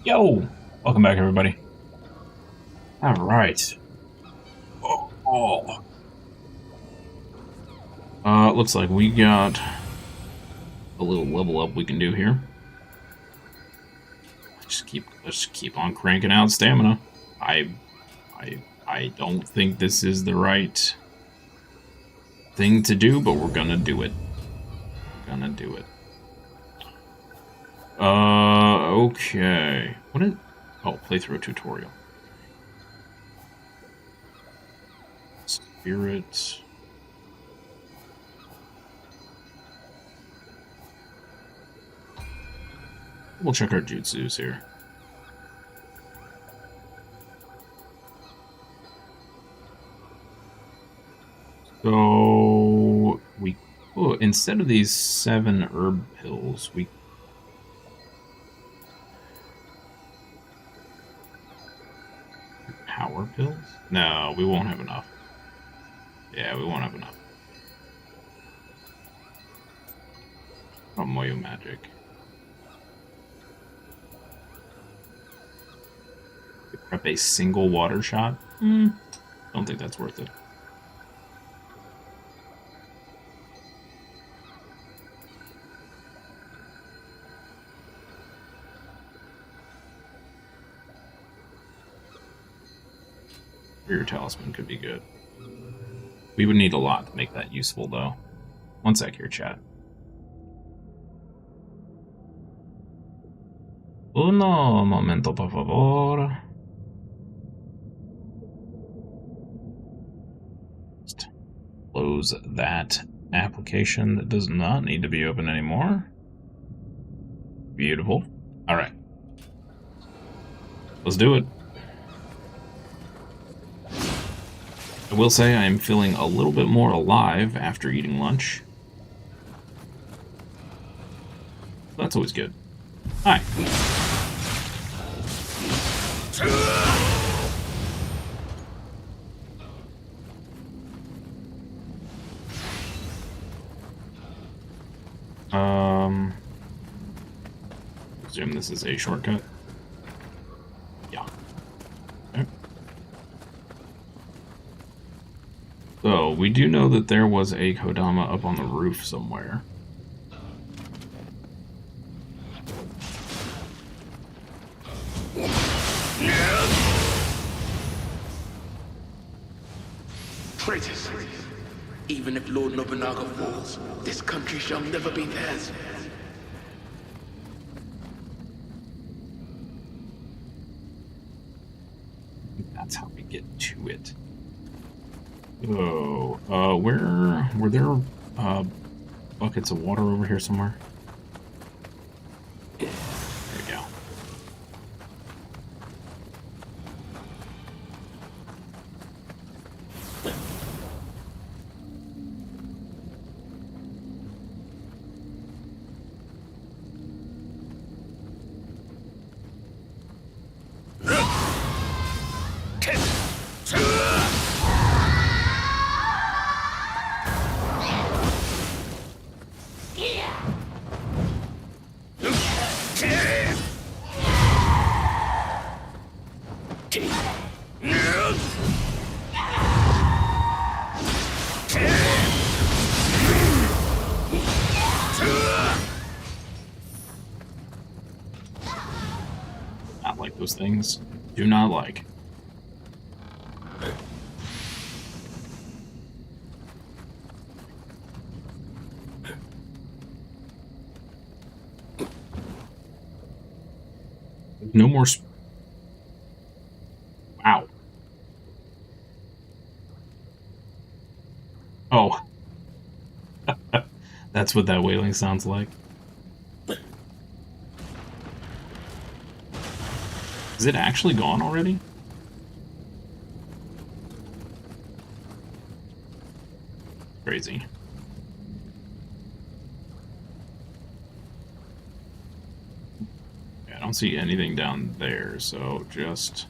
Yo! Welcome back, everybody. Alright. Oh. Looks like we got a little level up we can do here. Let's keep on cranking out stamina. I don't think this is the right thing to do, but we're gonna do it. Okay. What is... Oh, playthrough tutorial. Spirit... We'll check our jutsus here. So instead of these 7 herb pills, we power pills? No, we won't have enough. Yeah, we won't have enough. Oh, Moyo magic. Prep a single water shot? Don't think that's worth it. Your talisman could be good. We would need a lot to make that useful, though. One sec here, chat. Uno momento, por favor. Just close that application that does not need to be open anymore. Beautiful. All right. Let's do it. I will say I am feeling a little bit more alive after eating lunch. That's always good. Hi. Assume this is a shortcut. Yeah. Okay. So, we do know that there was a Kodama up on the roof somewhere. Traitors! Even if Lord Nobunaga falls, this country shall never be theirs. That's how we get to it. Oh, were there buckets of water over here somewhere? There we go. Not like those things. Do not like. No more. Wow. Oh. That's what that wailing sounds like. Is it actually gone already? Crazy. Yeah, I don't see anything down there, so just...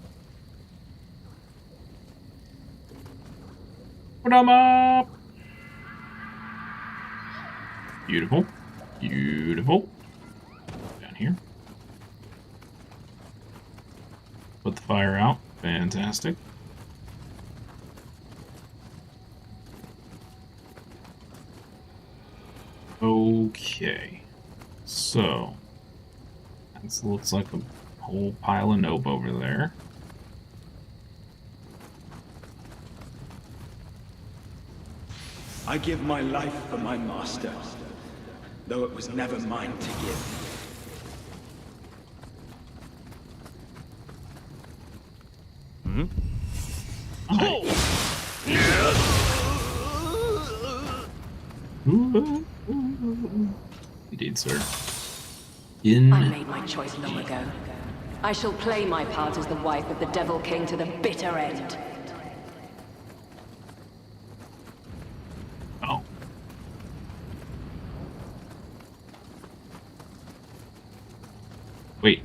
Put 'em up! Beautiful. Beautiful. Down here. Put the fire out. Fantastic. Okay. So, that looks like a whole pile of nope over there. I give my life for my master, though it was never mine to give. Indeed, sir. I made my choice long ago. I shall play my part as the wife of the Devil King to the bitter end. Oh. Wait.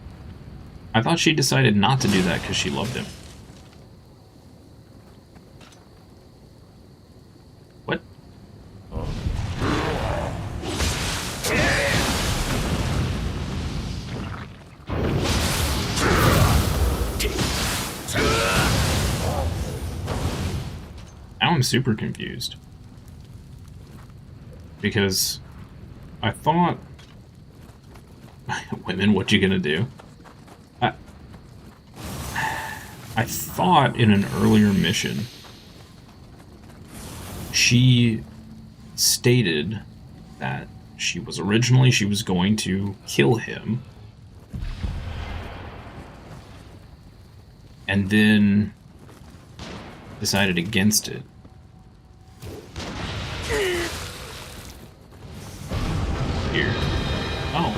I thought she decided not to do that because she loved him. What? Now I'm super confused. Because I thought... Women, what you gonna do? I thought in an earlier mission, she stated that she was going to kill him, and then decided against it. Here. Oh.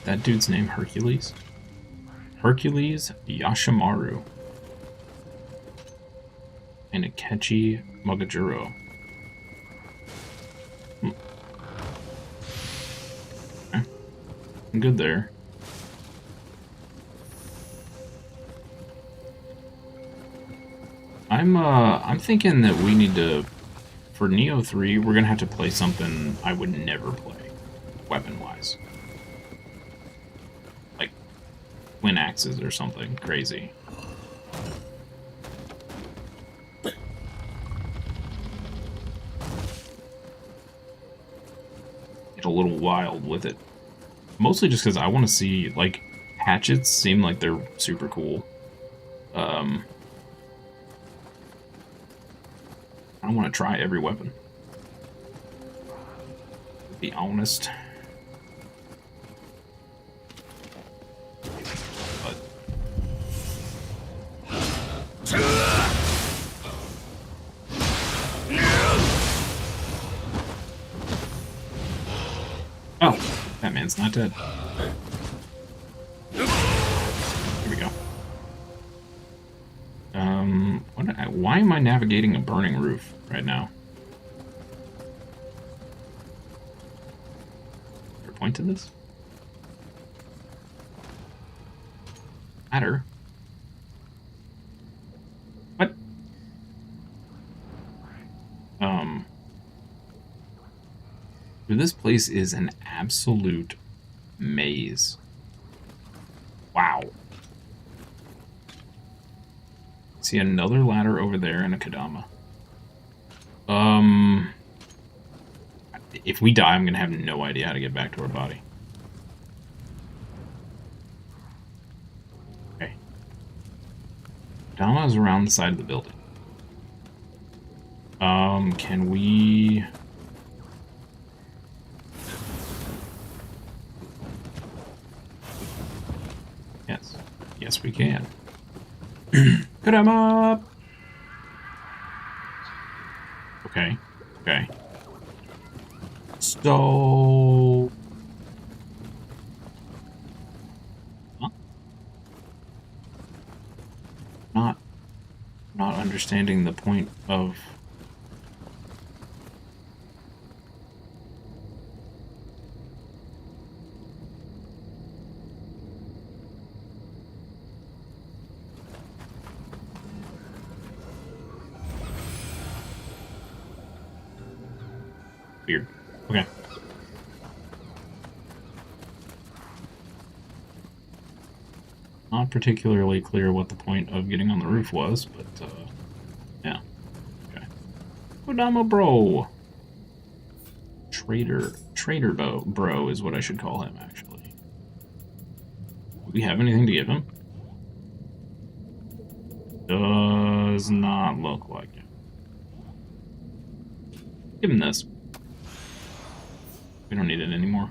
That dude's name Hercules? Hercules Yashimaru. And Akechi Mogajuro. Okay. I'm good there. I'm thinking that we need to, for Nioh 3, we're gonna have to play something I would never play, weapon-wise. Like, twin axes or something crazy. Get a little wild with it. Mostly just because I want to see, like, hatchets seem like they're super cool. I don't want to try every weapon. To be honest. But... Oh, that man's not dead. Here we go. Why am I navigating a burning roof right now? Is there a point to this? Ladder? What? Dude, this place is an absolute maze. Wow. See another ladder over there and a Kadama. If we die, I'm gonna have no idea how to get back to our body. Okay. Kadama is around the side of the building. Can we... Yes. Yes, we can. Kadama! Okay. Okay. So... Huh? Not understanding the point of Weird. Okay. Not particularly clear what the point of getting on the roof was, but, yeah. Okay. Kodama Bro! Trader Bro is what I should call him, actually. Do we have anything to give him? Does not look like it. Give him this. We don't need it anymore.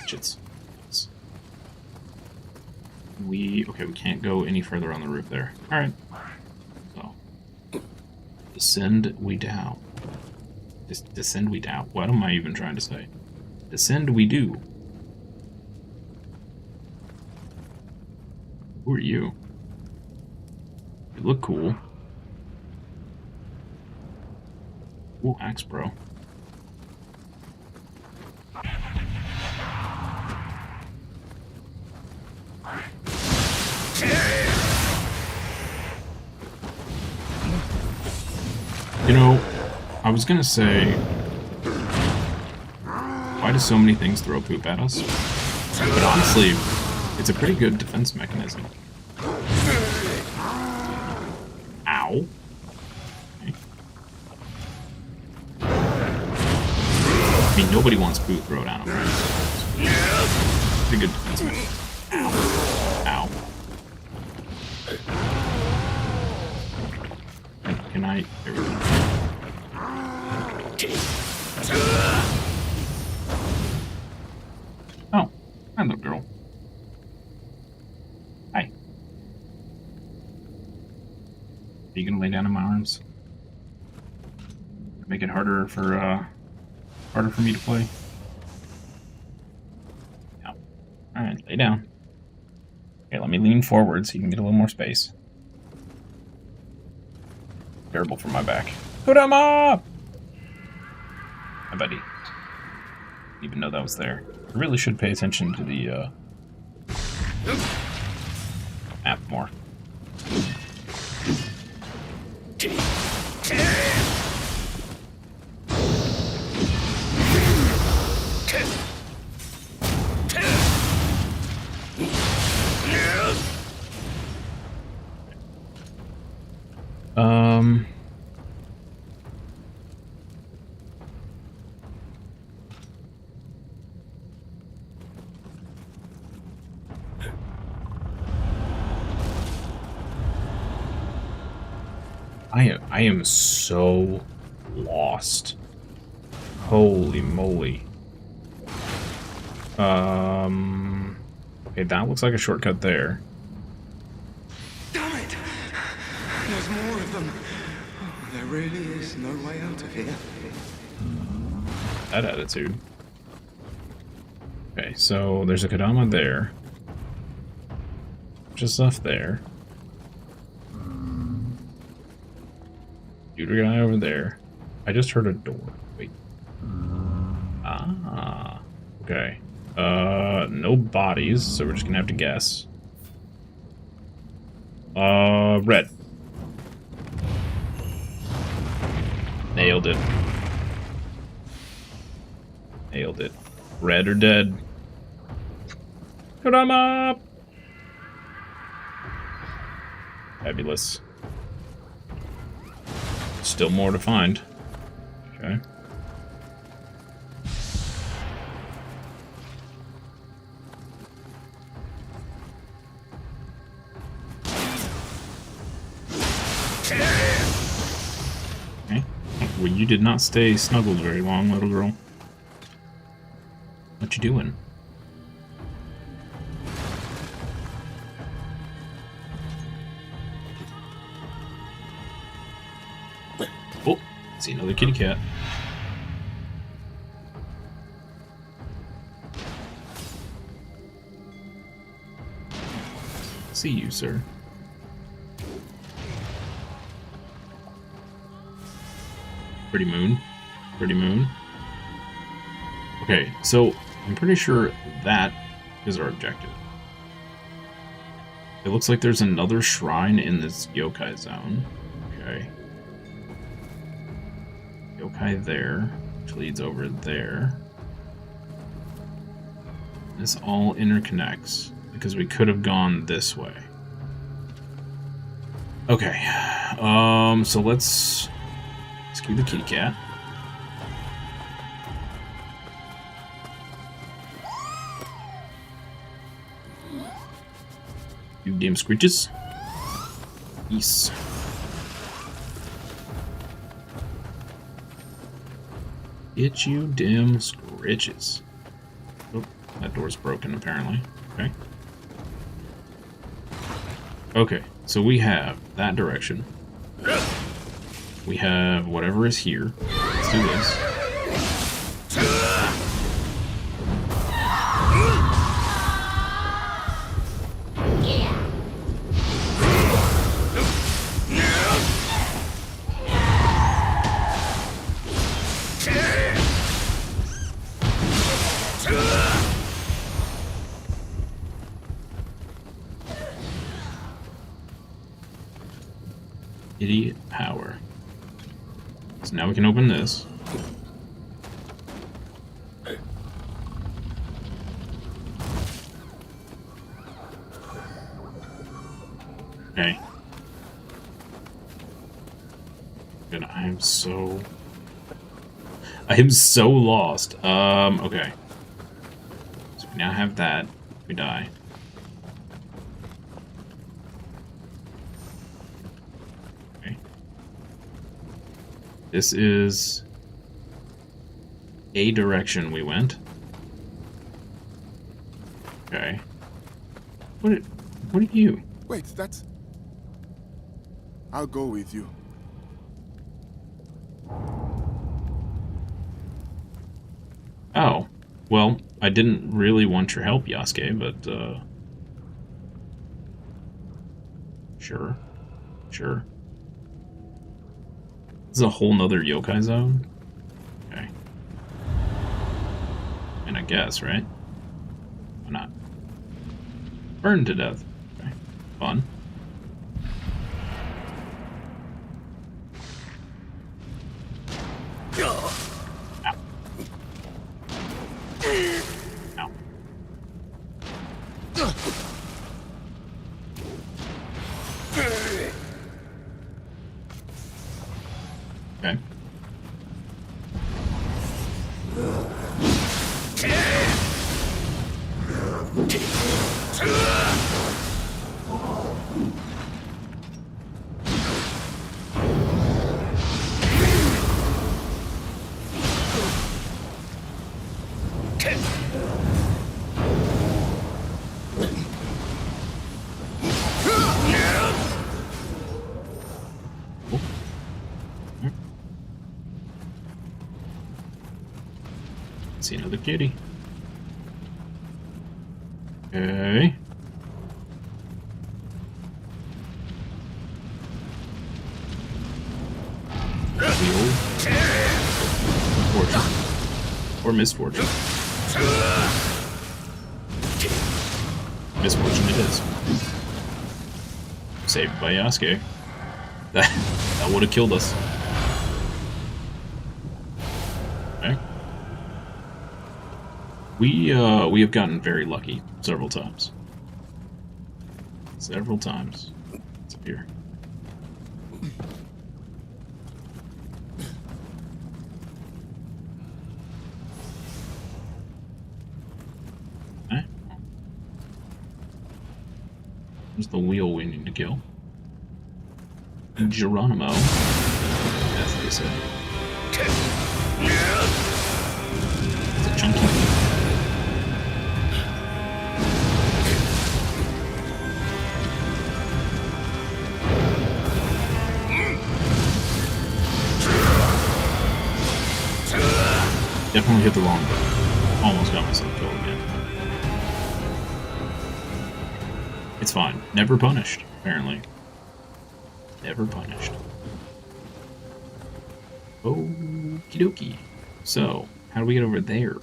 Shits. Okay, we can't go any further on the roof there. Alright. So. Descend we down. Descend we down. What am I even trying to say? Descend we do. Who are you? You look cool. Ooh, axe, bro. You know, I was gonna say, why do so many things throw poop at us? But honestly, it's a pretty good defense mechanism. Ow. Okay. I mean, nobody wants poop thrown at them, right? Pretty good defense mechanism. Ow. Ow. Can I? There we go. Oh, hi, little girl. Hi. Are you gonna lay down in my arms? Make it harder for me to play. Yeah. All right, lay down. Okay, let me lean forward so you can get a little more space. Terrible for my back. Kodama! Hi, buddy. Didn't even know that was there. I really should pay attention to the map more. I am so lost. Holy moly. Okay, that looks like a shortcut there. Damn it! There's more of them. Oh, there really is no way out of here. That attitude. Okay, so there's a Kodama there. Just stuff there. Shooter guy over there. I just heard a door. Wait. Ah. Okay. No bodies, so we're just gonna have to guess. Red. Nailed it. Nailed it. Red or dead. Kodama! Fabulous. Still more to find. Okay. Okay. Well, you did not stay snuggled very long, little girl. What you doing? Oh, see another kitty cat. See you, sir. Pretty moon. Pretty moon. Okay, so I'm pretty sure that is our objective. It looks like there's another shrine in this yokai zone. Okay. Yokai there, which leads over there. This all interconnects, because we could have gone this way. Okay. So let's keep the kitty cat. You damn screeches. Peace. Get you damn screeches. Oh, that door's broken apparently. Okay. Okay, so we have that direction. We have whatever is here. Let's do this. Idiot power. So now we can open this. Okay. And I am so lost. Okay. So we now have that. We die. This is a direction we went. Okay. What are you? Wait, that's... I'll go with you. Oh. Well, I didn't really want your help, Yasuke, but, sure. Sure. This is a whole nother yokai zone? Okay. And I guess, right? Why not? Burned to death. Okay. Fun. Ow. Ow. Okay. See another kitty. Okay. Fortune. Or misfortune. Misfortune it is. Saved by Yasuke. That would have killed us. Okay. We have gotten very lucky several times. Several times. It's up here. Okay. There's the wheel we need to kill. Geronimo, as they say. It's a chunky wheel. Definitely hit the wrong button. Almost got myself killed again. It's fine. Never punished, apparently. Never punished. Okie dokie. So, how do we get over there?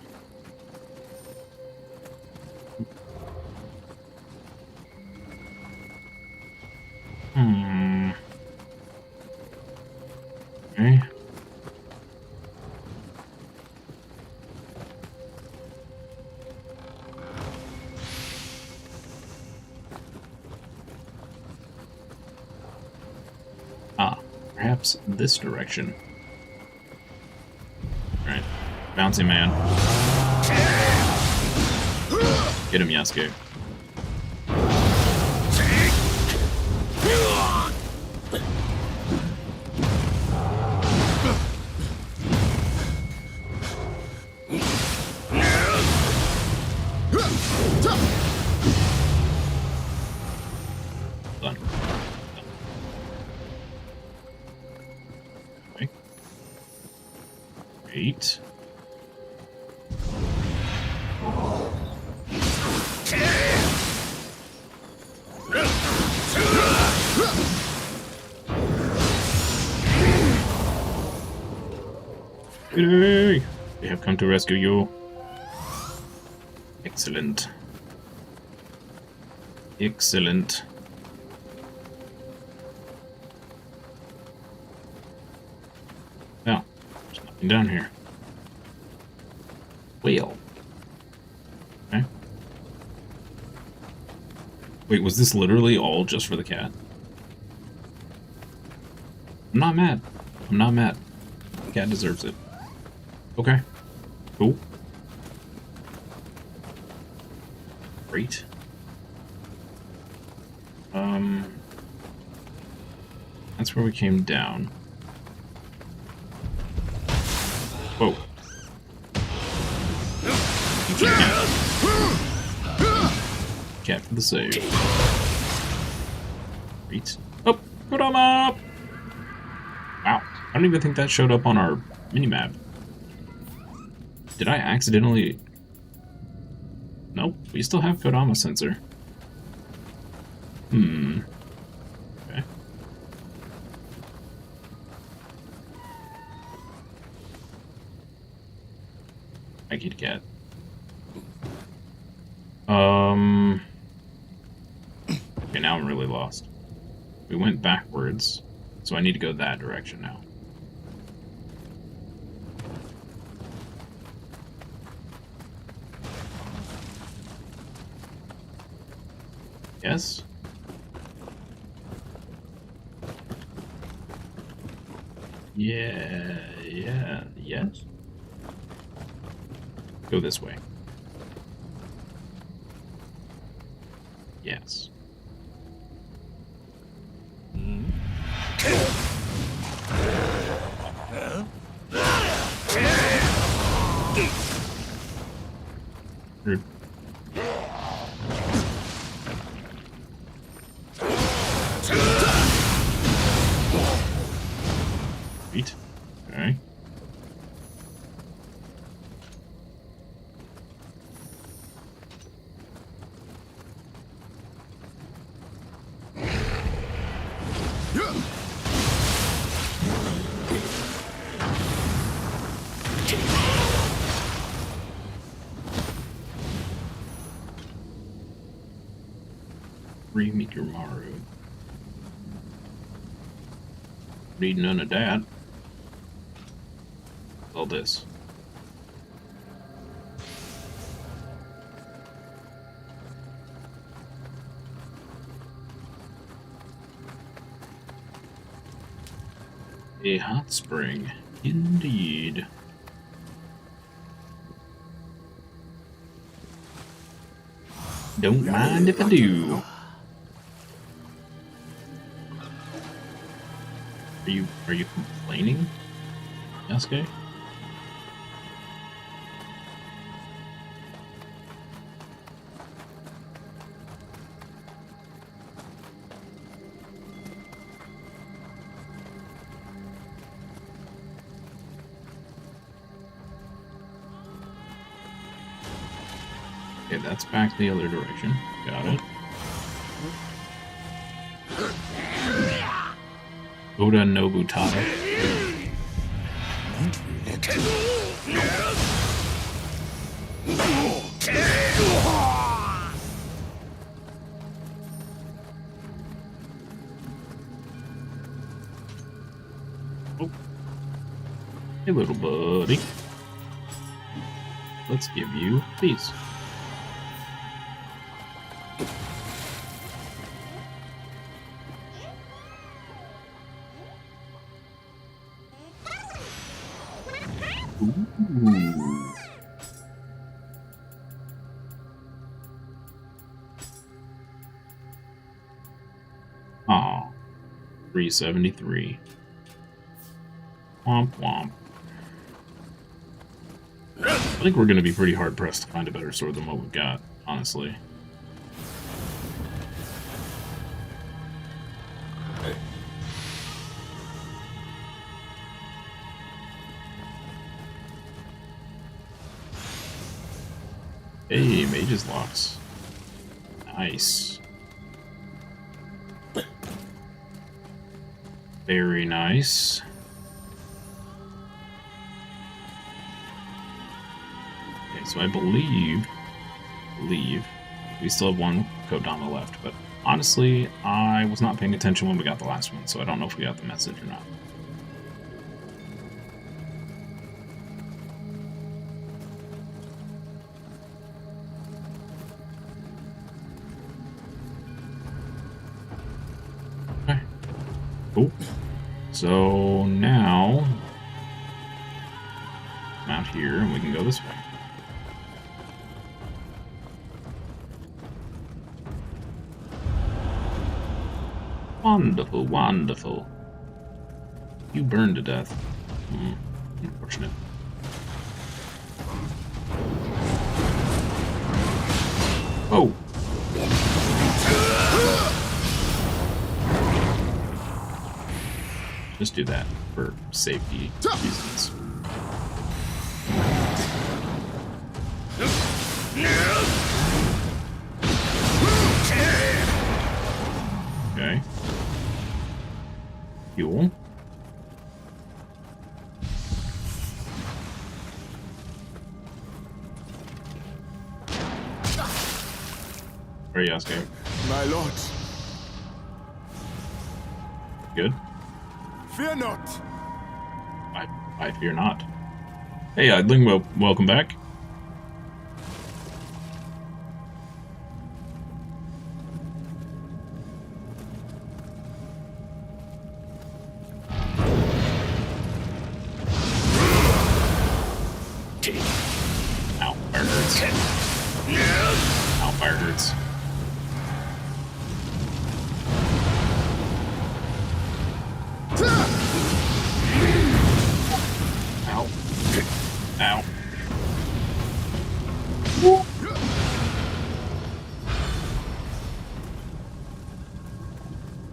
perhaps this direction. Alright. Bouncy man. Get him, Yasuke. Done. Okay. Great. Hey, they have come to rescue you. Excellent. Excellent. Well, there's nothing down here. Whale. Okay. Wait, was this literally all just for the cat? I'm not mad. I'm not mad. The cat deserves it. Okay. Cool. Great. That's where we came down. Whoa. Cat for the save. Great. Oh, Kurama! Wow. I don't even think that showed up on our minimap. Did I accidentally... Nope, we still have Kodama sensor. Okay. I get cat. Okay, now I'm really lost. We went backwards, so I need to go that direction now. Yes? Yeah, yes? Go this way. Yes. Rude. Sweet. Okay. Meteor Maru. Need none of that. All this. A hot spring, indeed. Don't mind if I do. Are you complaining, Yasuke? Okay, that's back the other direction. Got it. Oda Nobutada. Oh. Hey, little buddy. Let's give you these. 373. Womp womp. I think we're going to be pretty hard-pressed to find a better sword than what we've got, honestly. Hey, Mage's Locks. Nice. Very nice. Okay, so I believe we still have one code on the left, but honestly, I was not paying attention when we got the last one, so I don't know if we got the message or not. Okay. Cool. So now I'm out here and we can go this way. Wonderful, wonderful. You burned to death. Unfortunate. Oh! Just do that for safety reasons. Okay. Fuel. Where are you, Yasuke? My lords, Good? fear not. I fear not. Hey, Idling, welcome back. Ow, fire hurts. Ow, fire hurts. Ow. Ow.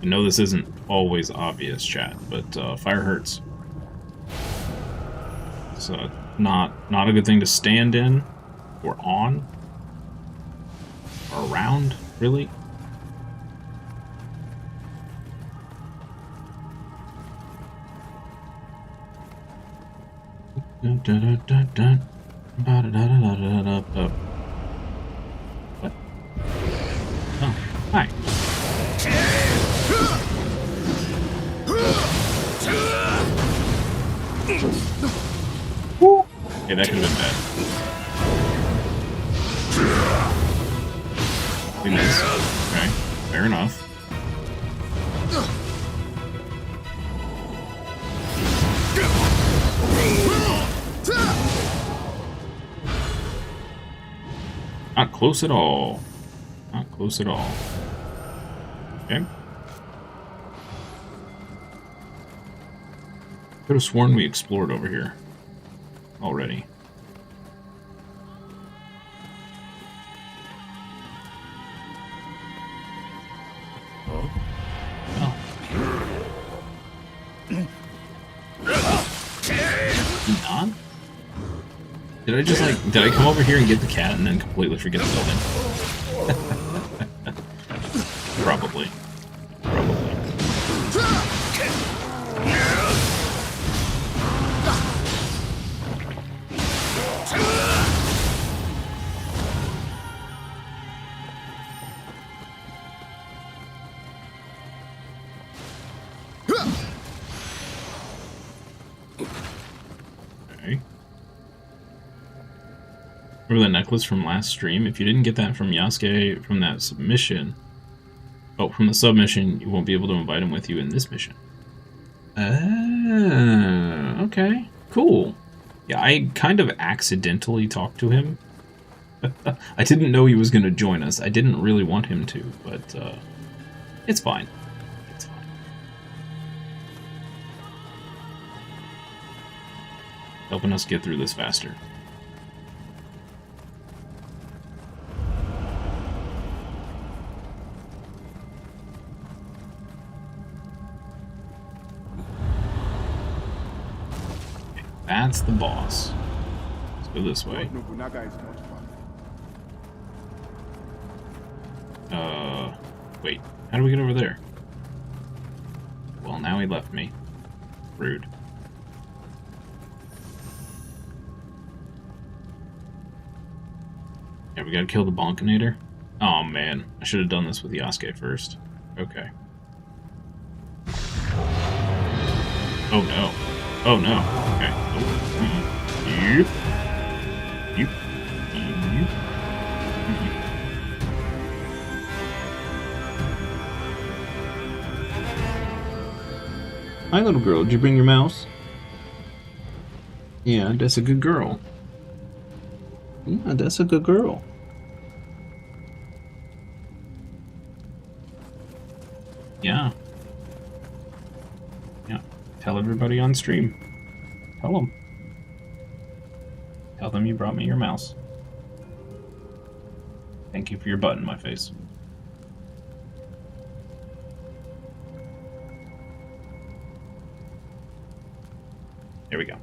I know this isn't always obvious, chat, but fire hurts. So not a good thing to stand in or on or around, really. What? Oh, hi. Okay, that could have been bad. We missed. Okay, fair enough. Not close at all. Not close at all. Okay. Could have sworn we explored over here already. Oh. Not? Did I come over here and get the cat and then completely forget the building? Probably. Okay. Remember the necklace from last stream? If you didn't get that from Yasuke from that submission, from the submission, you won't be able to invite him with you in this mission. Okay, cool. Yeah, I kind of accidentally talked to him. I didn't know he was going to join us. I didn't really want him to, but it's fine. It's fine. helping us get through this faster. Okay, that's the boss. Let's go this way. Nobunaga is much fun. Wait, how do we get over there? Well, now he left me. Rude. Yeah, we gotta kill the Bonkinator. Oh man, I should have done this with Yasuke first. Okay. Oh no. Oh no. Okay. Oh. Yep. Yep. Yep. Hi, little girl. Did you bring your mouse? Yeah, that's a good girl. Yeah, that's a good girl. Yeah. Yeah. Tell everybody on stream. Tell them. Tell them you brought me your mouse. Thank you for your butt in my face. There we go.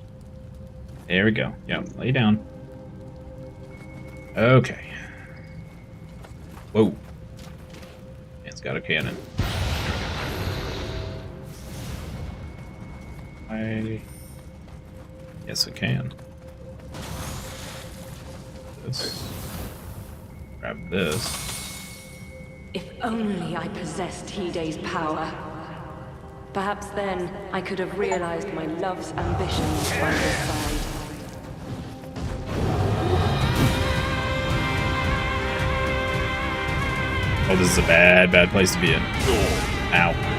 There we go. Yep, lay down. Okay. Whoa. It's got a cannon. Yes, it can. This. Grab this. If only I possessed Hide's power. Perhaps then I could have realized my love's ambitions by his side. Oh, this is a bad place to be in. Ow.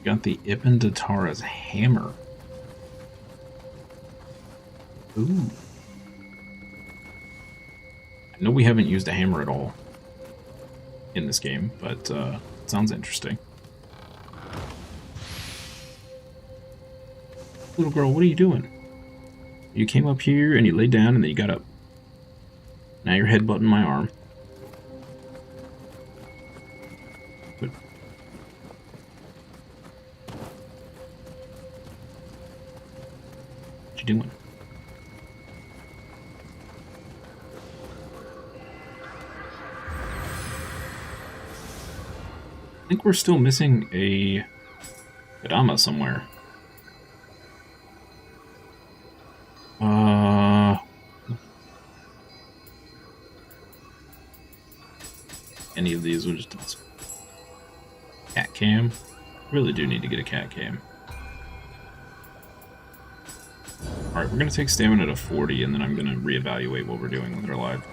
Got the Ibn Datara's hammer. Ooh. I know we haven't used a hammer at all in this game, but it sounds interesting. Little girl, what are you doing? You came up here and you laid down and then you got up. Now you're headbutting my arm. What you doing? I think we're still missing a Kadama somewhere. Any of these would just toss. Cat cam. Really do need to get a cat cam. Alright, we're gonna take stamina to 40 and then I'm gonna reevaluate what we're doing with our life.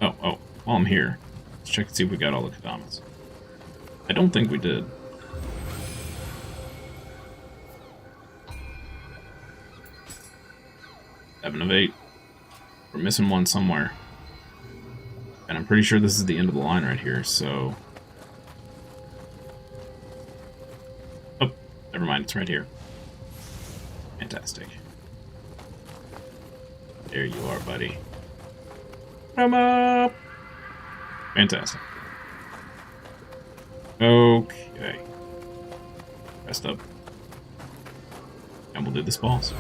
Oh, while I'm here, let's check and see if we got all the Kadamas. I don't think we did. 7 of 8. We're missing one somewhere. And I'm pretty sure this is the end of the line right here, so... Oh, never mind, it's right here. Fantastic. There you are, buddy. Come up! Fantastic. Okay. Rest up. And we'll do this boss.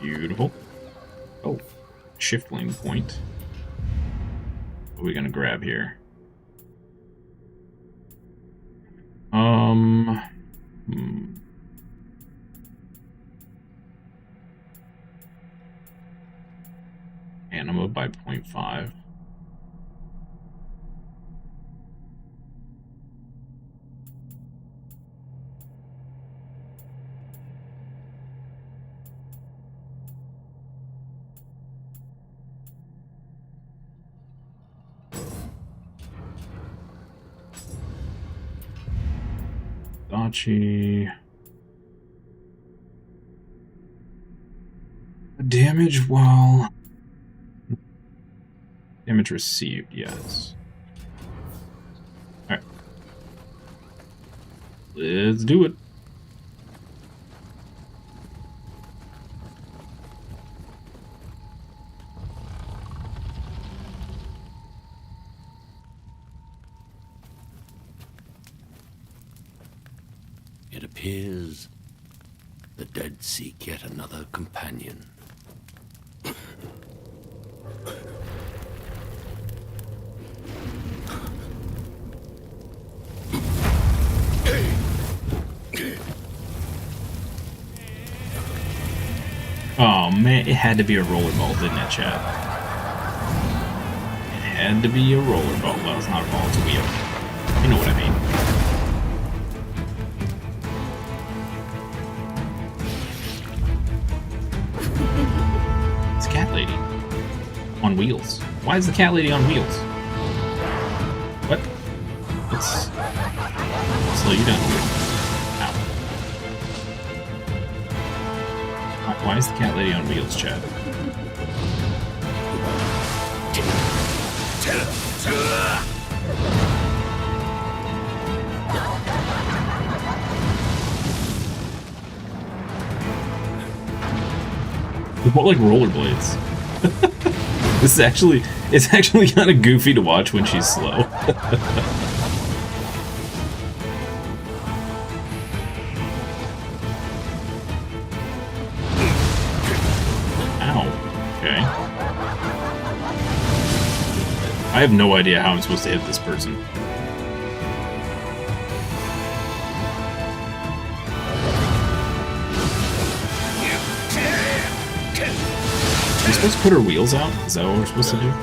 Beautiful. Oh. shiftling point. What are we gonna grab here? Anima by 0.5. Odachi. Damage while... Damage received, yes. Alright. Let's do it. It appears the dead seek yet another companion. Oh man, it had to be a rollerball, didn't it, Chad? It had to be a rollerball. Well, it's not a ball, it's a wheel. You know what I mean. It's a cat lady. On wheels. Why is the cat lady on wheels? What? Let's slow you down a little. Ow. Why is the cat lady on wheels, Chad? What, like rollerblades? This is actually, it's actually kind of goofy to watch when she's slow. I have no idea how I'm supposed to hit this person. Are we supposed to put her wheels out? Is that what we're supposed to do?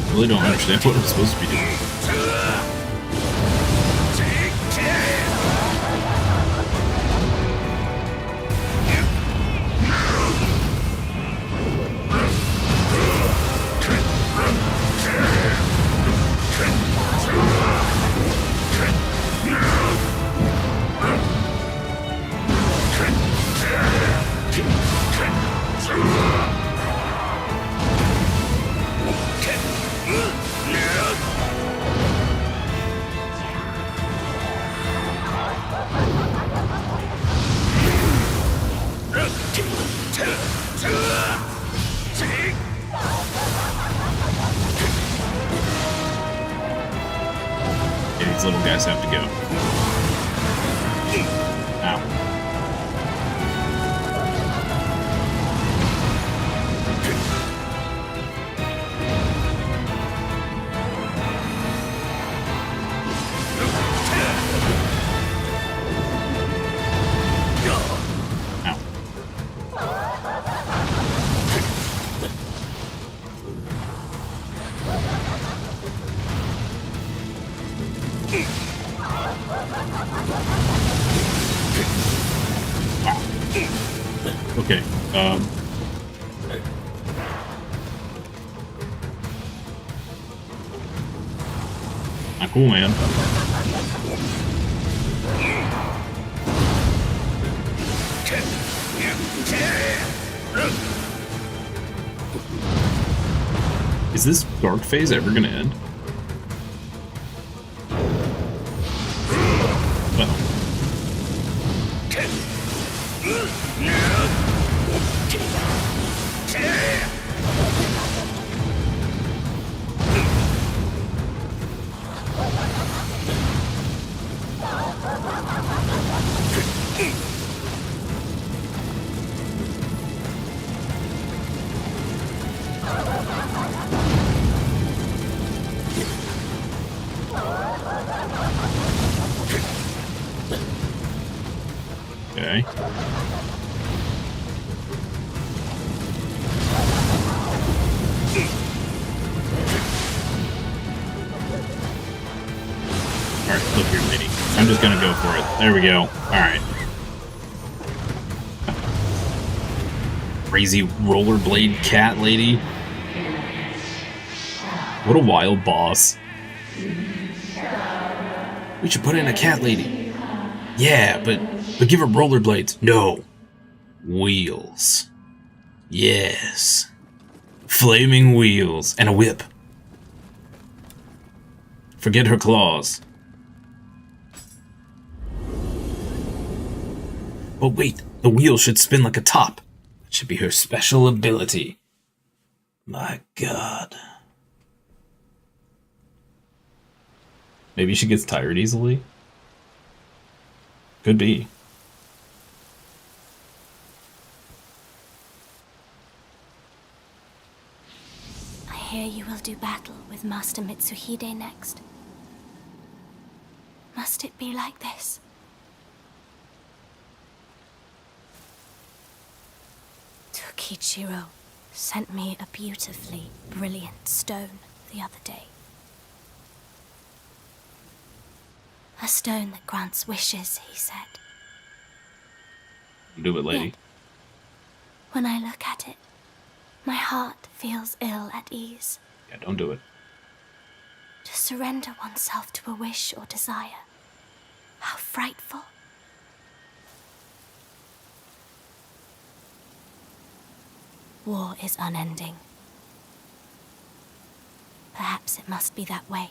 I really don't understand what I'm supposed to be doing. These little guys have to go. Ow. Okay, Not cool, man. Is this dark phase ever gonna end? Uh-oh. Okay. Alright, look here, lady. I'm just gonna go for it. There we go. Alright. Crazy rollerblade cat lady. What a wild boss. We should put in a cat lady. Yeah, but give her rollerblades. No. Wheels. Yes. Flaming wheels. And a whip. Forget her claws. But wait, the wheel should spin like a top. That should be her special ability. My god. Maybe she gets tired easily? Could be. I hear you will do battle with Master Mitsuhide next. Must it be like this? Tokichiro sent me a beautifully brilliant stone the other day. A stone that grants wishes, he said. Do it, lady. Yet, when I look at it, my heart feels ill at ease. Yeah, don't do it. To surrender oneself to a wish or desire. How frightful. War is unending. Perhaps it must be that way.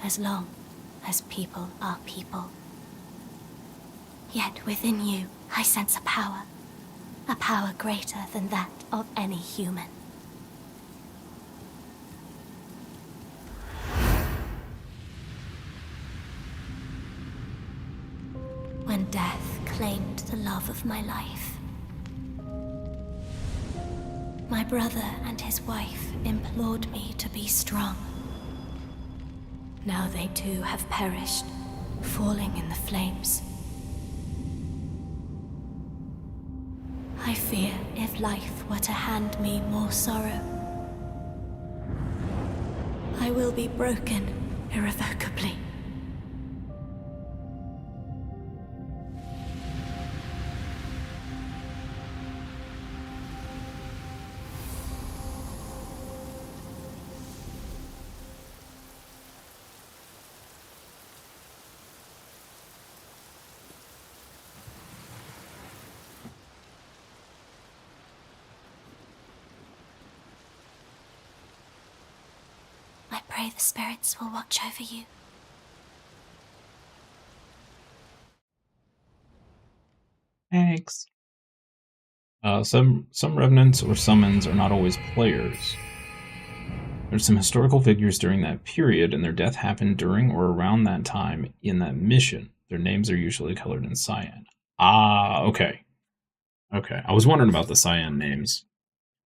As long as people are people. Yet within you, I sense a power greater than that of any human. When death claimed the love of my life, my brother and his wife implored me to be strong. Now they too have perished, falling in the flames. I fear if life were to hand me more sorrow, I will be broken irrevocably. I pray the spirits will watch over you. Thanks. Some revenants or summons are not always players. There's some historical figures during that period, and their death happened during or around that time in that mission. Their names are usually colored in cyan. Ah, okay. Okay, I was wondering about the cyan names.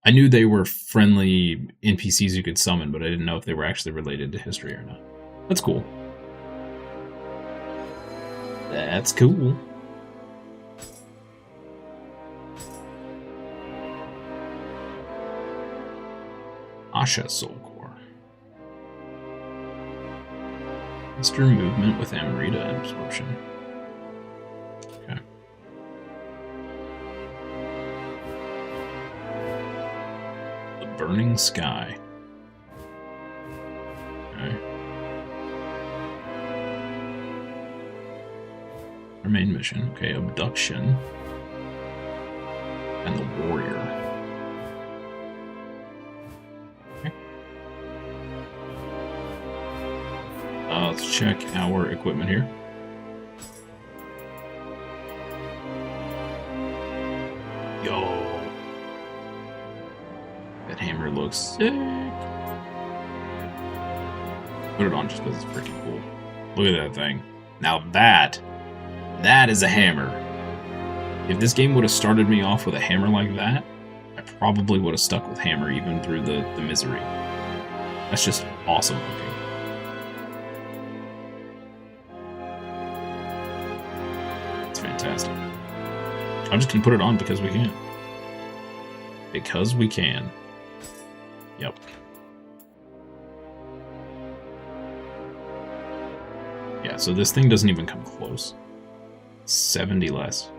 I knew they were friendly NPCs you could summon, but I didn't know if they were actually related to history or not. That's cool. That's cool. Asha Soul Core. Master movement with Amrita absorption. Okay. The Burning Sky. Okay. Our main mission. Okay, abduction. And the warrior. Okay. Let's check our equipment here. Yo. That hammer looks sick. Put it on just because it's freaking cool. Look at that thing. Now that is a hammer. If this game would have started me off with a hammer like that, I probably would have stuck with hammer even through the misery. That's just awesome looking. It's fantastic. I'm just gonna put it on because we can. Because we can. Yep. Yeah, so this thing doesn't even come close. 70 less.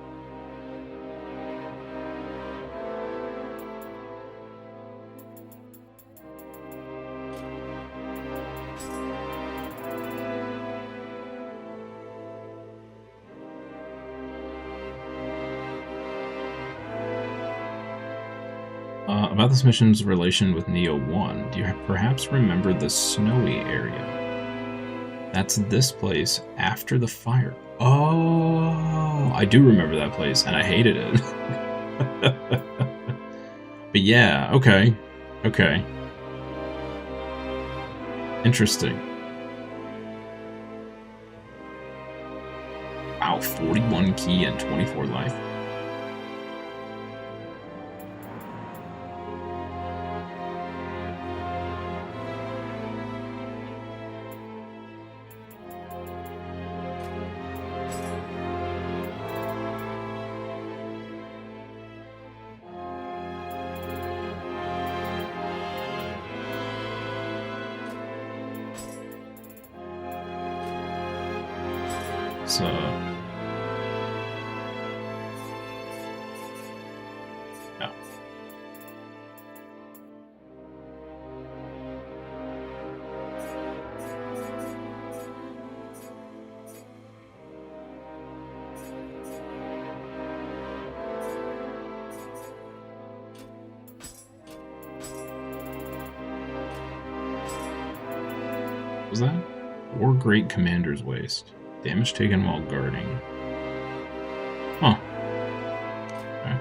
About this mission's relation with Nioh 1, do you perhaps remember the snowy area? That's this place after the fire. Oh, I do remember that place, and I hated it. But yeah, okay. Okay. Interesting. Wow, 41 key and 24 life. So yeah. What was that? War Great Commander's Waste. Damage taken while guarding. Huh. Okay.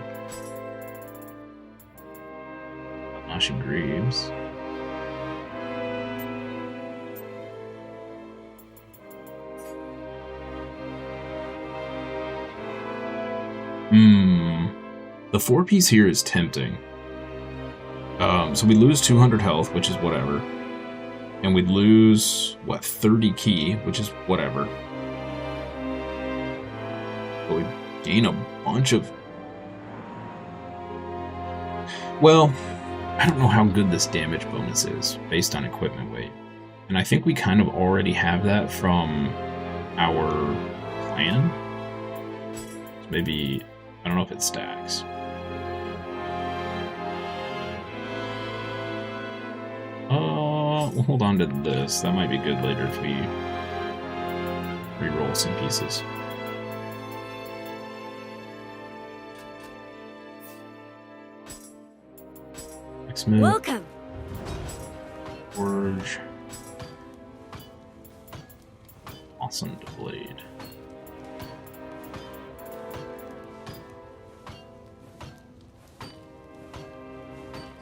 Nashi Greaves. The 4-piece here is tempting. So we lose 200 health, which is whatever. And we'd lose, what, 30 key, which is whatever. But we gain a bunch of... Well, I don't know how good this damage bonus is, based on equipment weight. And I think we kind of already have that from our clan. So maybe... I don't know if it stacks. We'll hold on to this. That might be good later if we re-roll some pieces. X-Men. Welcome. Forge. Awesome blade.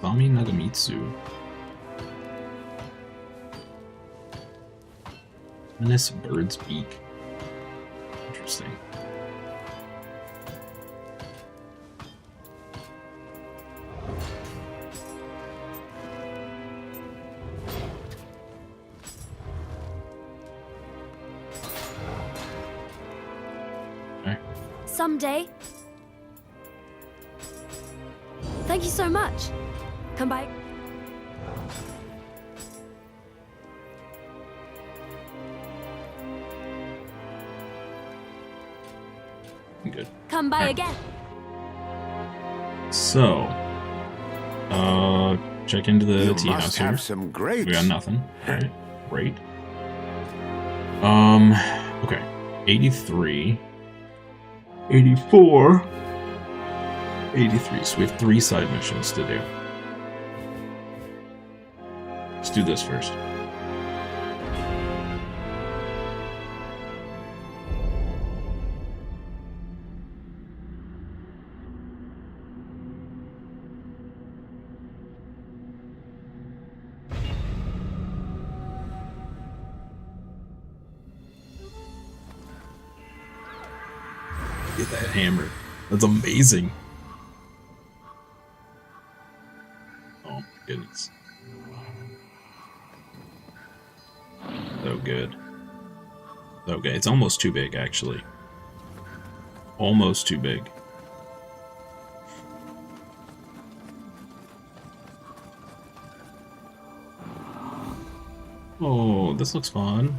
Sami Nagamitsu. This bird's beak. Interesting. Okay. Someday. Thank you so much. Come by. Good. Come by again. So, check into the You tea must house have here. some grapes. We got nothing. Alright, great. Okay, 83. 84. 83. So we have 3 side missions to do. Let's do this first. Get that hammer. That's amazing. Oh, goodness. So good. Okay, it's almost too big, actually. Almost too big. Oh, this looks fun.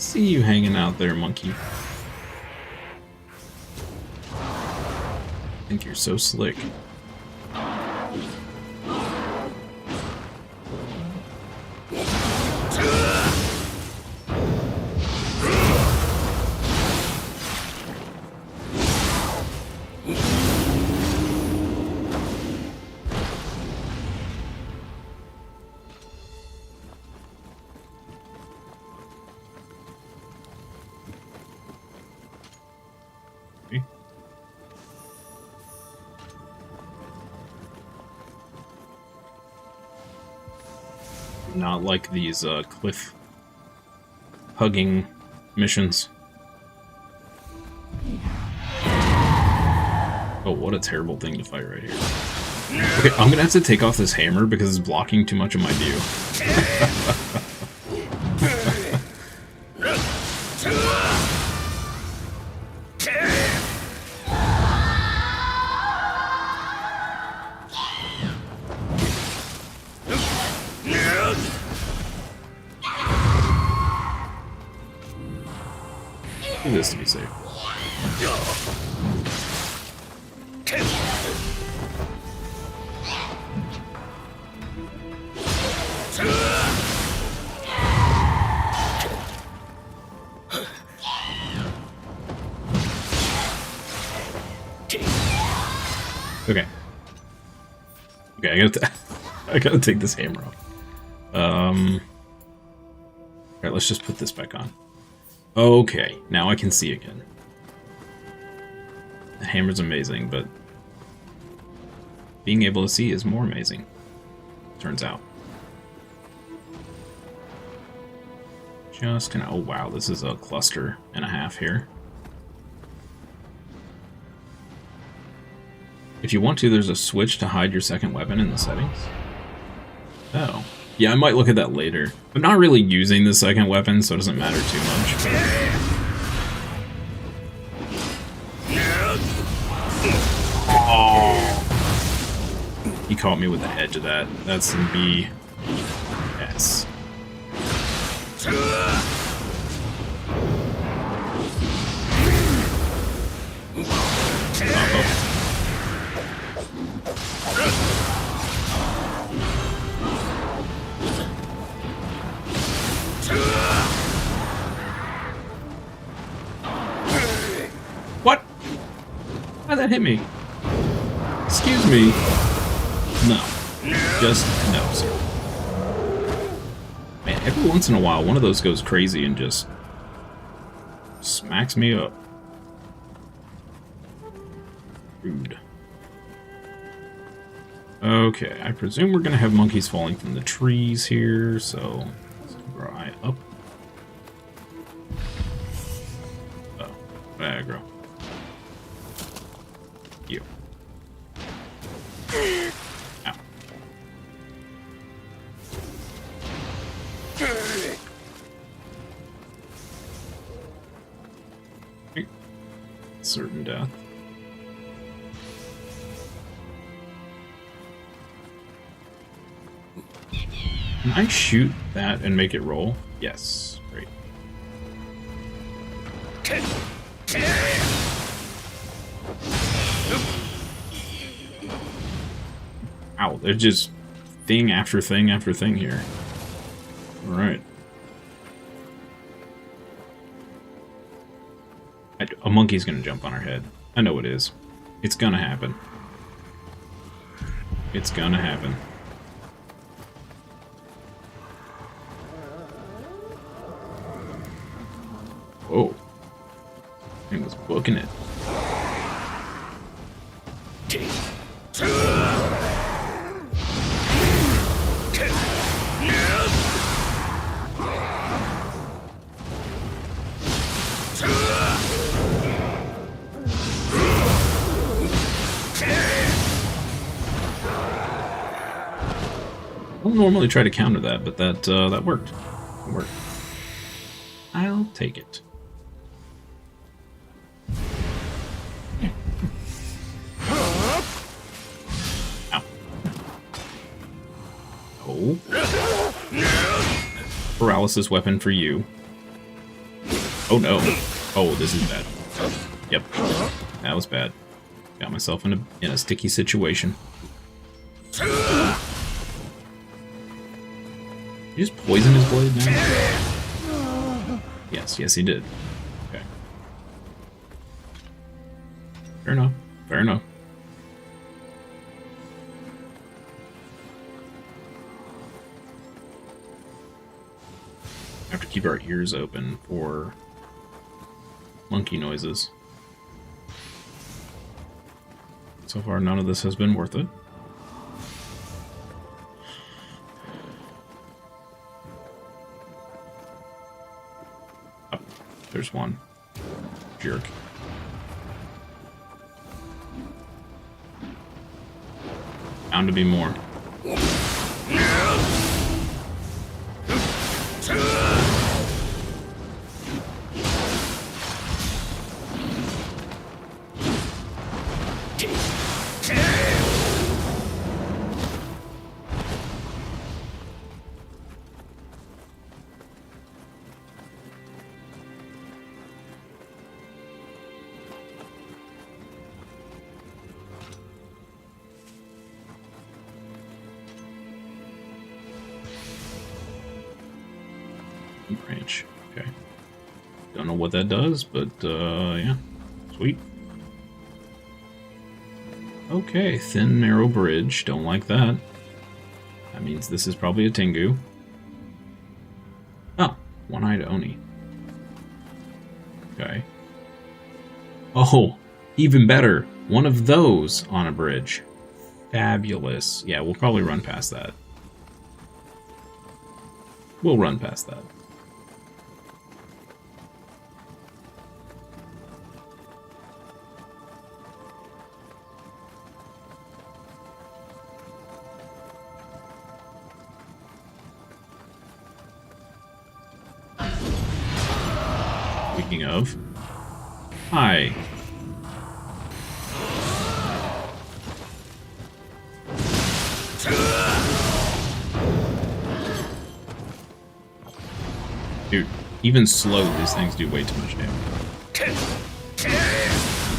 See you hanging out there, monkey. Think you're so slick. Not like these cliff hugging missions. Oh, what a terrible thing to fight right here. Okay, I'm gonna have to take off this hammer because it's blocking too much of my view. Do this to be safe. Okay. Okay, I gotta take this hammer off. Alright, let's just put this back on. Okay, now I can see again. The hammer's amazing, but being able to see is more amazing, turns out. Just gonna, oh wow, this is a cluster and a half here. If you want to, there's a switch to hide your second weapon in the settings. Oh. Yeah, I might look at that later. I'm not really using the second weapon, so it doesn't matter too much. Oh. He caught me with the edge of that. That's some BS. What? How'd that hit me? Excuse me. No. Just no, sir. Man, every once in a while, one of those goes crazy and just smacks me up. Rude. Okay, I presume we're gonna have monkeys falling from the trees here, so let's keep our eye up. Oh, aggro. You. Ow. certain death. Can I shoot that and make it roll? Yes. Great. Ow, there's just thing after thing after thing here. Alright. A monkey's gonna jump on our head. I know it is. It's gonna happen. It's gonna happen. Whoa. Thing was booking it. I don't normally try to counter that, but that worked. It worked. I'll take it. Ow. Oh. Paralysis weapon for you. Oh no. Oh, this is bad. Yep. That was bad. Got myself in a sticky situation. Did he just poison his blade now? Yes, he did. Okay. Fair enough. Fair enough. Have to keep our ears open for monkey noises. So far, none of this has been worth it. Oh, there's one. Jerk. Bound to be more. Branch. Okay. Don't know what that does, but yeah. Sweet. Okay, thin, narrow bridge. Don't like that. That means this is probably a Tengu. Oh, one-eyed Oni. Okay. Oh, even better. One of those on a bridge. Fabulous. Yeah, we'll probably run past that. We'll run past that. Speaking of, hi. Dude, even slow, these things do way too much damage.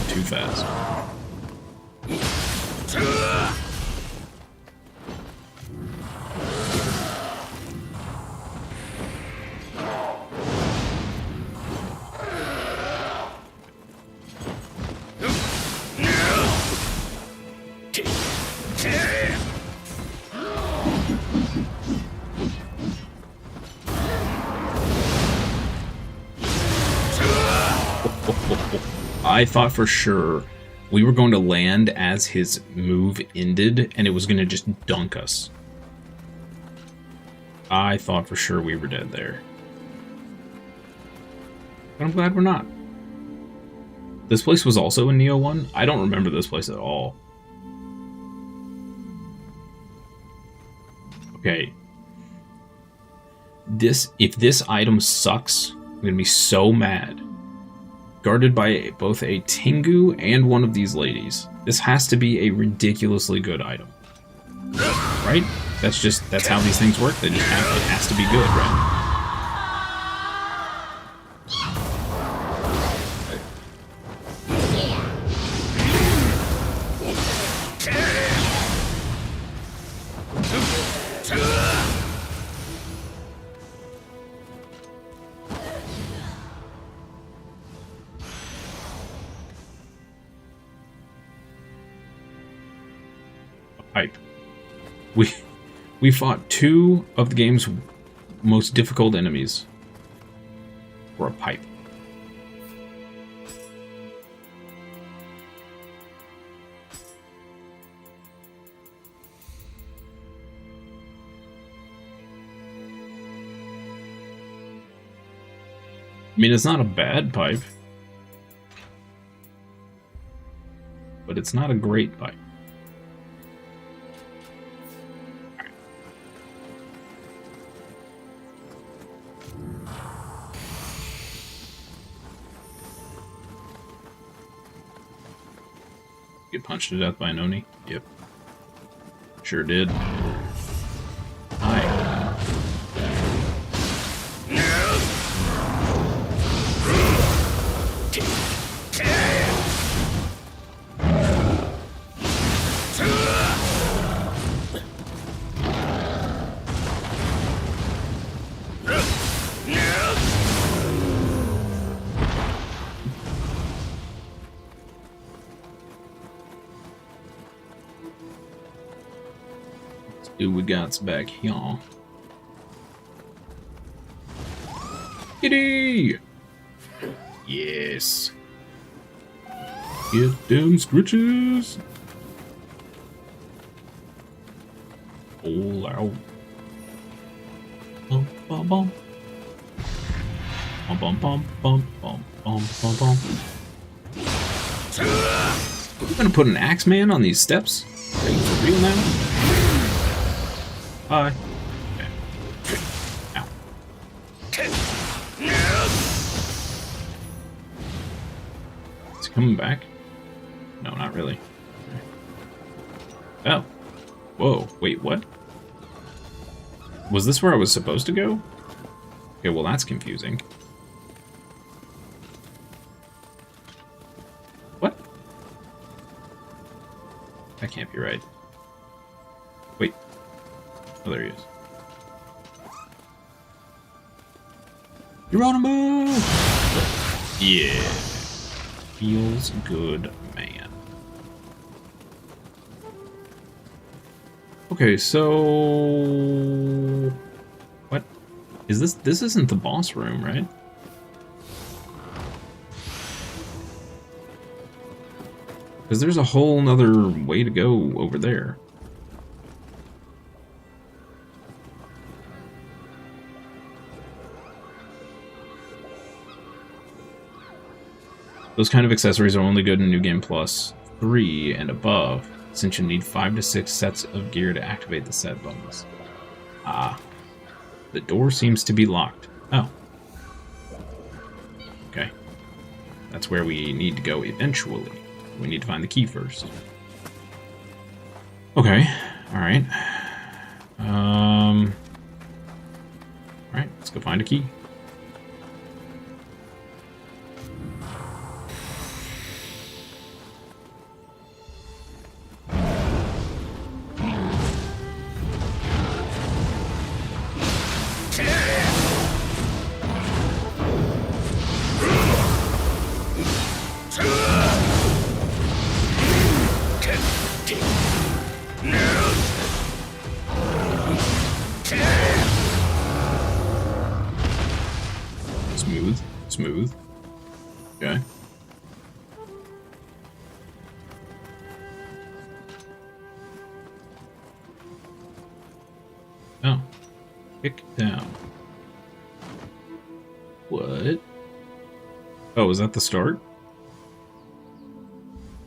Too fast. I thought for sure we were going to land as his move ended, and it was going to just dunk us. I thought for sure we were dead there. But I'm glad we're not. This place was also in Nioh 1? I don't remember this place at all. Okay. If this item sucks, I'm going to be so mad. guarded by both a Tengu and one of these ladies. This has to be a ridiculously good item. Right? That's how these things work. It has to be good, right? Pipe. We fought two of the game's most difficult enemies for a pipe. I mean, it's not a bad pipe, but it's not a great pipe. Get punched to death by an Oni? Yep. Sure did. Hi. Do we got back here? Kitty! Yes. Get them scritches! All out. Bum bum bum. Bum bum bum bum bum bum bum bum. We're gonna put an Axeman on these steps? Are you for real now? Hi. Okay. Good. Ow. Is he coming back? No, not really. Okay. Oh. Whoa. Wait, what? Was this where I was supposed to go? Okay, well that's confusing. What? That can't be right. Wait. Oh, there he is. Geronimo! Yeah. Feels good, man. Okay, so... What? Is this... This isn't the boss room, right? Because there's a whole nother way to go over there. Those kind of accessories are only good in New Game Plus 3 and above, since you need 5 to 6 sets of gear to activate the set bonus. Ah. The door seems to be locked. Oh. Okay. That's where we need to go eventually. We need to find the key first. Okay. Alright. Alright, let's go find a key. Smooth. Okay. Oh. Kick down. What? Oh, is that the start?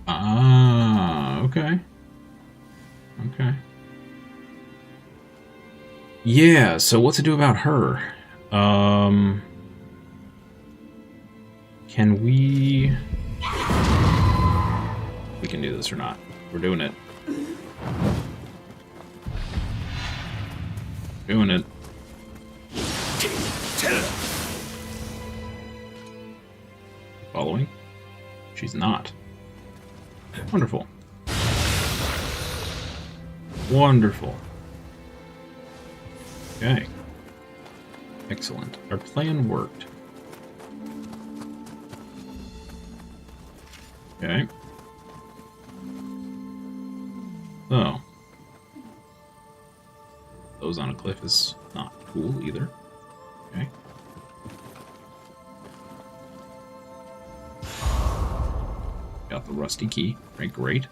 Ah, okay. Okay. Yeah, so what to do about her? Can we... We can do this or not. We're doing it. Doing it. Following? She's not. Wonderful. Wonderful. Okay. Excellent. Our plan worked. Okay. So. Those on a cliff is not cool either. Okay. Got the rusty key. Right, great.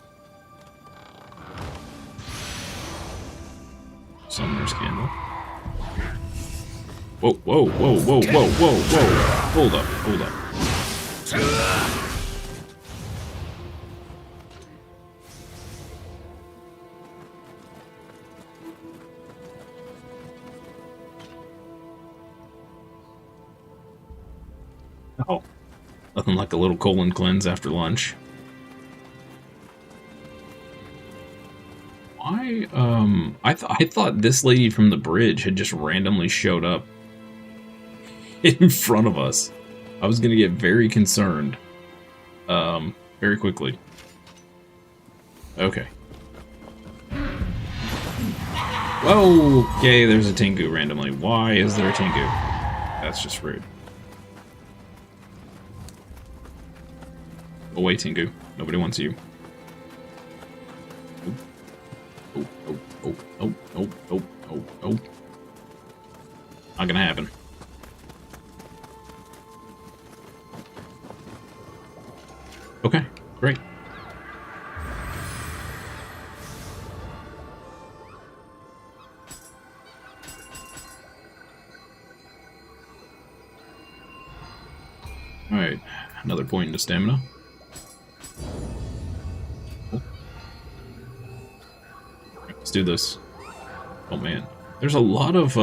Summoner's candle. Whoa, whoa, whoa, whoa, whoa, whoa, whoa. Hold up, hold up. Oh. Nothing like a little colon cleanse after lunch. Why, I thought this lady from the bridge had just randomly showed up in front of us. I was gonna get very concerned. Very quickly. Okay. Whoa, okay, there's a Tengu randomly. Why is there a Tengu? That's just rude. Away, Tengu. Nobody wants you. Oh, oh, oh, oh, oh, oh, oh, oh. Not gonna happen. Okay, great. Alright, another point into stamina. Cool. Let's do this. Oh man. There's a lot of,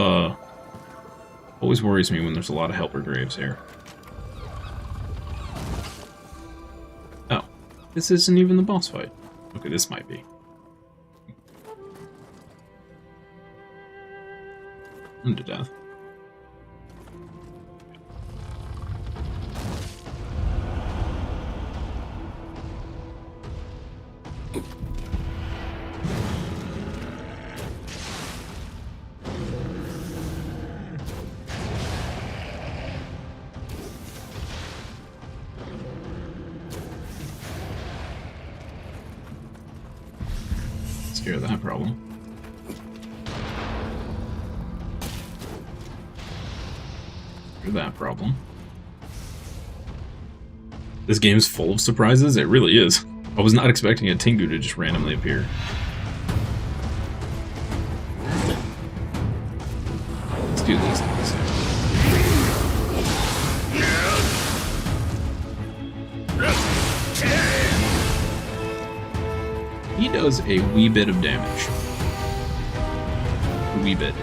always worries me when there's a lot of helper graves here. Oh. This isn't even the boss fight. Okay, this might be. I'm to death. Scare that problem. Scare that problem. This game's full of surprises? It really is. I was not expecting a Tengu to just randomly appear. Let's do these things. He does a wee bit of damage. A wee bit.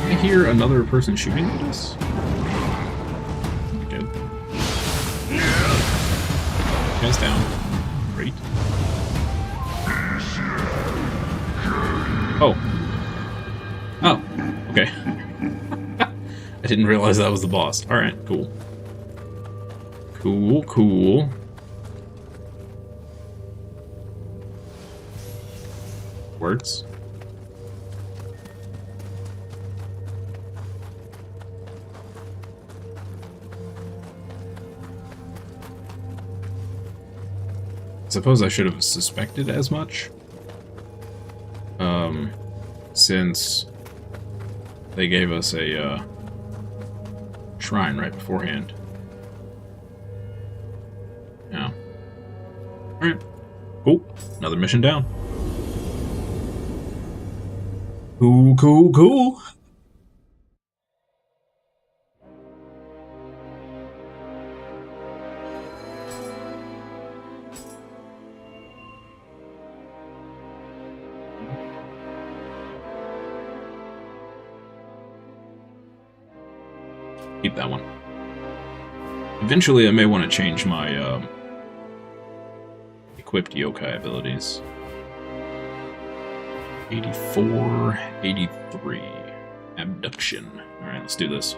I hear another person shooting at us. Good. Guy's down. Great. Oh. Oh. Okay. I didn't realize that was the boss. Alright, cool. Cool, cool. Works. I suppose I should have suspected as much. Since they gave us a shrine right beforehand. Yeah. Alright. Cool. Another mission down. Cool, cool, cool. Keep that one. Eventually, I may want to change my equipped yokai abilities. 84, 83. Abduction. Alright, let's do this.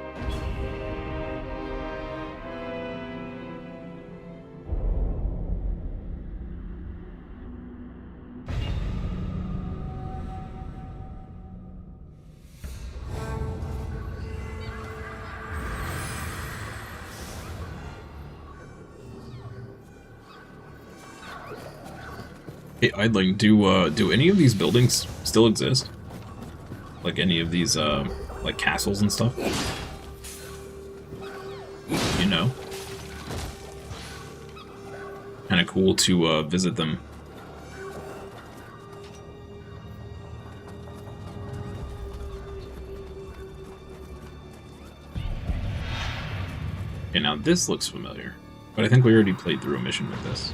Hey, Idling, do any of these buildings still exist? Like any of these, like castles and stuff? You know? Kinda cool to, visit them. Okay, now this looks familiar. But I think we already played through a mission with this.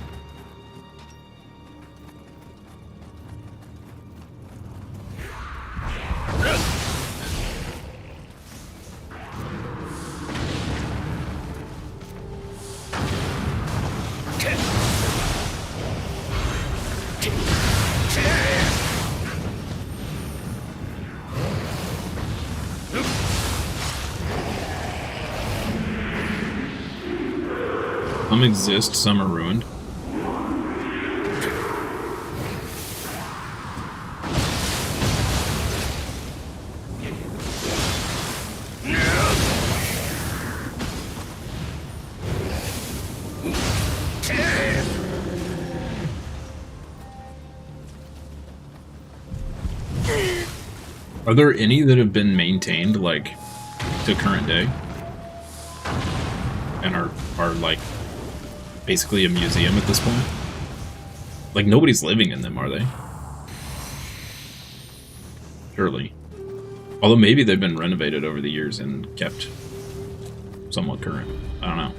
Some exist, some are ruined. Are there any that have been maintained, like, to current day? And are like, basically a museum at this point? Like, nobody's living in them, are they? Surely. Although maybe they've been renovated over the years and kept somewhat current. I don't know.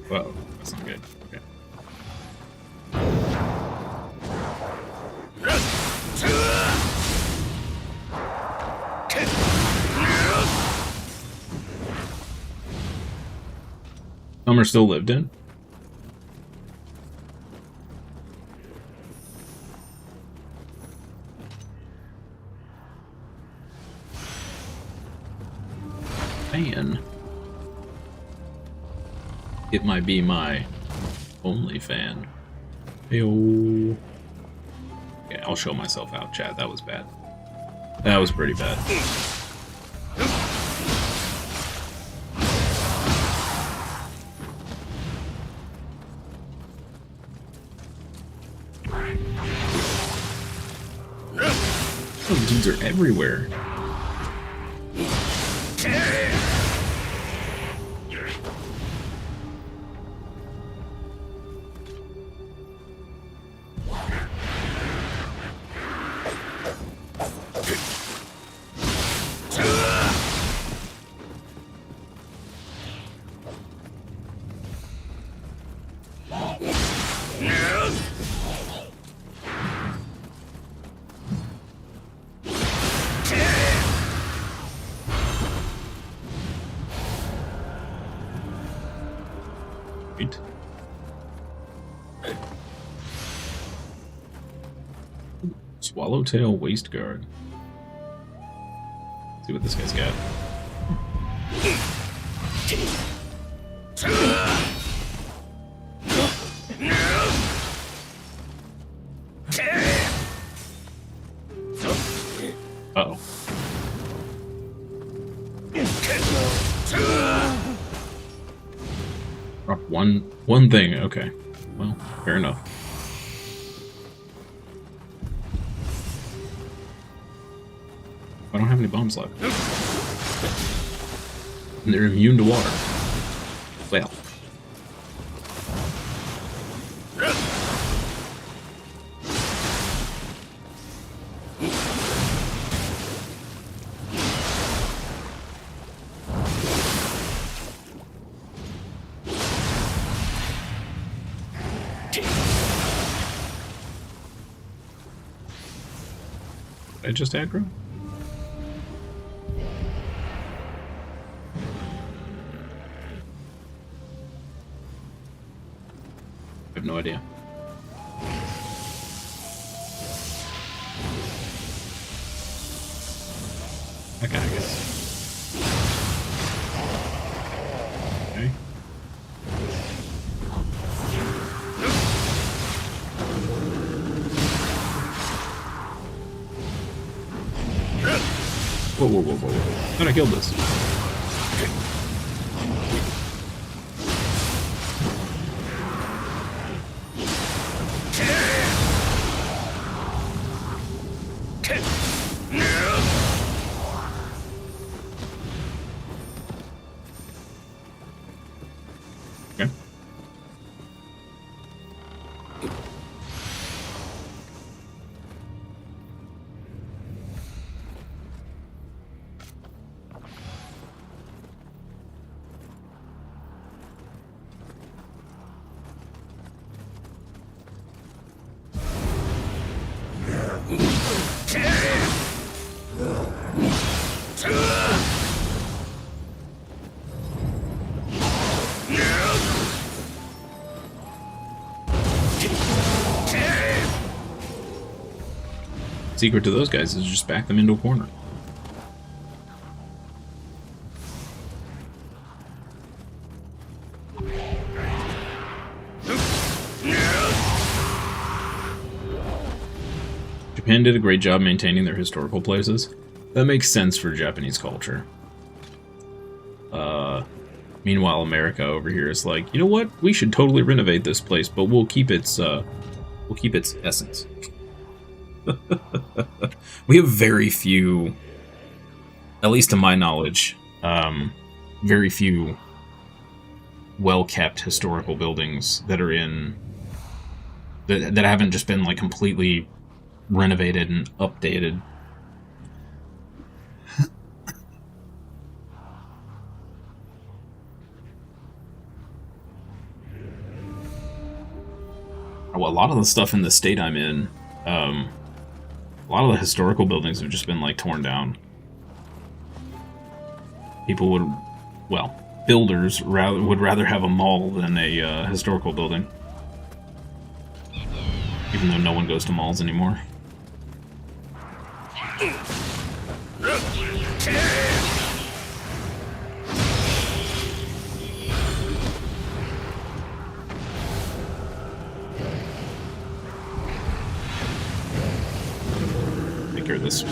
Uh-oh, that's not good. Okay. Some are still lived in? Man. It might be my only fan. Heyo. Okay, I'll show myself out, chat. That was bad. That was pretty bad. Those dudes are everywhere. Swallowtail waist guard. See what this guy's got. Uh-oh. Drop one thing, okay. Well, fair enough. I don't have any bombs left. And they're immune to water. Well, Did I just aggro? I have no idea. Okay, I guess. Okay. Whoa, whoa, whoa, whoa, whoa. Thought I killed this. Okay. Secret to those guys is just back them into a corner. Japan did a great job maintaining their historical places. That makes sense for Japanese culture. Meanwhile, America over here is like, you know what? We should totally renovate this place, but we'll keep its essence. We have very few, at least to my knowledge, very few well-kept historical buildings that are in that haven't just been like completely renovated and updated. Well, a lot of the stuff in the state I'm in, a lot of the historical buildings have just been like torn down. People would, well, builders would rather have a mall than a historical building, even though no one goes to malls anymore. Take care of this.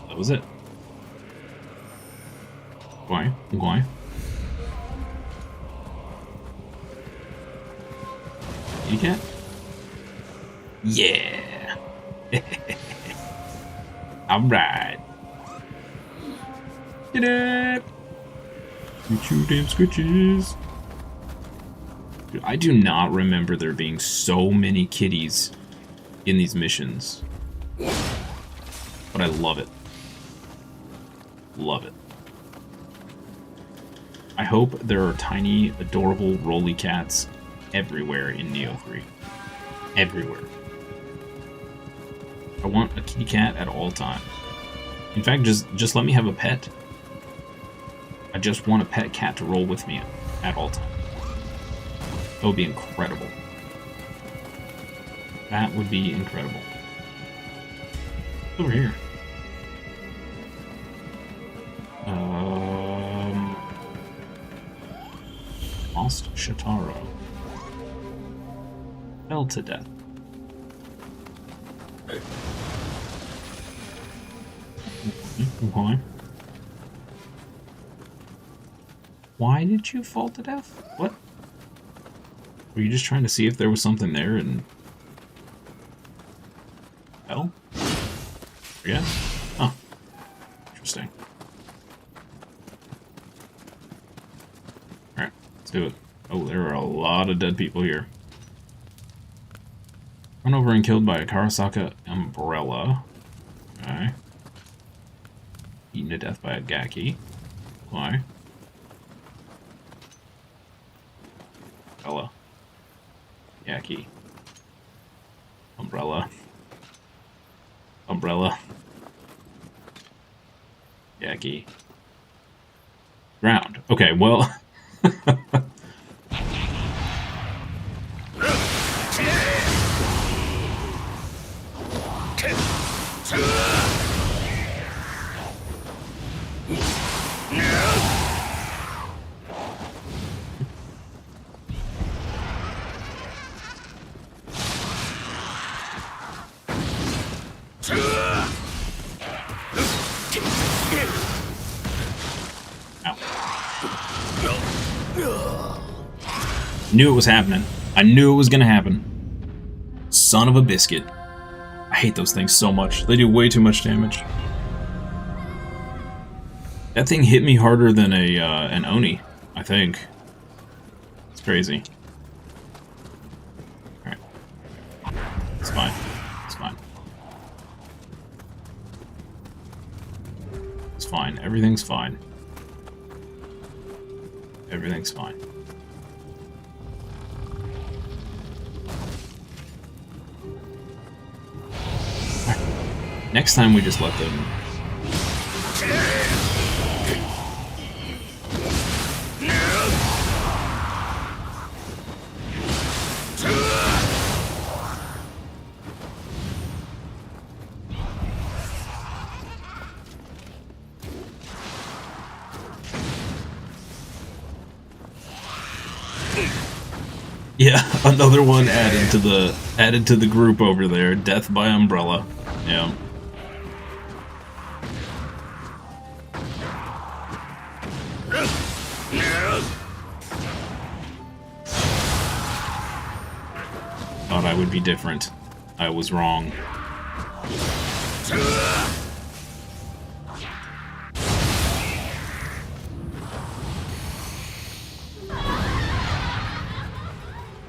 That was it. Why? Why? You can't? Yeah. Alright. Get it! Get you damn scritches. Dude, I do not remember there being so many kitties in these missions. But I love it. Love it. I hope there are tiny, adorable rolly cats everywhere in Nioh 3. Everywhere. I want a kitty cat at all times. In fact, just let me have a pet. I just want a pet cat to roll with me at all times. That would be incredible. That would be incredible. Over here. Lost Shataro. Fell to death. Why? Why did you fall to death? What? Were you just trying to see if there was something there and... fell? Yeah? Oh. Interesting. Alright, let's do it. Oh, there are a lot of dead people here. Run over and killed by a Karasaka umbrella. Okay. Eaten to death by a Gaki. Why? Umbrella. Gaki. Umbrella. Umbrella. Gaki. Ground. Okay, well... Knew it was happening. I knew it was gonna happen. Son of a biscuit. I hate those things so much. They do way too much damage. That thing hit me harder than an Oni, I think. It's crazy. Alright. It's fine. It's fine. It's fine. Everything's fine. Everything's fine. Next time we just let them... Yeah, another one added to the group over there. Death by umbrella. Yeah. Thought I would be different. I was wrong.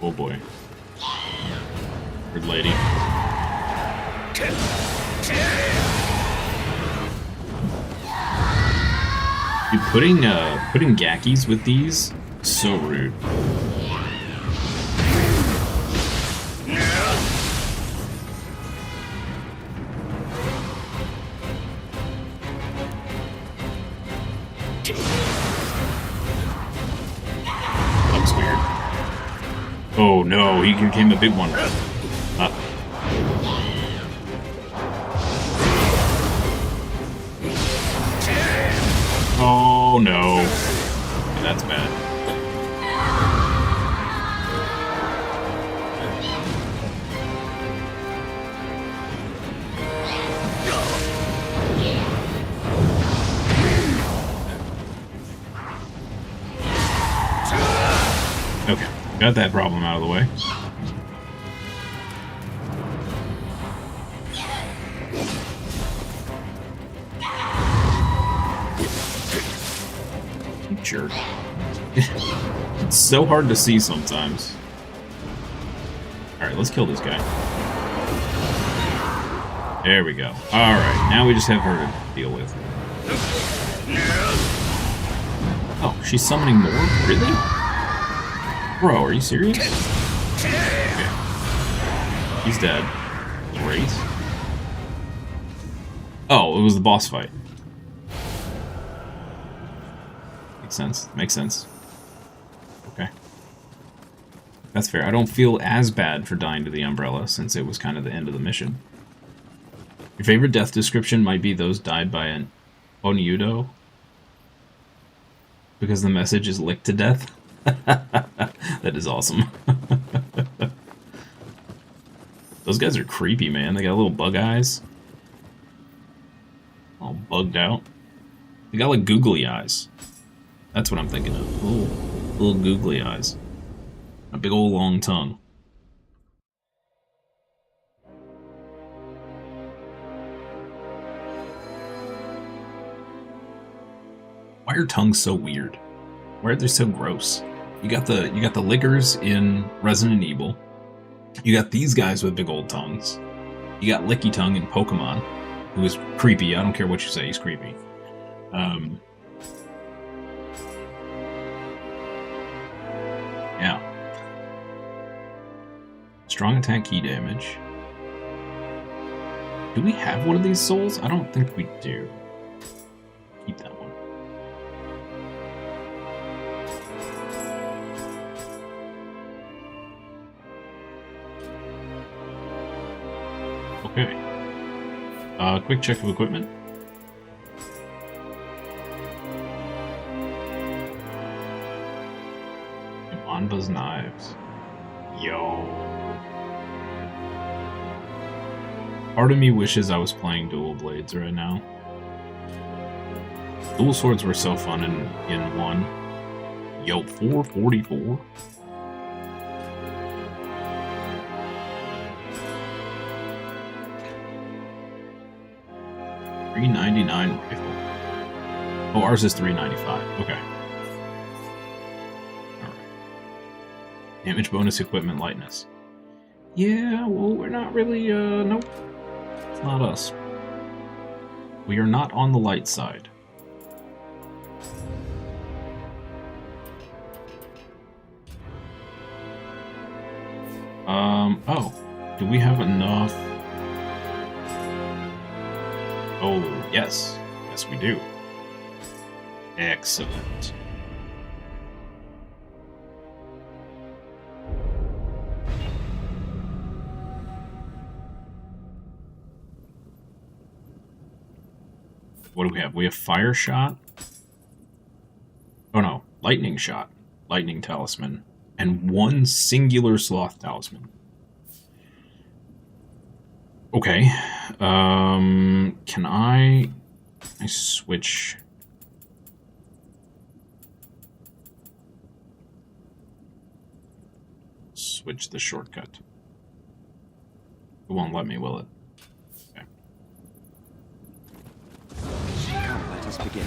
Oh boy. Weird lady. Dude, putting Gakis with these, so rude. That was weird. Oh no, he became a big one. Oh no. Okay, that's bad. Okay, got that problem out of the way. Jerk. It's so hard to see sometimes. Alright, let's kill this guy. There we go. Alright, now we just have her to deal with. Oh, she's summoning more? Really? Bro, are you serious? Okay. He's dead. Great. Oh, it was the boss fight. Makes sense. Makes sense. Okay. That's fair. I don't feel as bad for dying to the umbrella, since it was kind of the end of the mission. Your favorite death description might be those died by an Onyudo. Because the message is licked to death. That is awesome. Those guys are creepy, man. They got little bug eyes. All bugged out. They got like googly eyes. That's what I'm thinking of. Little googly eyes. A big old long tongue. Why are tongues so weird? Why are they so gross? You got the lickers in Resident Evil. You got these guys with big old tongues. You got Licky Tongue in Pokemon, who is creepy. I don't care what you say, he's creepy. Yeah. Strong attack key damage. Do we have one of these souls? I don't think we do. Keep that one. Okay. Quick check of equipment. Anba's knives. Yo. Part of me wishes I was playing dual blades right now. Dual swords were so fun in 1. Yo, 444. $399 rifle. Oh, ours is $395. Okay. Alright. Damage bonus equipment lightness. Yeah, well, we're not really, nope. It's not us. We are not on the light side. Oh. Do we have enough? Oh, yes. Yes, we do. Excellent. What do we have? We have fire shot. Oh no, lightning shot. Lightning talisman. And 1 singular sloth talisman. Okay. Can I switch? Switch the shortcut. It won't let me, will it? Okay. Come, let us begin.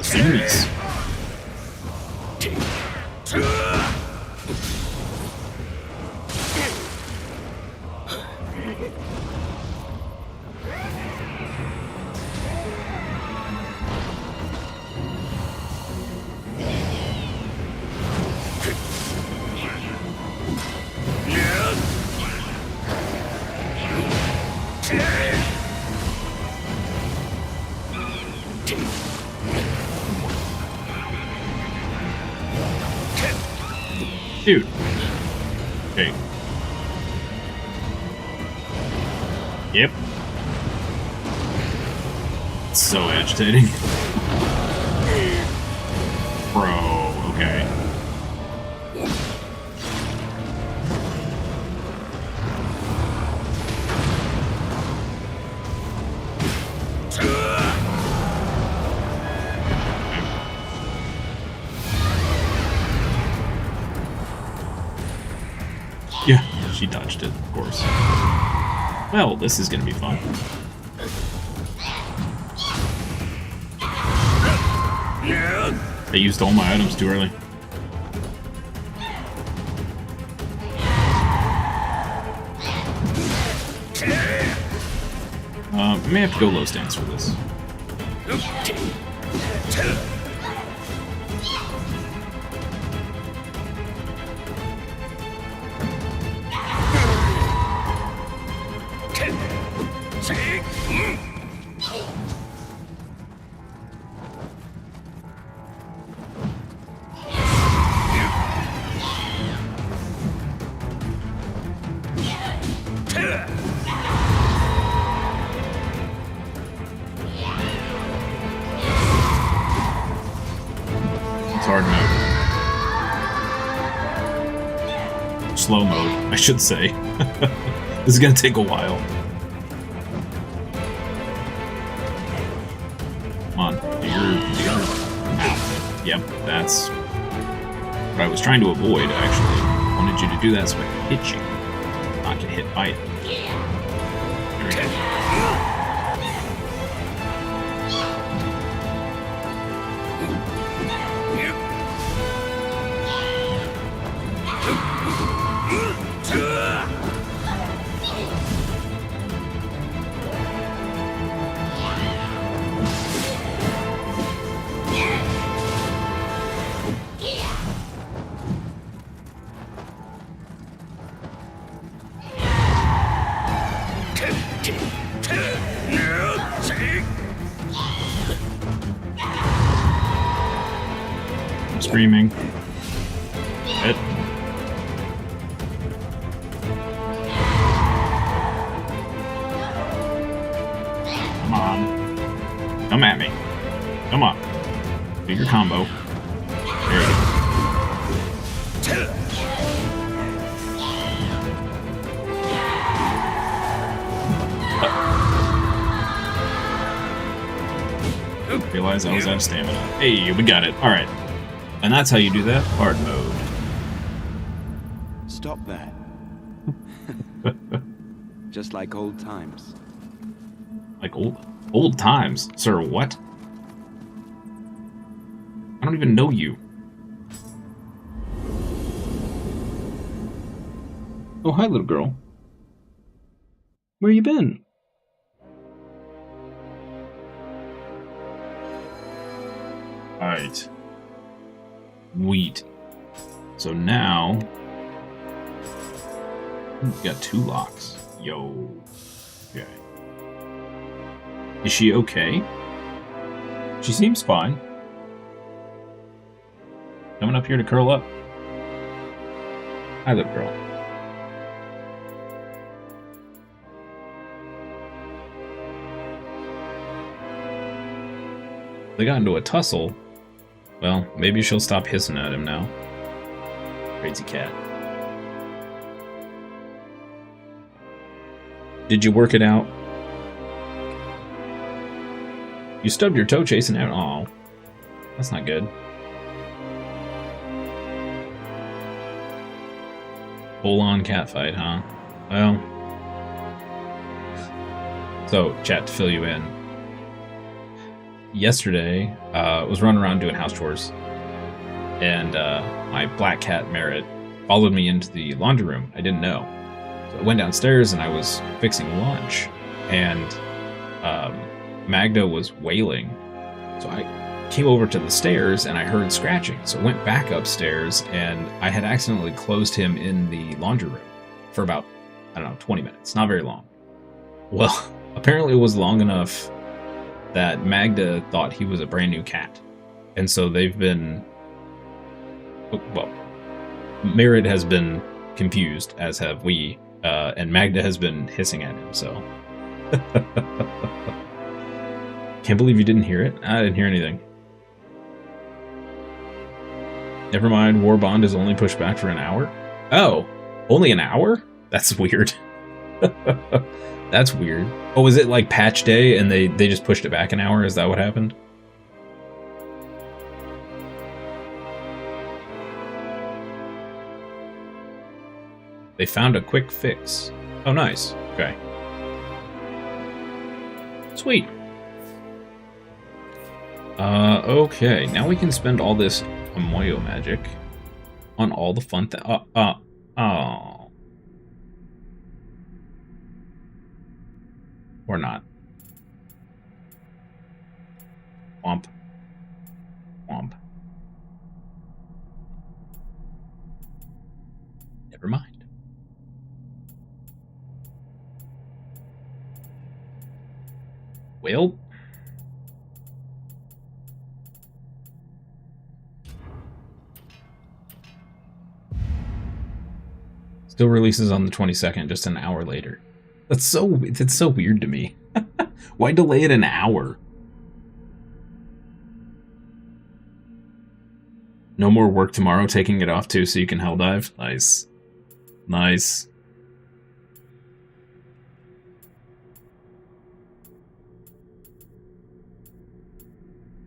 Series. Dude. Okay. Yep. It's so agitating. Bro, okay. Yeah, she dodged it, of course. Well, this is gonna be fun. I used all my items too early. May have to go low stance for this. It's hard mode. Slow mode, I should say. This is gonna take a while. Come on, Ow. Yep, that's what I was trying to avoid, actually. I wanted you to do that so I could hit you, not get hit by it. There we go. I'm screaming. Hit. Come on. Come at me. Come on. Do your combo. There you go. Realize I was out of stamina. Hey, we got it. Alright. And that's how you do that. Hard mode. Stop that. Just like old times. Like old times. Sir, what? I don't even know you. Oh, hi, little girl. Where you been? Alright. Wheat. So now... we've got 2 locks. Yo. Okay. Is she okay? She seems fine. Coming up here to curl up. Hi, little girl. They got into a tussle. Well, maybe she'll stop hissing at him now. Crazy cat. Did you work it out? You stubbed your toe chasing out. Aw. That's not good. Full-on cat fight, huh? Well. So, chat, to fill you in. Yesterday, I was running around doing house chores, and my black cat, Merritt, followed me into the laundry room. I didn't know. So I went downstairs, and I was fixing lunch, and Magda was wailing. So I came over to the stairs, and I heard scratching. So I went back upstairs, and I had accidentally closed him in the laundry room for about, I don't know, 20 minutes. Not very long. Well, apparently it was long enough that Magda thought he was a brand new cat. And so they've been... well, Myriad has been confused, as have we, and Magda has been hissing at him, so... Can't believe you didn't hear it? I didn't hear anything. Never mind, War Bond is only pushed back for an hour? Oh, only an hour? That's weird. That's weird. Oh, was it like patch day and they just pushed it back an hour? Is that what happened? They found a quick fix. Oh, nice. Okay. Sweet. Okay. Now we can spend all this Amoyo magic on all the fun oh. Or not. Womp. Womp. Never mind. Well. Still releases on the 22nd, just an hour later. That's so weird to me. Why delay it an hour? No more work tomorrow, taking it off too so you can hell dive. Nice. Nice.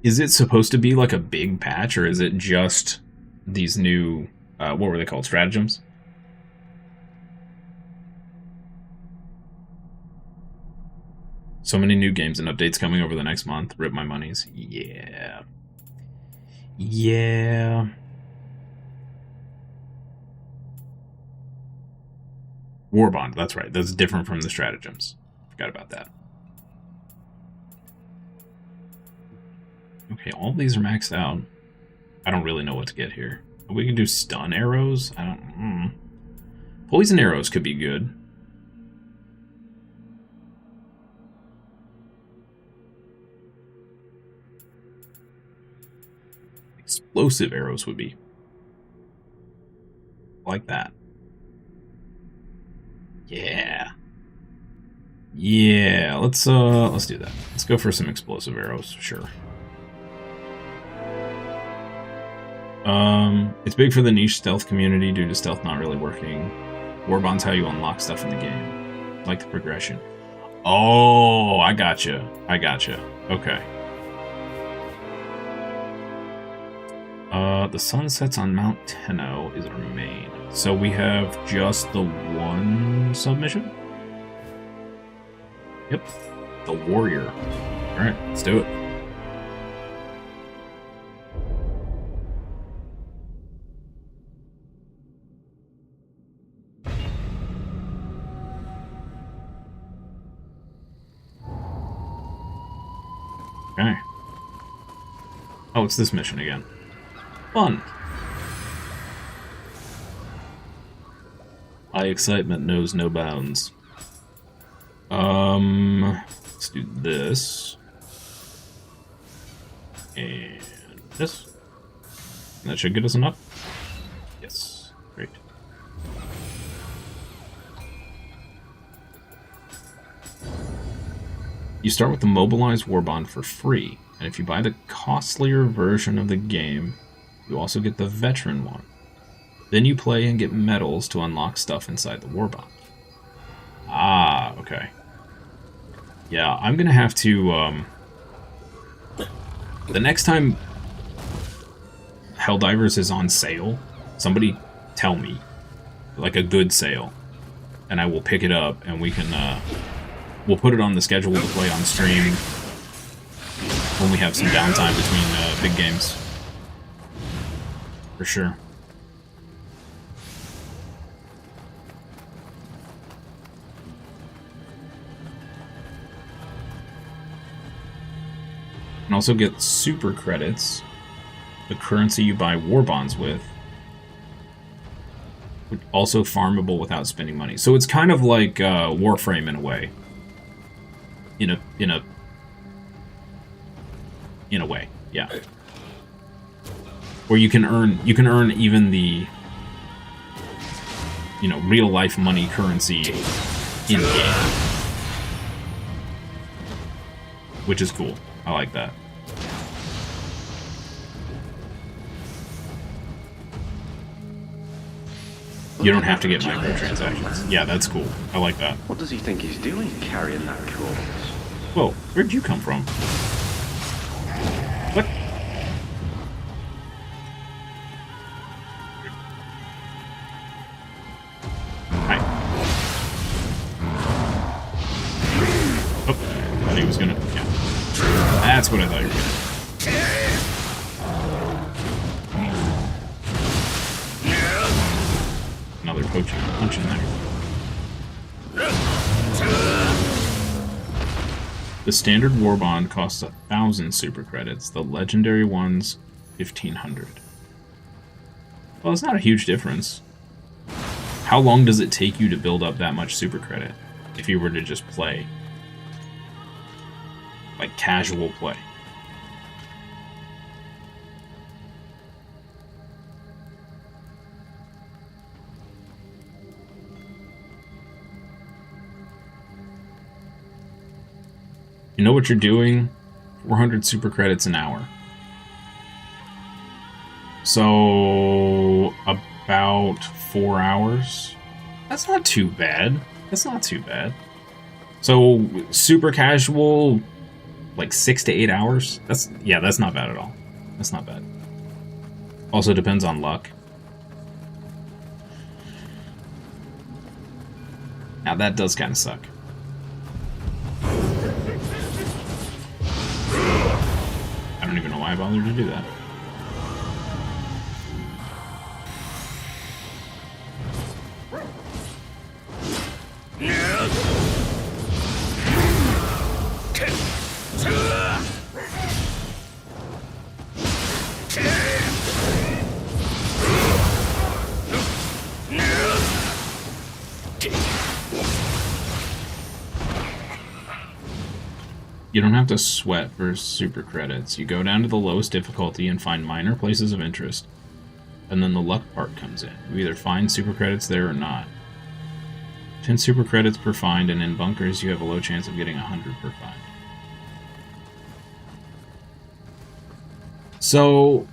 Is it supposed to be like a big patch, or is it just these new, what were they called, stratagems? So many new games and updates coming over the next month. Rip my monies. Yeah. Yeah. Warbond, that's right. That's different from the stratagems. Forgot about that. Okay, all of these are maxed out. I don't really know what to get here. We can do stun arrows? I don't... Poison arrows could be good. Explosive arrows would be like that. Yeah. Yeah, let's do that. Let's go for some explosive arrows, sure. It's big for the niche stealth community due to stealth not really working. Warbond's how you unlock stuff in the game. Like the progression. Oh, I gotcha. I gotcha. Okay. The sun sets on Mount Tenno is our main. So we have just the one submission? Yep. The warrior. Alright, let's do it. Okay. Oh, it's this mission again. Fun. My excitement knows no bounds. Let's do this. And this. And that should get us enough. Yes. Great. You start with the Mobilized Warbond for free, and if you buy the costlier version of the game, you also get the Veteran one. Then you play and get medals to unlock stuff inside the Warbond. Ah, okay. Yeah, I'm gonna have to, the next time Helldivers is on sale, somebody tell me, like a good sale, and I will pick it up, and we can, we'll put it on the schedule to play on stream when we have some downtime between big games. For sure. And also get super credits, the currency you buy Warbonds with, also farmable without spending money. So it's kind of like Warframe in a way. In a way, yeah. Where you can earn even the, you know, real life money currency in game, which is cool. I like that. You don't have to get microtransactions. Yeah, that's cool. I like that. What does he think he's doing carrying that corpse? Whoa, where'd you come from? What? thought he was gonna... Yeah. That's what I thought you were gonna... Another punch in there. The standard war bond costs 1,000 super credits. The legendary ones, 1,500. Well, it's not a huge difference. How long does it take you to build up that much super credit if you were to just play? Like casual play. You know what you're doing? 400 super credits an hour. So, about 4 hours. That's not too bad. That's not too bad. So, super casual, like 6 to 8 hours? That's not bad at all. That's not bad. Also depends on luck. Now that does kind of suck. I don't even know why I bothered to do that. You don't have to sweat for super credits. You go down to the lowest difficulty and find minor places of interest. And then the luck part comes in. You either find super credits there or not. 10 super credits per find, and in bunkers you have a low chance of getting 100 per find. So...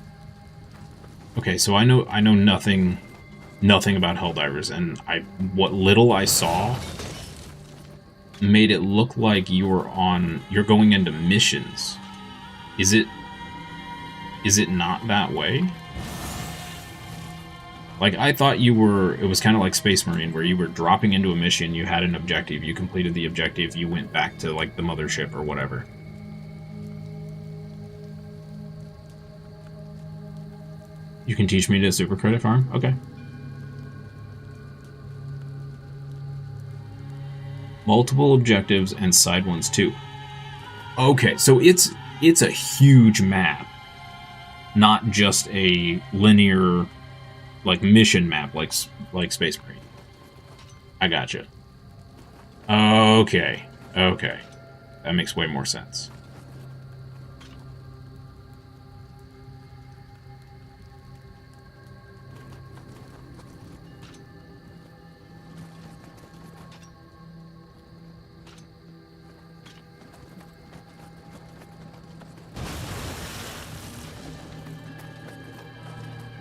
Okay, so I know nothing about Helldivers, and what little I saw made it look like you're going into missions. Is it not that way? Like, I thought it was kind of like Space Marine, where you were dropping into a mission, you had an objective, you completed the objective, you went back to, like, the mothership or whatever. You can teach me to super credit farm? Okay. Multiple objectives and side ones too. Okay, so it's a huge map, not just a linear, like, mission map like Space Marine. I gotcha. Okay, that makes way more sense.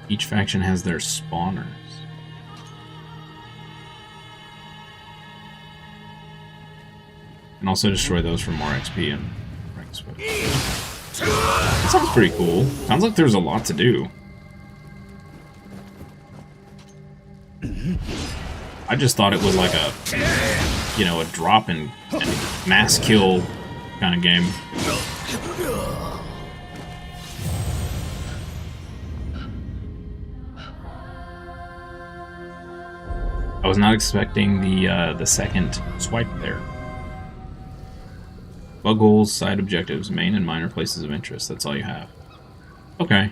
Each faction has their spawners. And also destroy those for more XP and rank switch. That sounds pretty cool. Sounds like there's a lot to do. I just thought it was like a drop and mass kill kind of game. I was not expecting the second swipe there. Bug holes, side objectives, main and minor places of interest. That's all you have. Okay.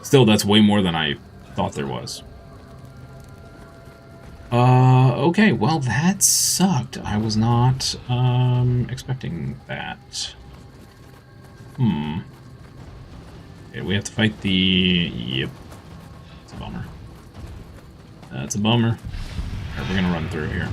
Still, that's way more than I thought there was. Okay, well, that sucked. I was not expecting that. Okay, we have to fight the... Yep. It's a bummer. That's a bummer. Alright, we're gonna run through here.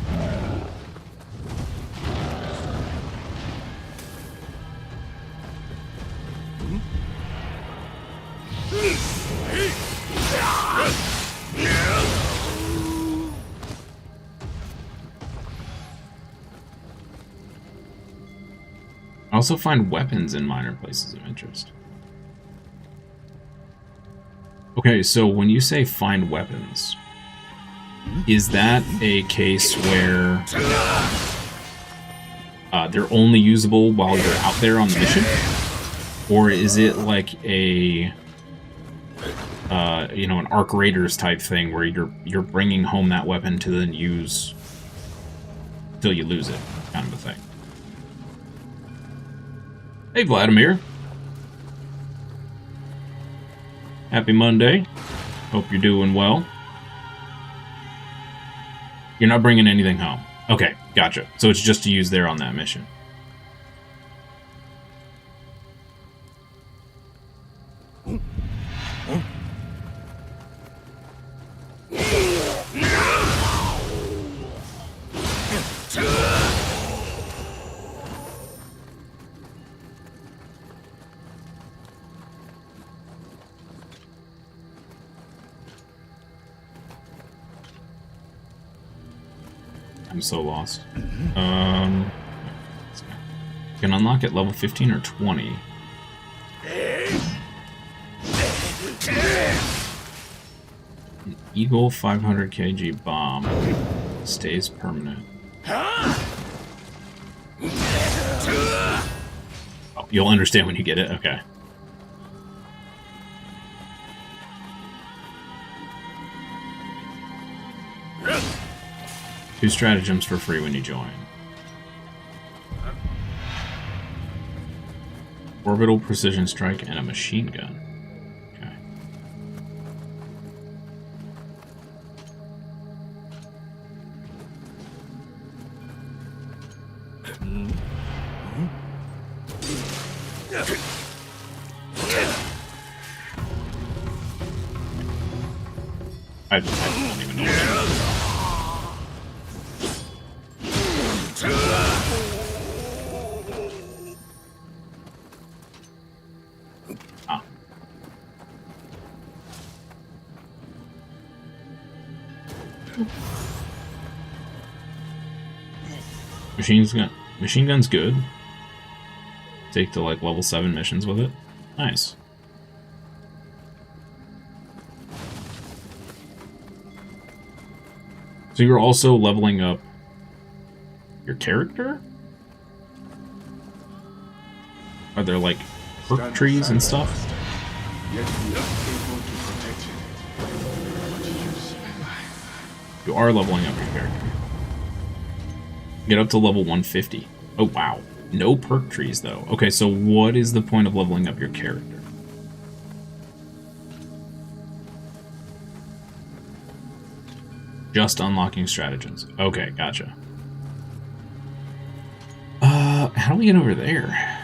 I also find weapons in minor places of interest. Okay, so when you say find weapons, is that a case where they're only usable while you're out there on the mission? Or is it like a, you know, an Arc Raiders type thing where you're bringing home that weapon to then use till you lose it, kind of a thing? Hey, Vladimir. Happy Monday. Hope you're doing well. You're not bringing anything home. Okay, gotcha. So it's just to use there on that mission. I'm so lost. You can unlock at level 15 or 20. An Eagle 500 kg bomb stays permanent. Oh, you'll understand when you get it? Okay. Two stratagems for free when you join. Orbital precision strike and a machine gun. Okay. I don't even know what that is. Machine gun's good. Take to like level 7 missions with it. Nice. So you're also leveling up your character? Are there like perk trees and stuff? Yet we are able to protect it. What use am I? You are leveling up your character. Get up to level 150. Oh, wow. No perk trees, though. Okay, so what is the point of leveling up your character? Just unlocking stratagems. Okay, gotcha. How do we get over there?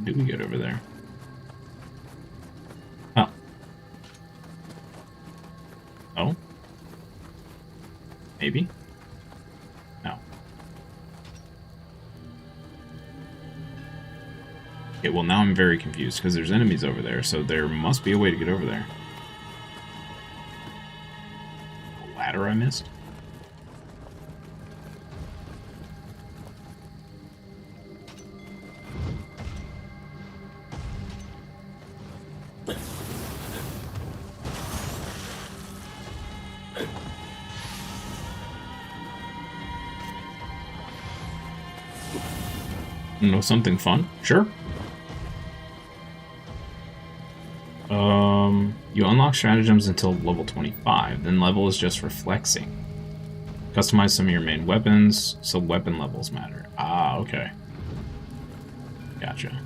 Do we get over there? Oh. Oh? Maybe? No. Okay, well now I'm very confused because there's enemies over there, so there must be a way to get over there. A ladder I missed? Know something fun? Sure. You unlock stratagems until level 25, then level is just for flexing. Customize some of your main weapons, so weapon levels matter. Ah, okay. Gotcha.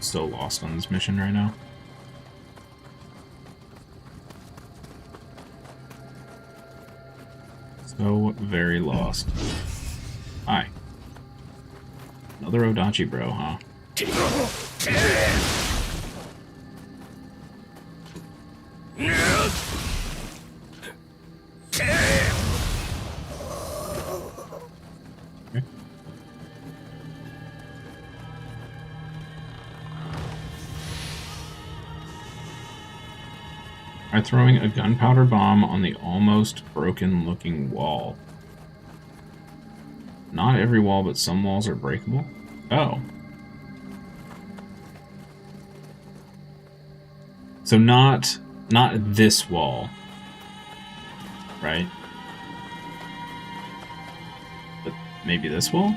So lost on this mission right now. So very lost. Hi. Another Odachi bro, huh? Try throwing a gunpowder bomb on the almost broken-looking wall. Not every wall, but some walls are breakable. Oh. So not this wall, right? But maybe this wall?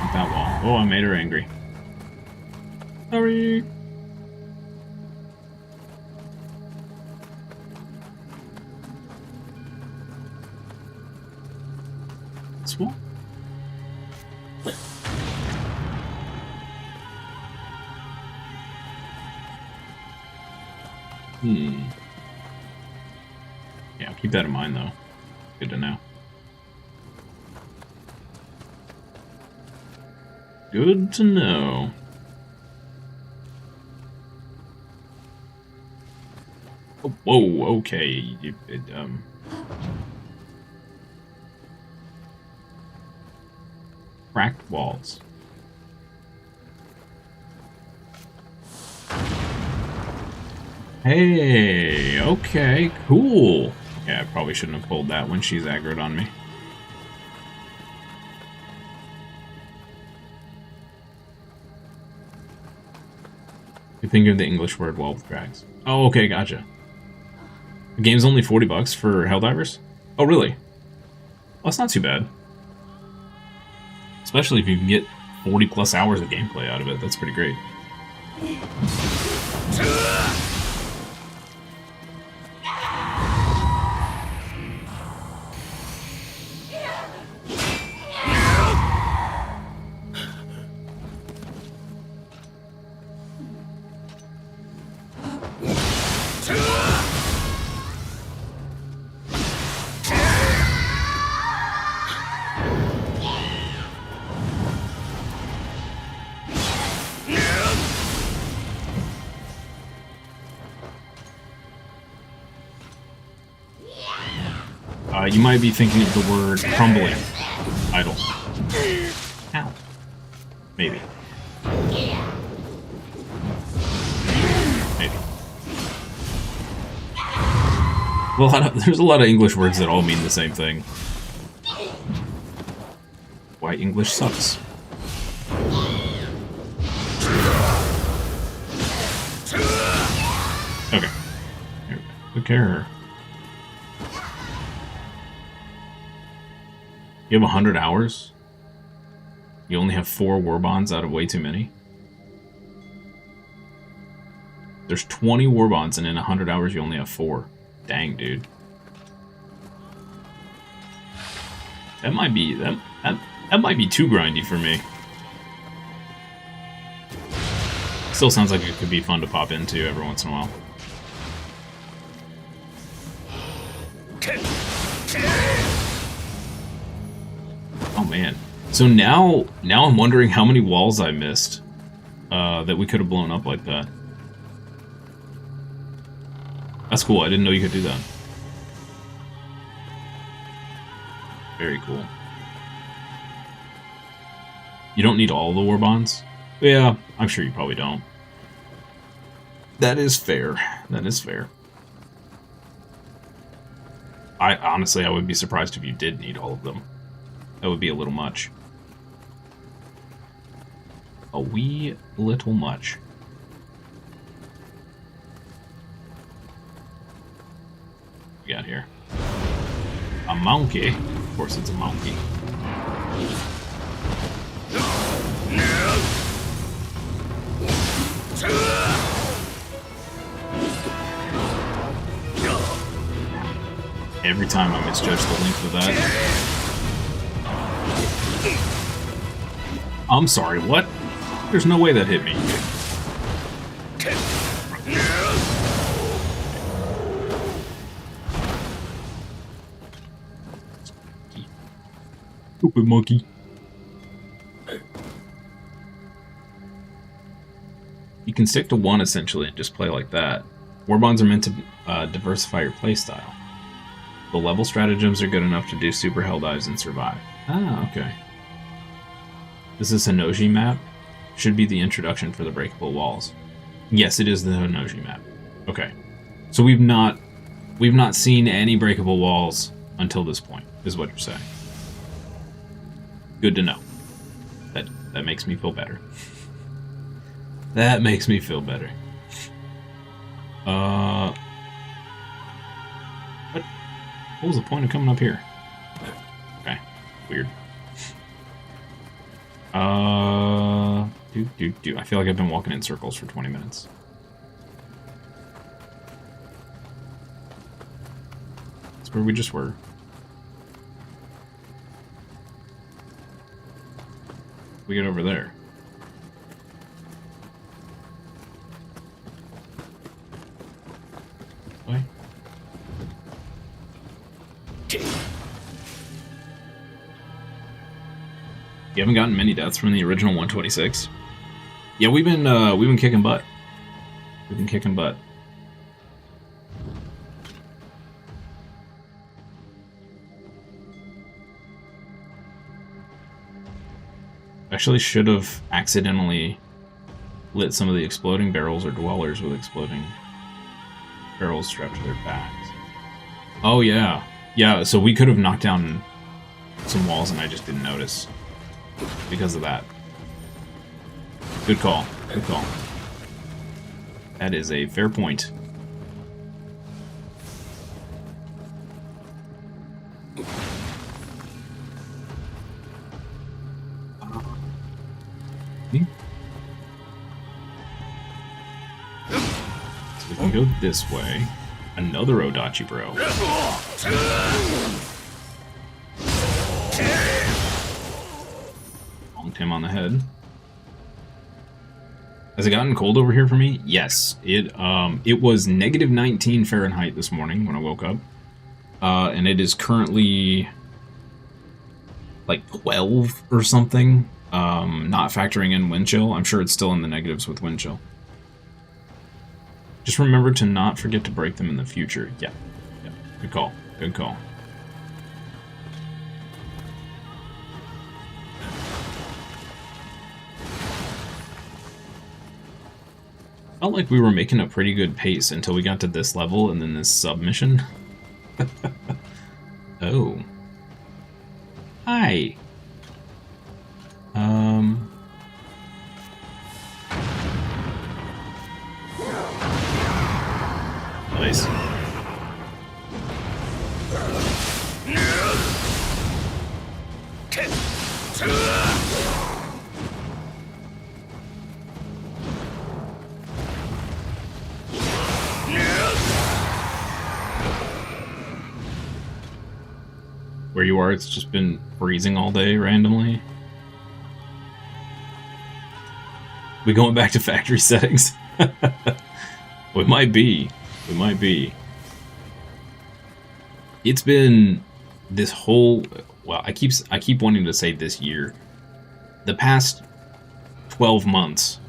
Not that wall. Oh, I made her angry. Sorry. This wall? Yeah, I'll keep that in mind, though. Good to know. Good to know. Oh, whoa, okay. Cracked walls. Hey, okay, cool. Yeah, I probably shouldn't have pulled that when she's aggroed on me. You think of the English word wall with drags. Oh, okay, gotcha. The game's only $40 for Helldivers? Oh, really? Well, that's not too bad. Especially if you can get 40 plus hours of gameplay out of it. That's pretty great. You might be thinking of the word crumbling idol. Ow. Maybe. Maybe. Well, there's a lot of English words that all mean the same thing. Why English sucks. Okay. Here we go. Look at her. You have 100 hours? You only have 4 war bonds out of way too many? There's 20 war bonds, and in 100 hours you only have 4. Dang, dude. That might be that might be too grindy for me. Still sounds like it could be fun to pop into every once in a while. Oh man. So now I'm wondering how many walls I missed that we could have blown up like that. That's cool. I didn't know you could do that. Very cool. You don't need all the war bonds? Yeah, I'm sure you probably don't. That is fair. That is fair. Honestly, I would be surprised if you did need all of them. That would be a little much. A wee little much. What we got here? A monkey. Of course it's a monkey. Every time I misjudge the length of that. I'm sorry, what? There's no way that hit me. Stupid monkey. You can stick to one essentially and just play like that. War bonds are meant to diversify your playstyle. The level stratagems are good enough to do super hell dives and survive. Ah, okay. This is a Noji map. should be the introduction for the breakable walls. Yes, it is the Honoji map. Okay. So we've not seen any breakable walls until this point, is what you're saying. Good to know. That makes me feel better. That makes me feel better. What was the point of coming up here? Okay, weird. I feel like I've been walking in circles for 20 minutes. That's where we just were. We get over there. Why? You haven't gotten many deaths from the original 126. Yeah, we've been kicking butt. We've been kicking butt. Actually should have accidentally lit some of the exploding barrels or dwellers with exploding barrels strapped to their backs. Oh yeah. Yeah, so we could have knocked down some walls and I just didn't notice because of that. Good call. Good call. That is a fair point. So we can go this way. Another Odachi bro. Bonked him on the head. Has it gotten cold over here for me? Yes. It was negative 19 Fahrenheit this morning when I woke up. And it is currently like 12 or something. Not factoring in wind chill. I'm sure it's still in the negatives with wind chill. Just remember to not forget to break them in the future. Yeah. Yeah. Good call. Good call. Felt like we were making a pretty good pace until we got to this level and then this submission. Oh. Hi. Nice. Where you are, it's just been freezing all day randomly. We going back to factory settings? We might be. We might be. It's been this whole, well, I keep wanting to say this year. The past 12 months,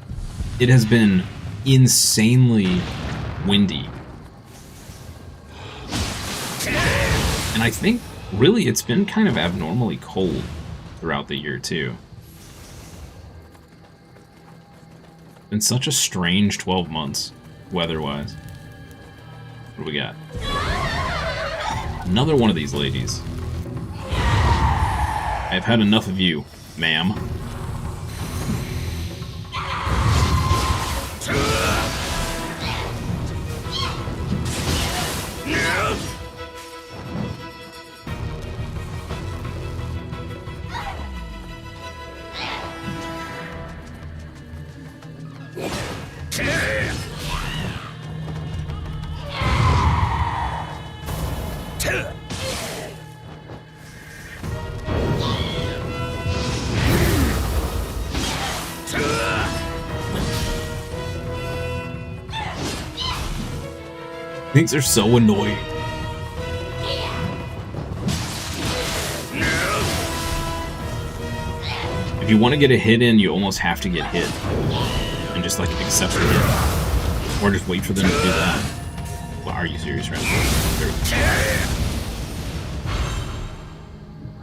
it has been insanely windy. And I think really it's been kind of abnormally cold throughout the year too. Been such a strange 12 months weather-wise. What do we got? Another one of these ladies. I've had enough of you, ma'am. Things are so annoying. If you want to get a hit in, you almost have to get hit. And just like accept the hit. Or just wait for them to do that. Well, are you serious right now?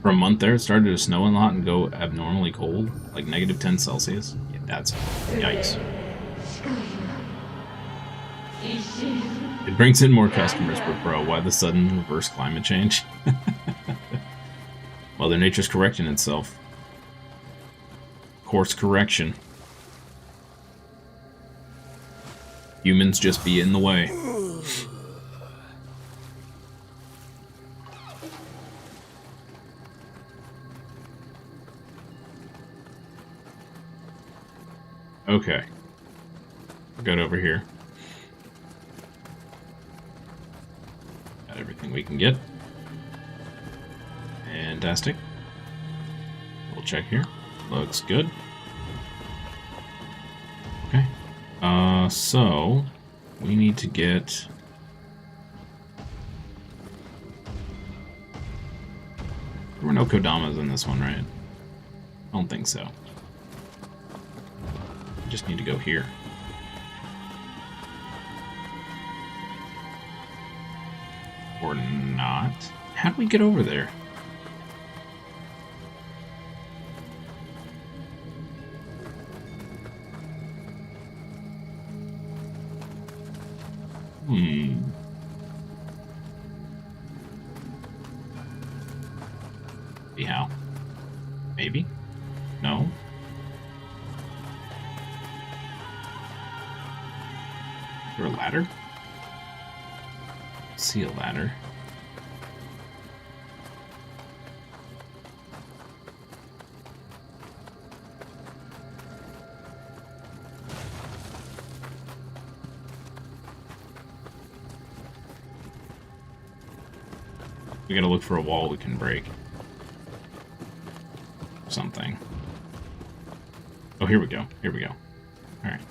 For a month there, it started to snow a lot and go abnormally cold, like -10 Celsius. Yeah, that's yikes. It brings in more customers, but bro, why the sudden reverse climate change? Mother Nature's correcting itself. Course correction. Humans just be in the way. Okay. Good over here. Got everything we can get. Fantastic. We'll check here. Looks good. Okay. So we need to get there were no Kodamas in this one, right? I don't think so. Just need to go here. Or not. How do we get over there? See how? Maybe? No? Is there a ladder? See a ladder. We gotta look for a wall we can break. Something. Oh, here we go. Here we go. Alright.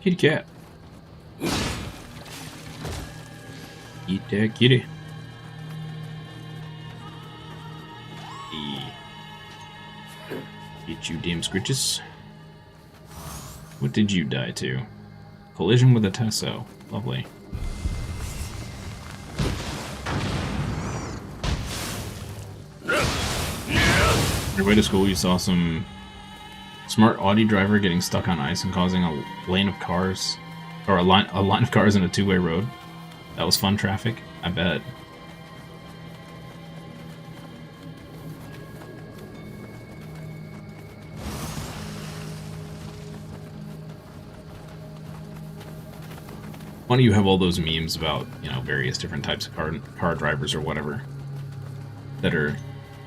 Kitty cat. Eat that kitty. Eat you damn scritches. What did you die to? Collision with a Tesso. Lovely. On your way to school, you saw some smart Audi driver getting stuck on ice and causing a lane of cars, or a line of cars in a two-way road. That was fun traffic, I bet. Why don't you have all those memes about, you know, various different types of car drivers or whatever that are,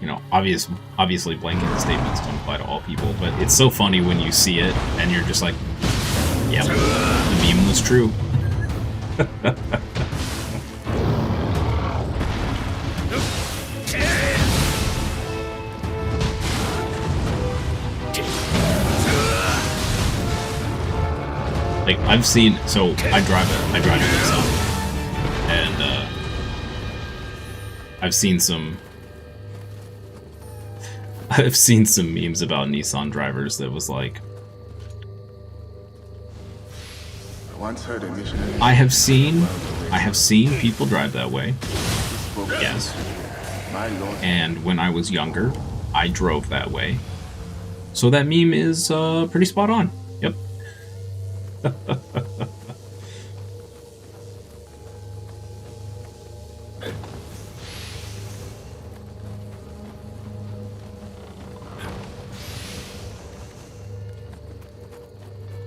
you know, obviously blanket statements don't apply to all people, but it's so funny when you see it and you're just like, yeah, the meme was true. Like, I've seen, so I drive a Nissan, and I've seen some memes about Nissan drivers that was like, I once heard a missionary. I have seen people drive that way. Yes. My Lord. And when I was younger, I drove that way. So that meme is pretty spot on. Yep.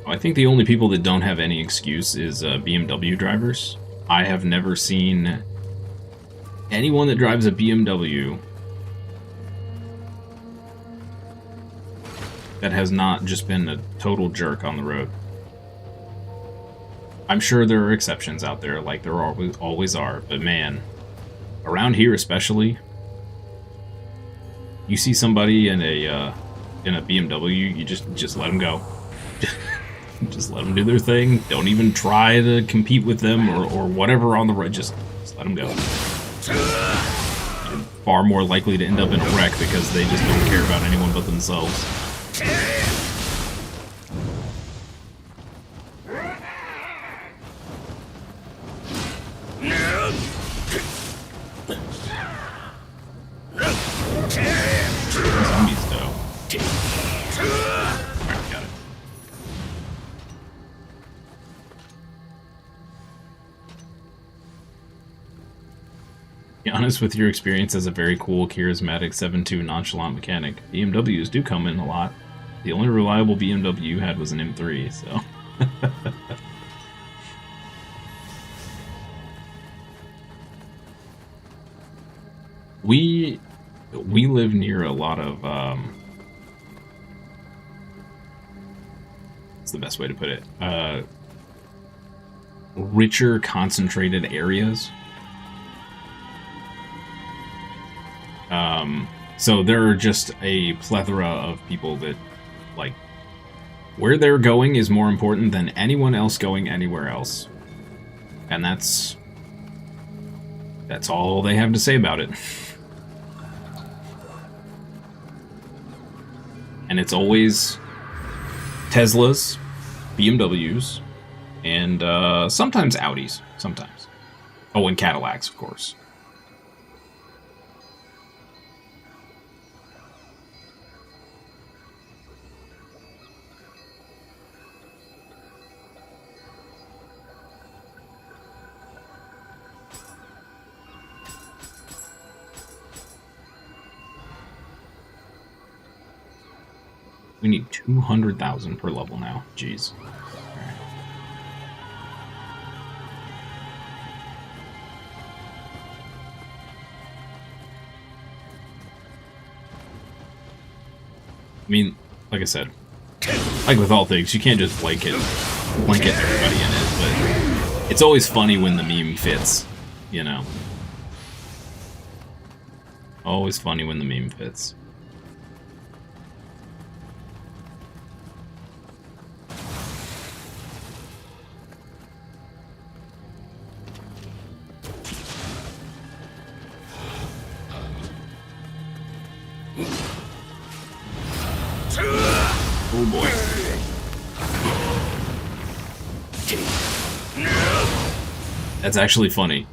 I think the only people that don't have any excuse is BMW drivers. I have never seen anyone that drives a BMW that has not just been a total jerk on the road. I'm sure there are exceptions out there, like there always are, but man, around here especially, you see somebody in a BMW, you just let them go. Just let them do their thing. Don't even try to compete with them or whatever on the road. Just let them go. You're far more likely to end up in a wreck because they just don't care about anyone but themselves. Be honest with your experience as a very cool, charismatic 7.2 nonchalant mechanic. BMWs do come in a lot. The only reliable BMW you had was an M3, so... We live near a lot of, what's the best way to put it? Richer, concentrated areas. So there are just a plethora of people that, like, where they're going is more important than anyone else going anywhere else. And that's all they have to say about it. And it's always Teslas, BMWs, and sometimes Audis. Sometimes. Oh, and Cadillacs, of course. We need 200,000 per level now. Jeez. Alright. I mean, like I said, like with all things, you can't just blanket everybody in it, but it's always funny when the meme fits, you know? Always funny when the meme fits. Oh boy. That's actually funny.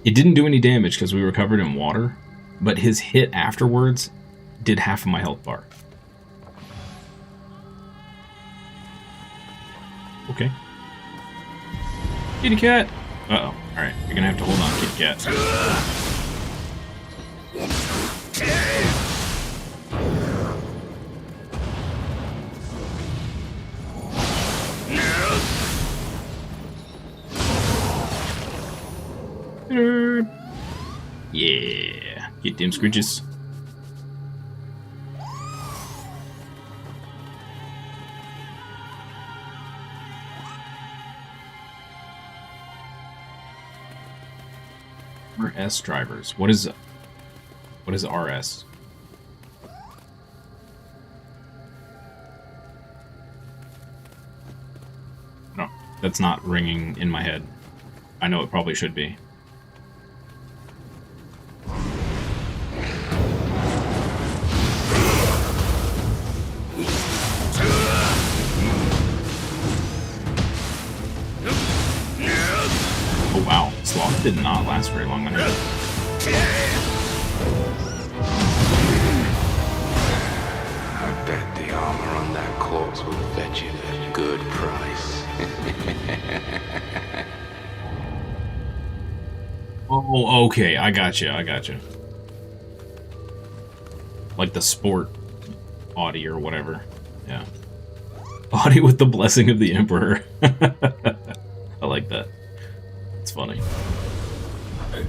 It didn't do any damage because we were covered in water, but his hit afterwards did half of my health bar. Okay. Kitty cat! Uh-oh. Alright, you're gonna have to hold on, kitty cat. Yeah, get them scritches. RS drivers. What is RS? No, that's not ringing in my head. I know it probably should be. Oh wow, Sloth did not last very long on her. I bet the armor on that corpse will fetch you a good price. Oh, okay, I gotcha. Like the sport Audi or whatever. Yeah. Audi with the blessing of the Emperor. I like that. It's funny. Oi.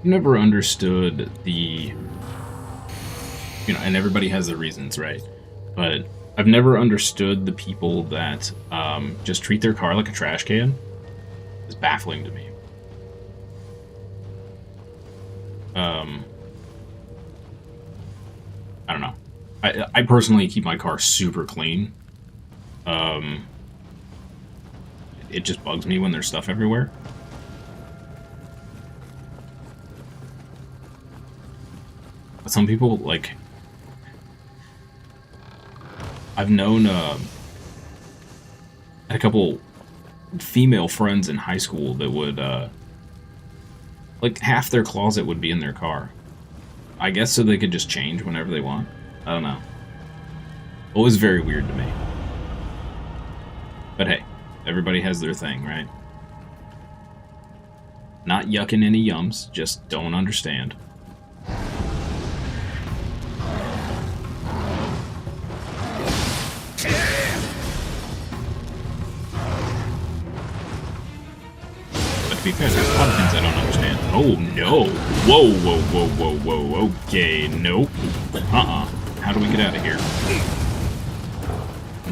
Never understood the, and everybody has their reasons, right? But I've never understood the people that just treat their car like a trash can. It's baffling to me. I don't know. I personally keep my car super clean. It just bugs me when there's stuff everywhere. But some people, like... I've known, had a couple female friends in high school that would, like, half their closet would be in their car. I guess so they could just change whenever they want. I don't know. It was very weird to me. But hey, everybody has their thing, right? Not yucking any yums, just don't understand. But to be fair, there's a lot of things I don't understand. Oh no! Whoa, whoa, whoa, whoa, whoa, okay, nope. How do we get out of here?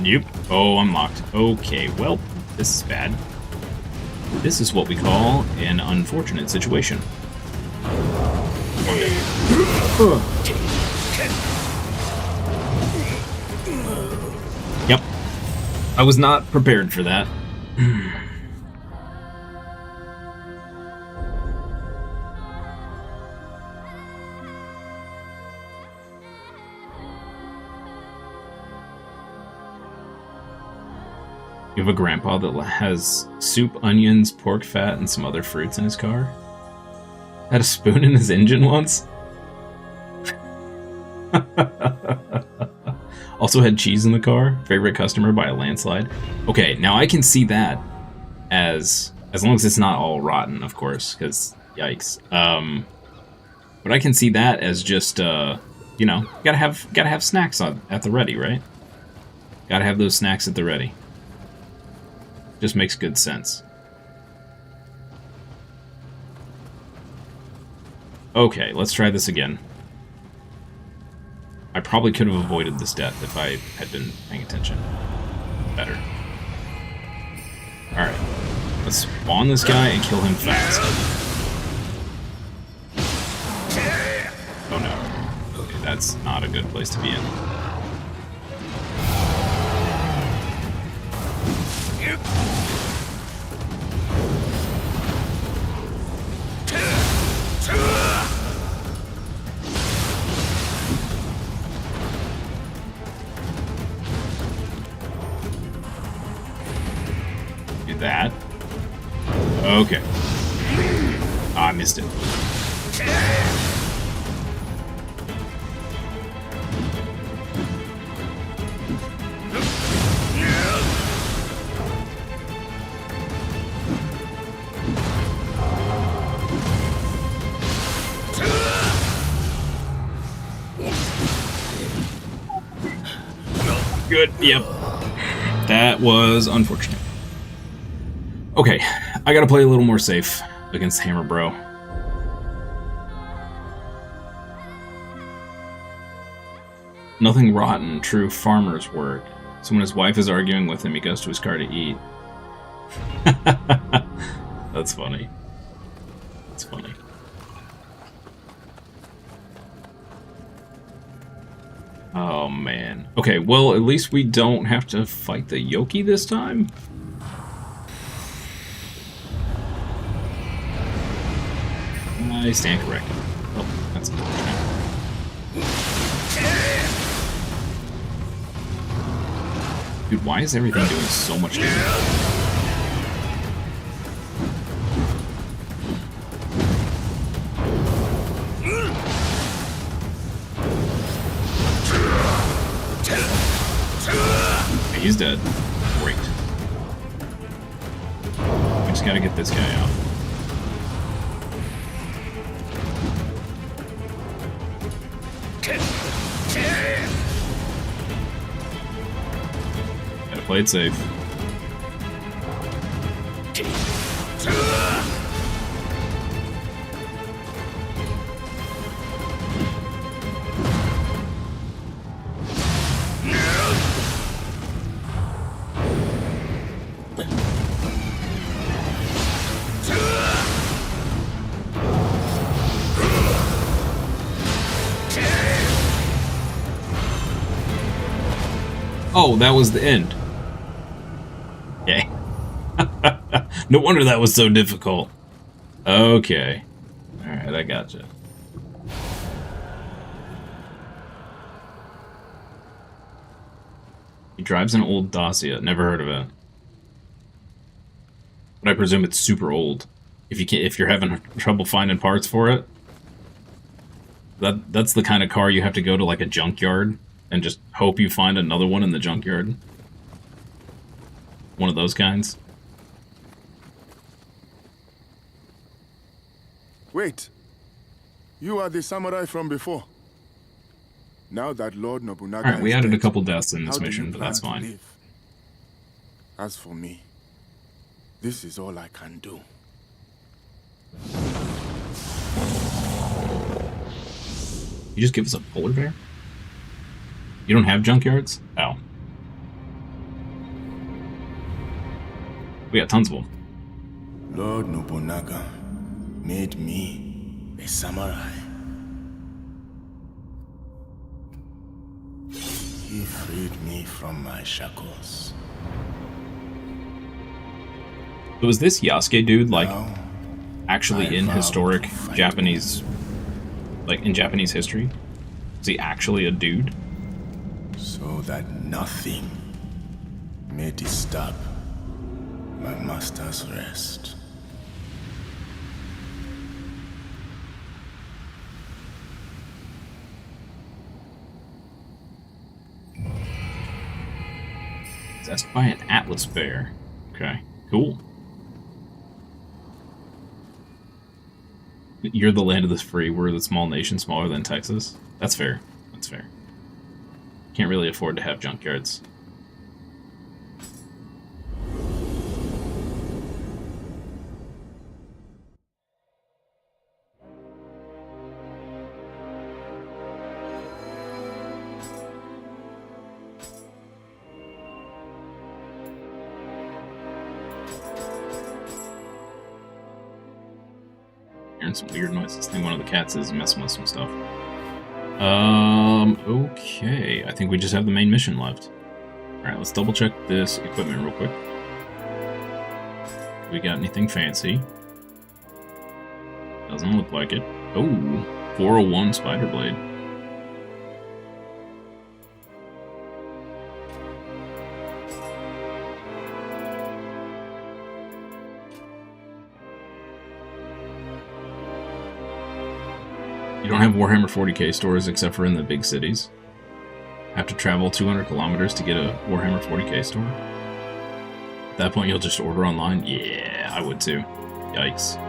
Nope. Oh, I'm locked. Okay, well, this is bad. This is what we call an unfortunate situation. Yep. I was not prepared for that. You have a grandpa that has soup, onions, pork fat, and some other fruits in his car? Had a spoon in his engine once? Also had cheese in the car. Favorite customer by a landslide. Okay, now I can see that as long as it's not all rotten, of course, because yikes. But I can see that as just you know, gotta have snacks at the ready, right? Gotta have those snacks at the ready. Just makes good sense. Okay, let's try this again. I probably could have avoided this death if I had been paying attention better. Alright, let's spawn this guy and kill him fast. Oh no. Okay, that's not a good place to be in. Do that. Okay. Oh, I missed it. Good, yep. That was unfortunate. Okay, I gotta play a little more safe against Hammer Bro. Nothing rotten, true farmer's work. So when his wife is arguing with him, he goes to his car to eat. That's funny. That's funny. Oh, man. Okay, well, at least we don't have to fight the Yokai this time. I stand corrected. Oh, that's unfortunate. Dude, why is everything doing so much damage? He's dead. Great. We just gotta get this guy out. Gotta play it safe. Oh, that was the end. Okay. No wonder that was so difficult. Okay. Alright, I gotcha. He drives an old Dacia. Never heard of it. But I presume it's super old. If you're having trouble finding parts for it, that's the kind of car you have to go to like a junkyard and just hope you find another one in the junkyard. One of those kinds. Wait. You are the samurai from before. Now that Lord Nobunaga Alright, we is added a dead, couple deaths in this how do you mission, but plan that's to fine. live? As for me, this is all I can do. You just give us a polar bear? You don't have junkyards? Oh. We got tons of them. Lord Nobunaga made me a samurai. He freed me from my shackles. So is this Yasuke dude, like, Now, actually I in vow historic to fight Japanese, like, in Japanese history? Is he actually a dude? so that nothing may disturb my master's rest. Possessed by an Atlas bear. Okay, cool. You're the land of the free. We're the small nation smaller than Texas. That's fair. That's fair. Can't really afford to have junkyards. Hearing some weird noises. I think one of the cats is messing with some stuff. Okay. I think we just have the main mission left. Alright, let's double check this equipment real quick. We got anything fancy? Doesn't look like it. Oh, 401 spider blade. You don't have Warhammer 40k stores except for in the big cities. Have to travel 200 kilometers to get a Warhammer 40k store. At that point, you'll just order online? Yeah, I would too. Yikes.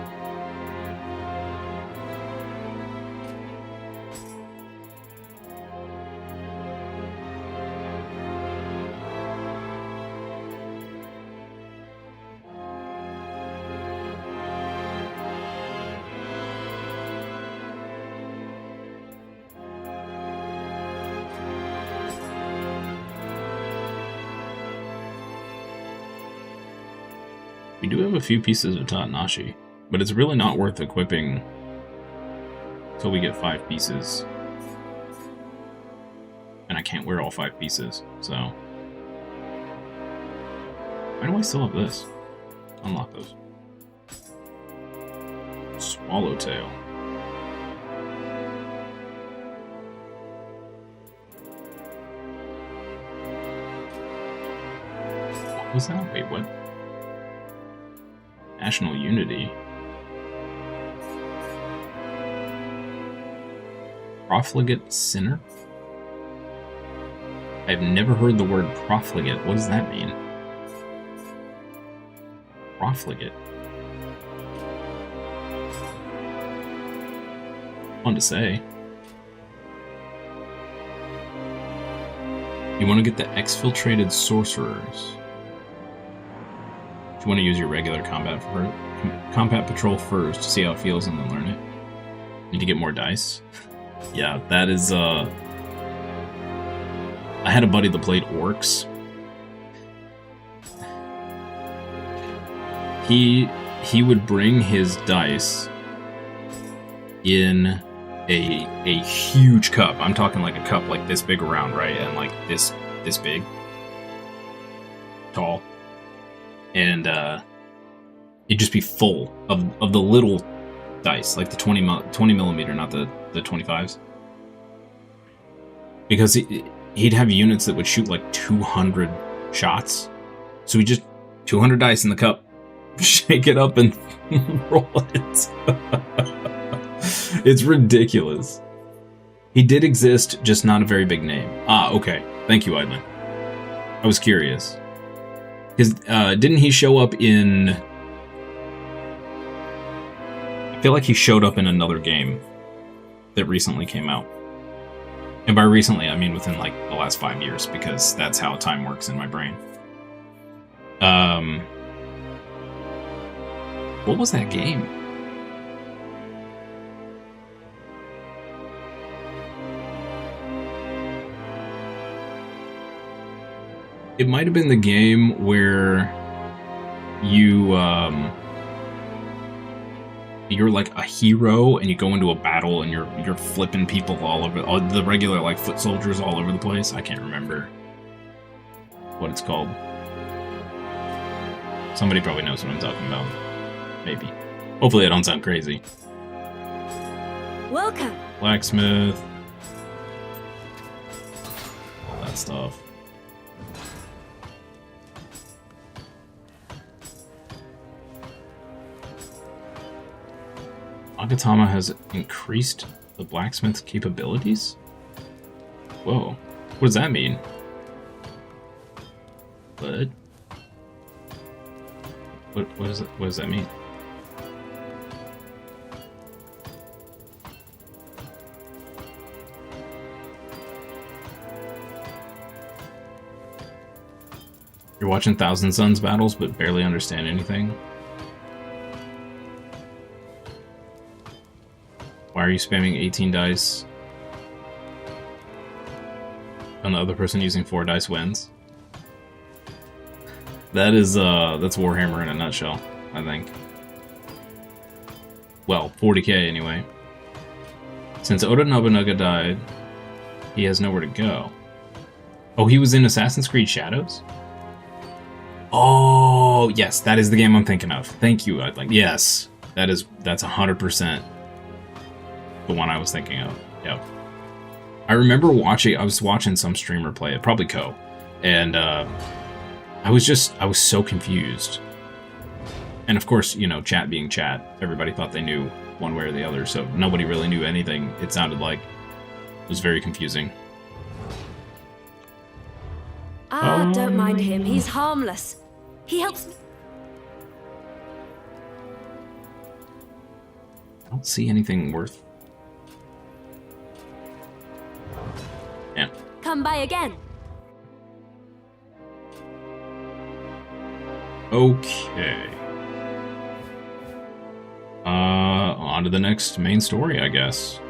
We do have a few pieces of Tatanashi, but it's really not worth equipping until we get 5 pieces. And I can't wear all 5 pieces, so... Why do I still have this? Unlock those. Swallowtail. What was that? Wait, what? National Unity. Profligate Sinner? I've never heard the word profligate. What does that mean? Profligate. Fun to say. You want to get the exfiltrated sorcerers. You want to use your regular combat patrol first to see how it feels and then learn it. Need to get more dice. Yeah, that is I had a buddy that played orcs. He would bring his dice in a huge cup. I'm talking like a cup like this big around, right? And like this big. tall, and it'd just be full of the little dice, like the 20 millimeter, not the 25s. Because he'd have units that would shoot like 200 shots. So we just 200 dice in the cup, shake it up and roll it. It's ridiculous. He did exist, just not a very big name. Ah, okay. Thank you, Idlin. I was curious. Because didn't he show up in... I feel like he showed up in another game that recently came out. And by recently, I mean within like the last 5 years, because that's how time works in my brain. What was that game? It might have been the game where you're like a hero and you go into a battle and you're flipping people all over, all the regular like foot soldiers all over the place. I can't remember what it's called. Somebody probably knows what I'm talking about. Maybe. Hopefully I don't sound crazy. Welcome. Blacksmith. All that stuff. Agatama has increased the blacksmith's capabilities? Whoa. What does that mean? What? What does that mean? You're watching Thousand Suns battles but barely understand anything? Why are you spamming 18 dice? And the other person using 4 dice wins? That is, that's Warhammer in a nutshell, I think. Well, 40k anyway. Since Oda Nobunaga died, he has nowhere to go. Oh, he was in Assassin's Creed Shadows? Oh, yes, that is the game I'm thinking of. Thank you, I'd like. Yes, that's 100% the one I was thinking of. Yep. I remember I was watching some streamer play it, probably Ko, and I was so confused. And of course, you know, chat being chat, everybody thought they knew one way or the other, so nobody really knew anything. It sounded like it was very confusing. Ah, don't mind him. He's harmless. He helps me. I don't see anything worth. Yeah. Come by again. Okay. On to the next main story, I guess.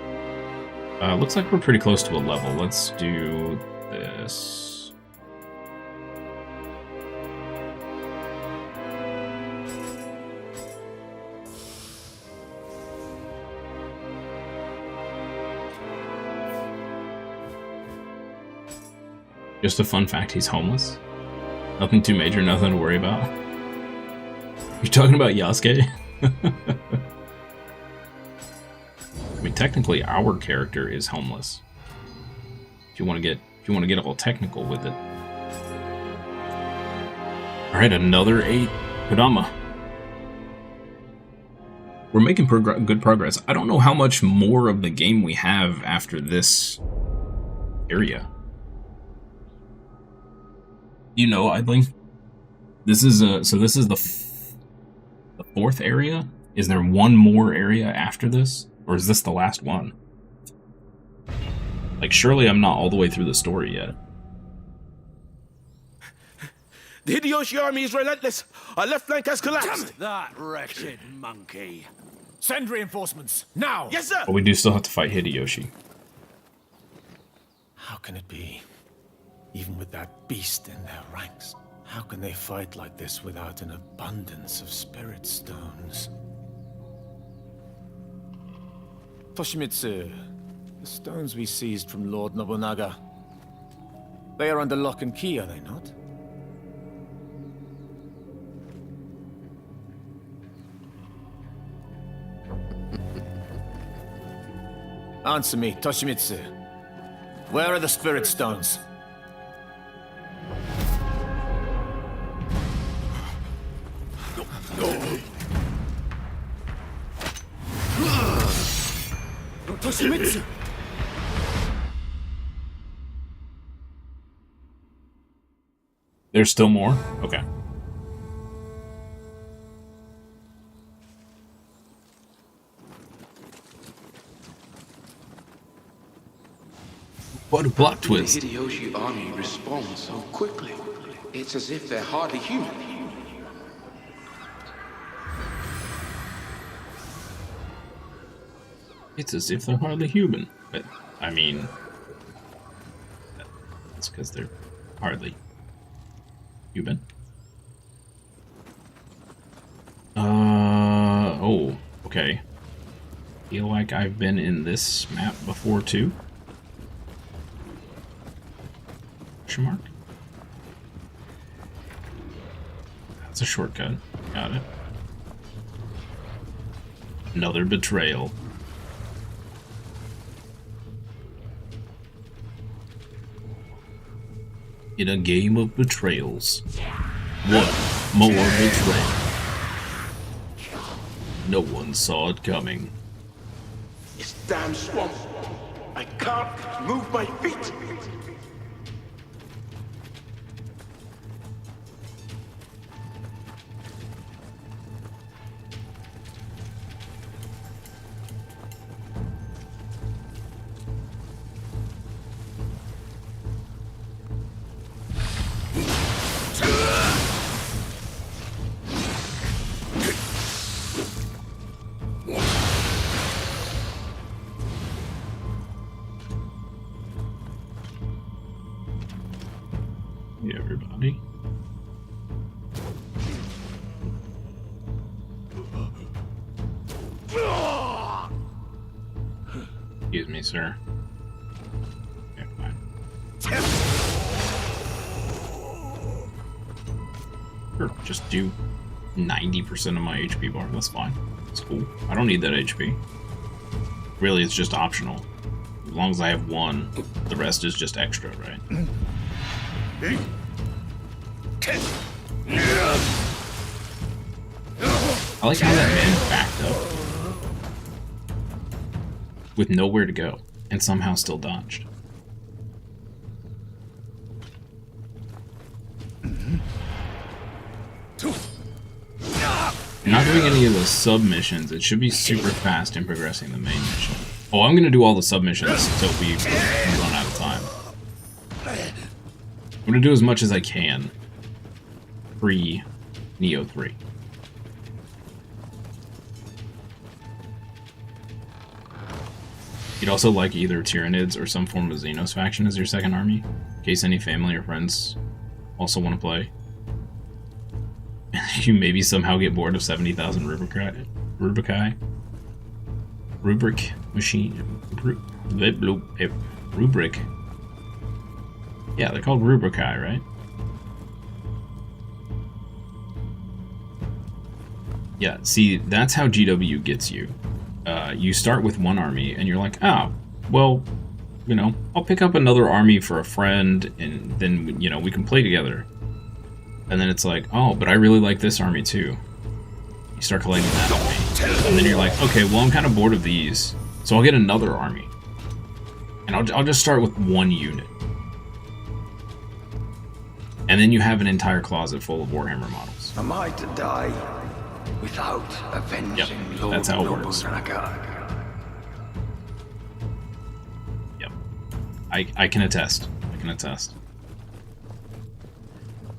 Looks like we're pretty close to a level. Let's do this. Just a fun fact, he's homeless. Nothing too major, nothing to worry about. You're talking about Yasuke? I mean, technically, our character is homeless. If you want to get all technical with it. All right, another 8. Kodama. We're making good progress. I don't know how much more of the game we have after this area. You know, Idling. This is the 4th area. Is there one more area after this, or is this the last one? Like, surely I'm not all the way through the story yet. The Hideyoshi army is relentless. Our left flank has collapsed. That wretched monkey. Send reinforcements, now! Yes, sir! But we do still have to fight Hideyoshi. How can it be? Even with that beast in their ranks, how can they fight like this without an abundance of spirit stones? Toshimitsu, the stones we seized from Lord Nobunaga, they are under lock and key, are they not? Answer me, Toshimitsu. Where are the spirit stones? Toshimitsu! There's still more? Okay. What a plot twist. The Hideyoshi army responds so quickly. It's as if they're hardly human. It's as if they're hardly human. But, I mean... That's because they're hardly human. Oh, okay. Feel like I've been in this map before, too? Question mark? That's a shortcut. Got it. Another betrayal. In a game of betrayals, one more betrayal. No one saw it coming. It's damn swamp. I can't move my feet. Hey, everybody. Excuse me, sir. Okay, fine. Sure, just do 90% of my HP bar. That's fine. That's cool. I don't need that HP. Really, it's just optional. As long as I have one, the rest is just extra, right? I like how that man backed up with nowhere to go and somehow still dodged. Not doing any of the submissions. It should be super fast in progressing the main mission. Oh, I'm gonna do all the submissions so we run out of time. I'm gonna do as much as I can pre Nioh 3. You'd also like either Tyranids or some form of Xenos faction as your second army, in case any family or friends also want to play. You maybe somehow get bored of 70,000 rubric machine. Rubric. Yeah, they're called rubricae, right? Yeah, see, that's how GW gets you. You start with one army, and you're like, oh, well, you know, I'll pick up another army for a friend, and then, you know, we can play together. And then it's like, oh, but I really like this army too. You start collecting that army. And then you're like, okay, well, I'm kind of bored of these, so I'll get another army. And I'll just start with one unit. And then you have an entire closet full of Warhammer models. Am I to die without avenging Lord that's how it works. Nobunaga? Yep. I can attest. I can attest.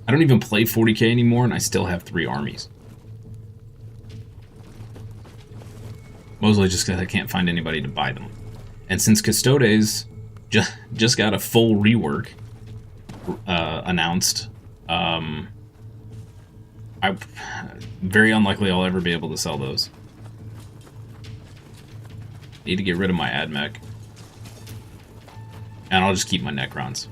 I don't even play 40k anymore, and I still have 3 armies. Mostly just because I can't find anybody to buy them. And since Custodes just got a full rework announced, very unlikely I'll ever be able to sell those. Need to get rid of my AdMech. And I'll just keep my Necrons.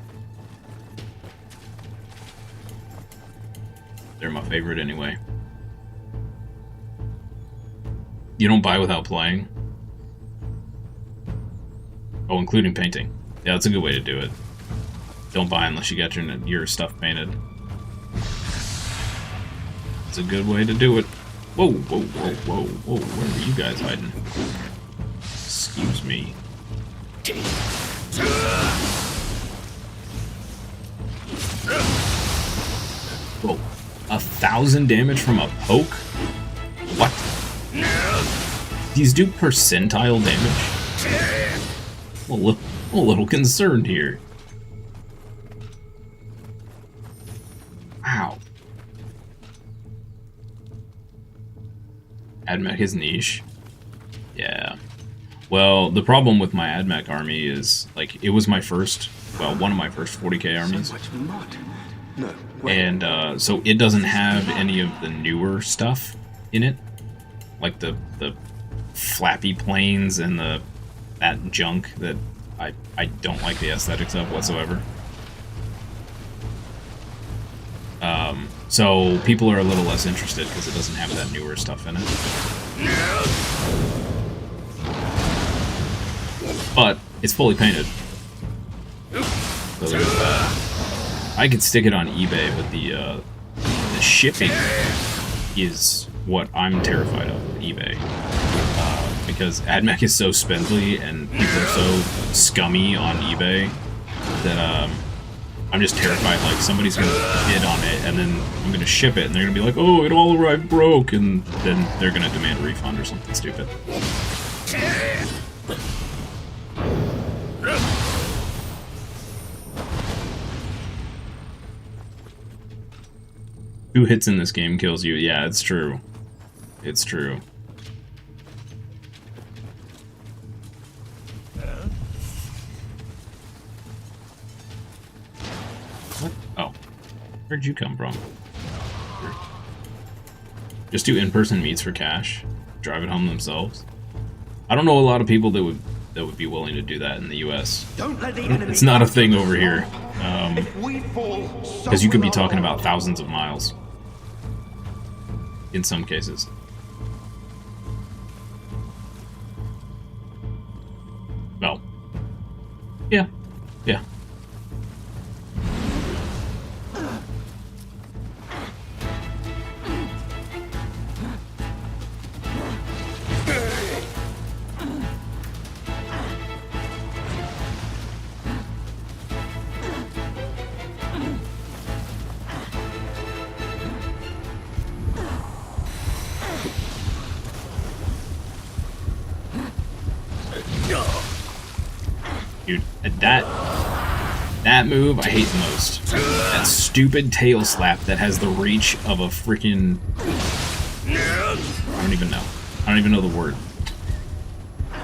They're my favorite anyway. You don't buy without playing? Oh, including painting. Yeah, that's a good way to do it. Don't buy unless you got your stuff painted. It's a good way to do it. Whoa, whoa, whoa, whoa, whoa. Where are you guys hiding? Excuse me. Whoa. 1,000 damage from a poke? What? These do percentile damage? I'm a little concerned here. Wow. AdMech is niche. Yeah. Well, the problem with my AdMech army is, like, it was my first, well, one of my first 40k armies. So much mud. No. And so it doesn't have any of the newer stuff in it, like the flappy planes and that junk that I don't like the aesthetics of whatsoever. So people are a little less interested because it doesn't have that newer stuff in it. But it's fully painted. So there's that. I could stick it on eBay, but the shipping is what I'm terrified of with eBay. Because AdMech is so spindly and people are so scummy on eBay that I'm just terrified, like, somebody's gonna bid on it and then I'm gonna ship it and they're gonna be like, oh, it all arrived broke, and then they're gonna demand a refund or something stupid. Two hits in this game kills you. Yeah, it's true. It's true. What? Oh. Where'd you come from? Just do in-person meets for cash. Drive it home themselves. I don't know a lot of people that would be willing to do that in the US. It's not a thing over here. Because you could be talking about thousands of miles. In some cases. Well. Yeah. Yeah. Dude, that move I hate the most. That stupid tail slap that has the reach of a freaking... I don't even know. I don't even know the word.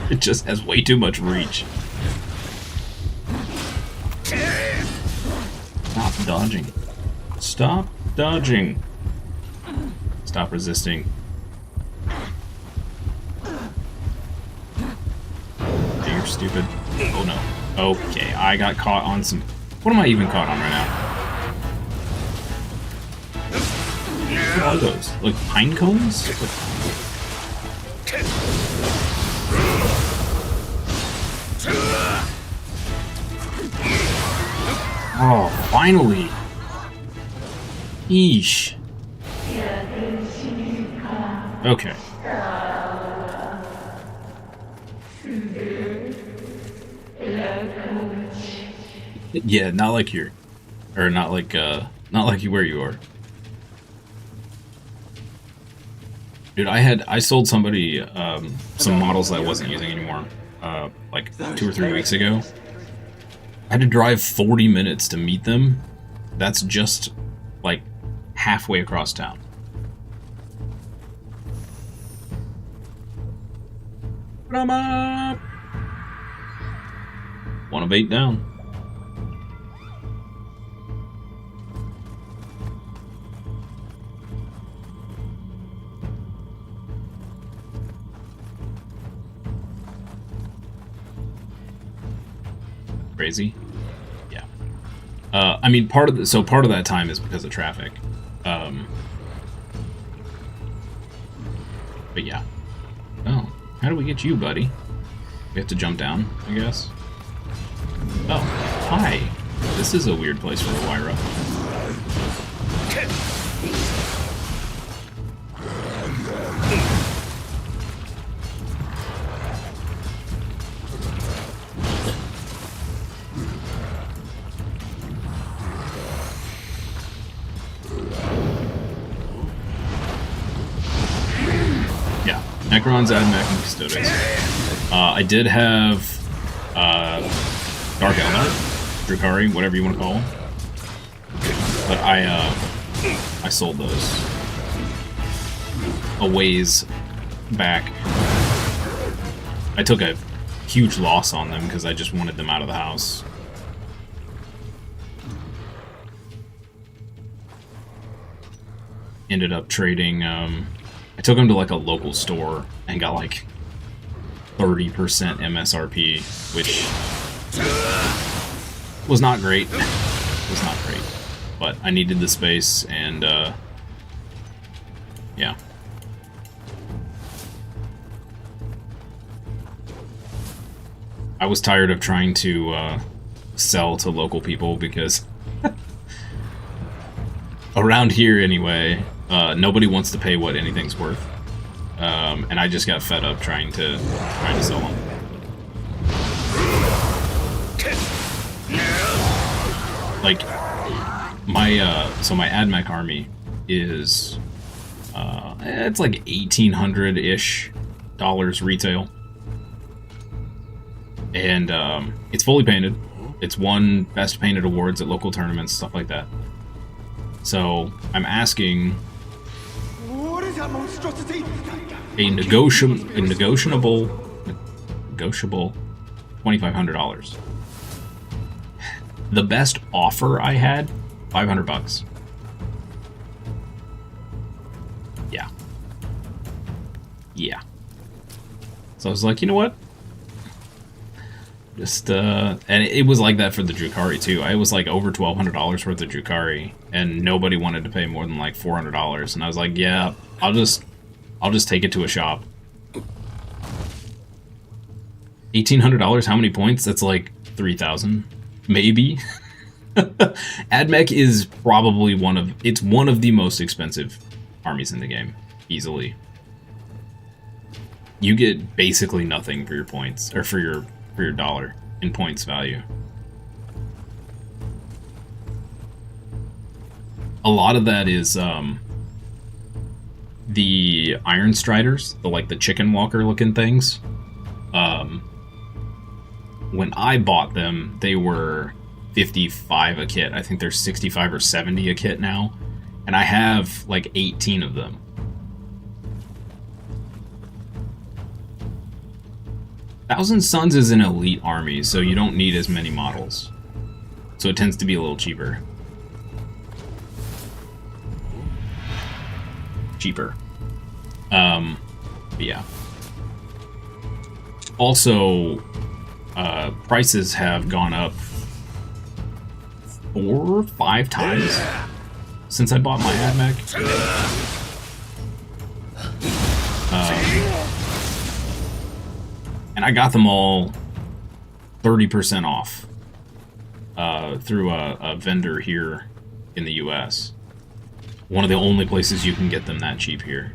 It just has way too much reach. Stop dodging. Stop dodging. Stop resisting. You're stupid. Oh no. Okay, I got caught on some... What am I even caught on right now? What are those? Like pine cones? Oh, finally! Eesh. Okay. Yeah, not like here. Or not like where you are. Dude, I sold somebody some models that I wasn't using anymore, like 2 or 3 weeks ago. I had to drive 40 minutes to meet them. That's just, like, halfway across town. Put 'em up! 1 of 8 down. Crazy. Yeah. I mean, part of that time is because of traffic. But yeah. Oh, how do we get you, buddy? We have to jump down, I guess. Oh, hi. This is a weird place for a Wyra. Yeah, Necrons, Admech, and Custodes. I did have Dark Eldar, Drukhari, whatever you want to call them. But I sold those a ways back. I took a huge loss on them because I just wanted them out of the house. Ended up trading, I took them to like a local store and got like 30% MSRP, which was not great. Was not great. But I needed the space, and yeah. I was tired of trying to sell to local people because around here anyway, nobody wants to pay what anything's worth. And I just got fed up trying to sell them. Like so my AdMech army is it's like $1,800-ish retail, and it's fully painted. It's won best painted awards at local tournaments, stuff like that. So I'm asking What is that monstrosity? a negotiable $2,500. The best offer I had, $500. Yeah. Yeah. So I was like, you know what? Just, and it was like that for the Drukhari too. I was like over $1,200 worth of Drukhari, and nobody wanted to pay more than like $400. And I was like, yeah, I'll just take it to a shop. $1,800, how many points? That's like 3,000. Maybe. AdMech is probably one of the most expensive armies in the game, easily. You get basically nothing for your points, or for your dollar in points value. A lot of that is the Iron Striders, the chicken walker looking things. When I bought them, they were 55 a kit. I think they're 65 or 70 a kit now. And I have like 18 of them. Thousand Suns is an elite army, so you don't need as many models. So it tends to be a little cheaper. But yeah. Also, prices have gone up 4 or 5 times since I bought my AdMech. And I got them all 30% off through a vendor here in the US. One of the only places you can get them that cheap here.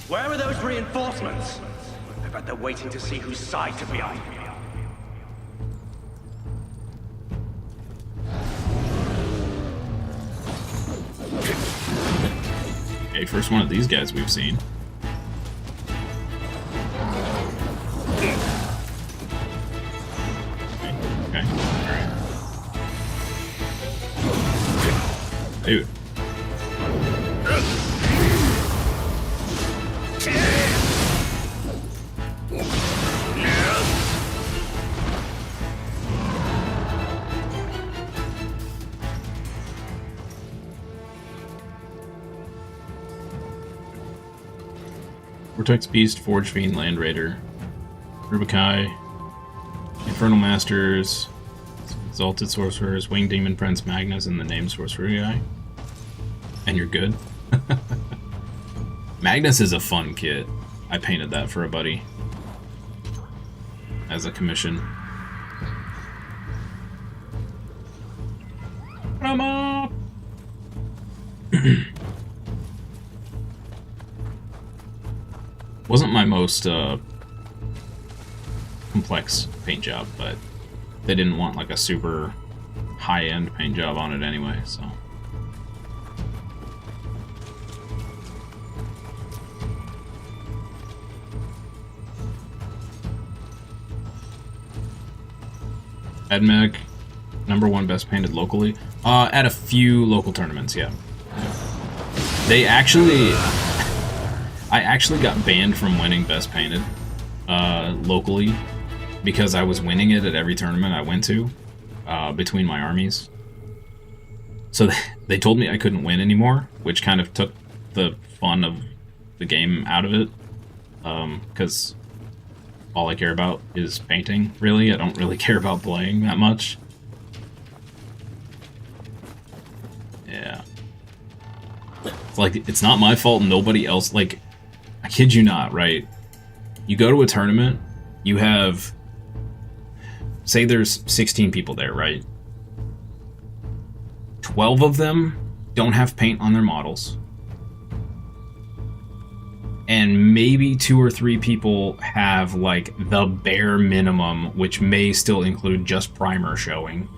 Where are those reinforcements? I bet they're waiting to see whose side to be on. Okay, first one of these guys we've seen. Okay, alright. Dude. Vortex Beast, Forge Fiend, Land Raider, Rubikai, Infernal Masters, Exalted Sorcerers, Winged Demon Prince, Magnus, and the named Sorcerer guy. And you're good. Magnus is a fun kit. I painted that for a buddy as a commission. Come up! Wasn't my most complex paint job, but they didn't want like a super high-end paint job on it anyway, so. Edmec, #1 best painted locally. At a few local tournaments, yeah. They actually... I actually got banned from winning best painted locally because I was winning it at every tournament I went to between my armies. So they told me I couldn't win anymore, which kind of took the fun of the game out of it, because all I care about is painting, really. I don't really care about playing that much. Yeah. It's like, it's not my fault, nobody else, like, I kid you not, right? You go to a tournament, you have, say there's 16 people there, right? 12 of them don't have paint on their models. And maybe 2 or 3 people have, like, the bare minimum, which may still include just primer showing.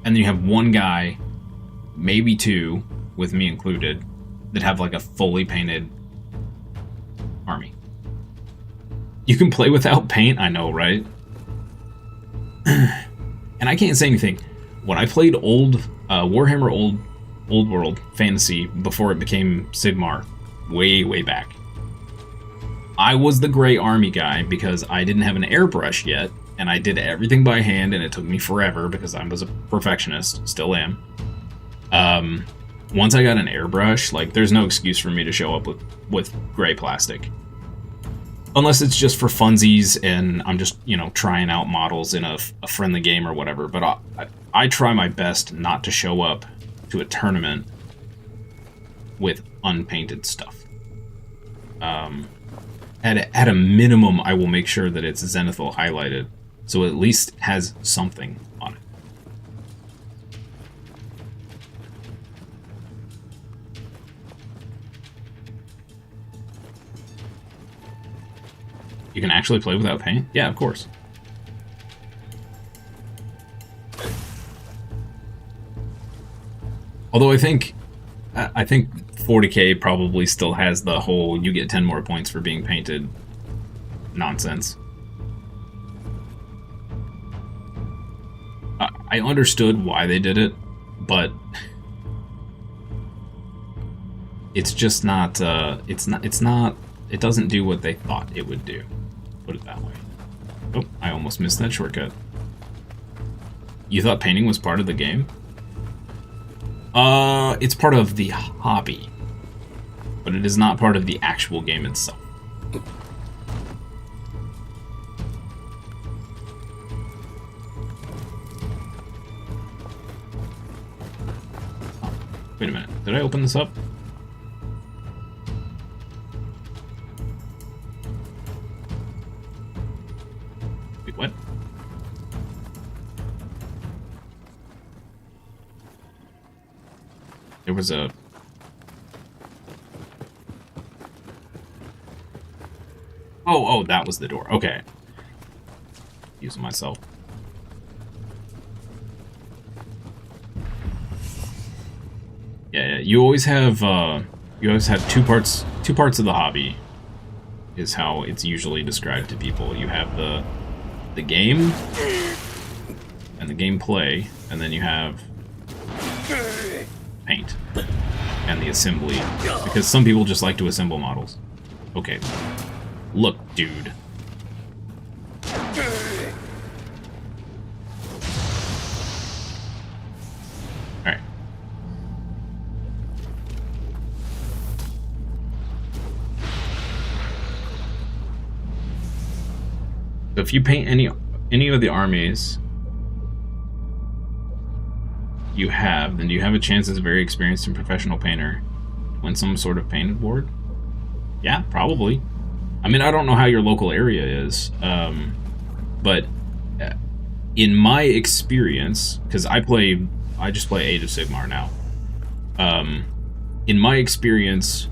And then you have one guy, maybe 2, with me included, that have, like, a fully painted army. You can play without paint, I know, right? And I can't say anything. When I played old Warhammer Old World Fantasy before it became Sigmar, way back, I was the gray army guy because I didn't have an airbrush yet, and I did everything by hand, and it took me forever because I was a perfectionist, still am. Once I got an airbrush, like, there's no excuse for me to show up with gray plastic. Unless it's just for funsies and I'm just, you know, trying out models in a friendly game or whatever. But I try my best not to show up to a tournament with unpainted stuff. At a minimum, I will make sure that it's Zenithal highlighted, so it at least has something on it. You can actually play without paint? Yeah, of course. Although I think 40K probably still has the whole you get 10 more points for being painted nonsense. I understood why they did it, but it's just not, it doesn't do what they thought it would do. Put it that way. Oh, I almost missed that shortcut. You thought painting was part of the game? It's part of the hobby, but it is not part of the actual game itself. Oh, wait a minute, did I open this up? Wait, what? There was a... Oh, that was the door. Okay. Using myself. Yeah, you always have two parts of the hobby, is how it's usually described to people. You have the game and the gameplay, and then you have paint and the assembly, because some people just like to assemble models. Okay, look, dude. Alright. if you paint any of the armies you have, then you have a chance as a very experienced and professional painter to win some sort of paint award. Yeah, probably. I mean, I don't know how your local area is, but in my experience, because I just play Age of Sigmar now. In my experience,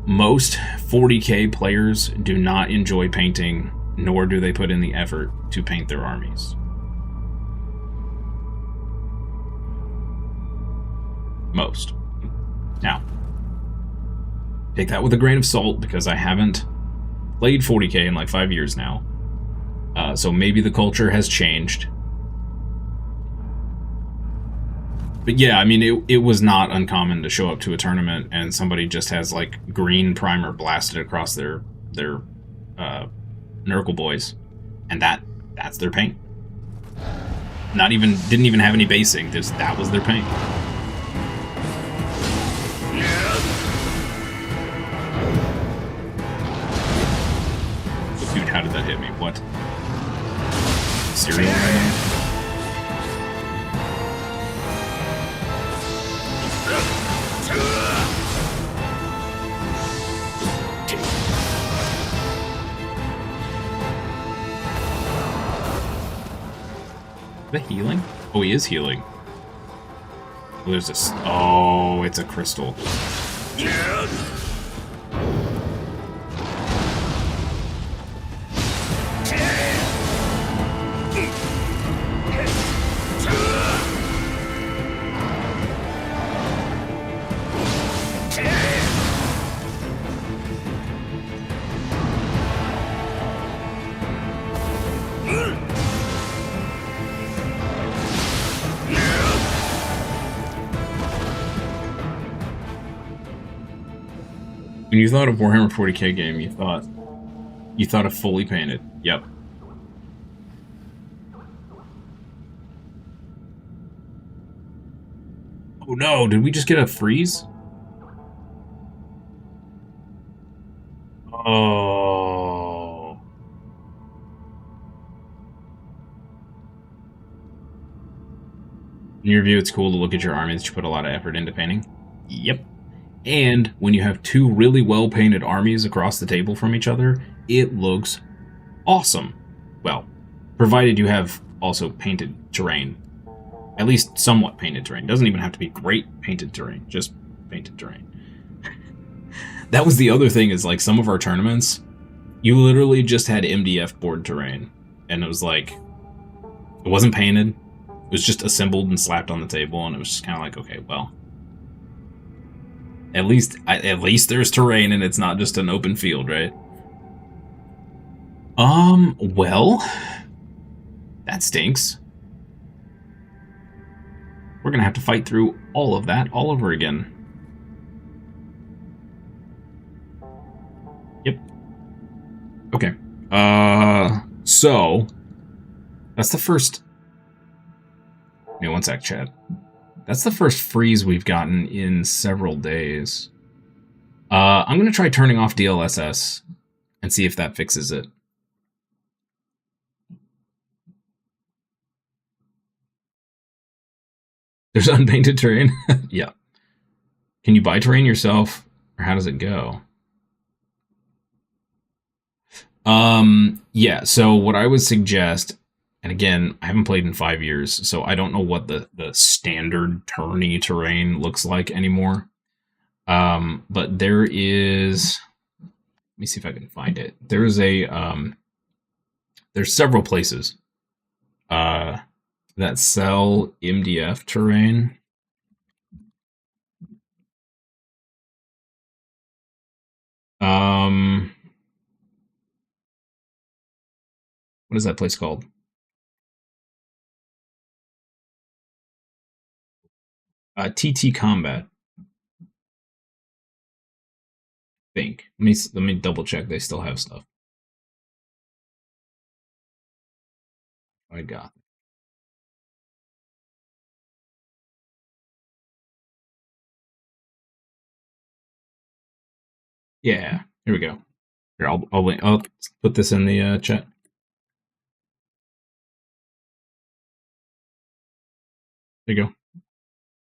most 40k players do not enjoy painting, nor do they put in the effort to paint their armies. Most. Now, take that with a grain of salt, because I haven't played 40k in like 5 years now. So maybe the culture has changed. But yeah, I mean, it was not uncommon to show up to a tournament and somebody just has like green primer blasted across their Nurgle boys, and that's their paint. Didn't even have any basing. That was their paint. Dude, how did that hit me? What? Cereal right now? Is that healing? Oh, he is healing. Oh, there's this. Oh, it's a crystal. When you thought of Warhammer 40k game, you thought of fully painted. Yep. Oh no, did we just get a freeze? Oh. In your view, it's cool to look at your army that you put a lot of effort into painting? Yep. And when you have two really well-painted armies across the table from each other, it looks awesome. Well, provided you have also painted terrain. At least somewhat painted terrain. Doesn't even have to be great painted terrain, just painted terrain. That was the other thing, is like some of our tournaments, you literally just had MDF board terrain. And it was like, it wasn't painted. It was just assembled and slapped on the table, and it was just kind of like, okay, well, at least there's terrain and it's not just an open field, right? Well, that stinks. We're gonna have to fight through all of that all over again. Yep. Okay. So that's the first. Wait, one sec, chat. That's the first freeze we've gotten in several days. I'm going to try turning off DLSS and see if that fixes it. There's unpainted terrain? Yeah. Can you buy terrain yourself, or how does it go? Yeah, so what I would suggest, and again, I haven't played in 5 years, so I don't know what the standard tourney terrain looks like anymore. But there is, let me see if I can find it. There's there's several places that sell MDF terrain. What is that place called? TT Combat. I think. Let me double check. They still have stuff. I got it. Yeah, here we go. Here, I'll put this in the chat. There you go.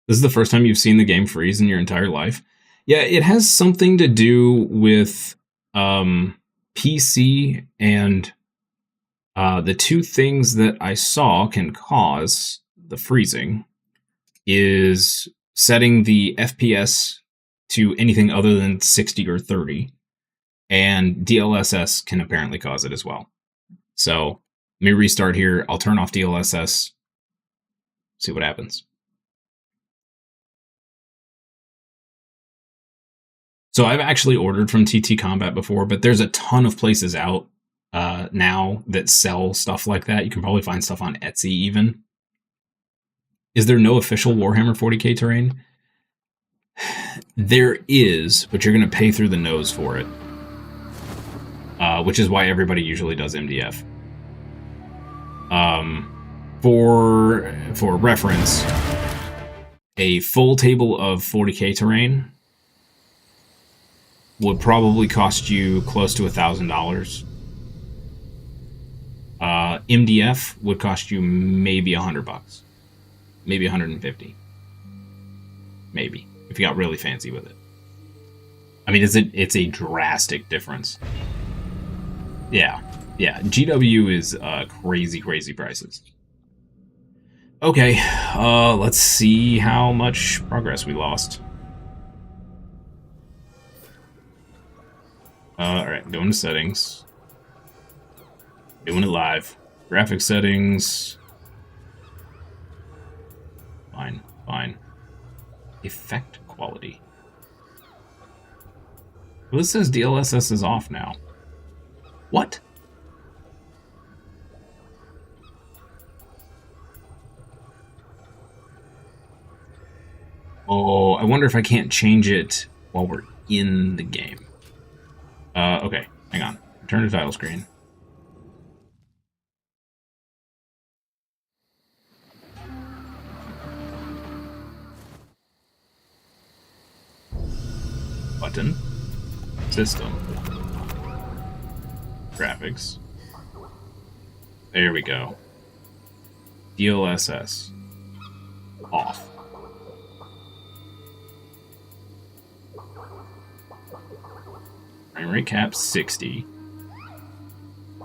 This is the first time you've seen the game freeze in your entire life. Yeah, it has something to do with PC, and the two things that I saw can cause the freezing is setting the FPS to anything other than 60 or 30, and DLSS can apparently cause it as well. So let me restart here. I'll turn off DLSS, see what happens. So I've actually ordered from TT Combat before, but there's a ton of places out now that sell stuff like that. You can probably find stuff on Etsy even. Is there no official Warhammer 40k terrain? There is, but you're going to pay through the nose for it. Which is why everybody usually does MDF. For reference, a full table of 40k terrain would probably cost you close to $1,000. MDF would cost you maybe $100, maybe 150, maybe if you got really fancy with it. I mean, it's a drastic difference. Yeah. GW is crazy prices. Okay, let's see how much progress we lost. Alright, going to settings. Doing it live. Graphic settings. Fine. Effect quality. Well, this says DLSS is off now. What? Oh, I wonder if I can't change it while we're in the game. Okay, hang on. Return to title screen. Button. System. Graphics. There we go. DLSS. Off. Frame rate cap 60.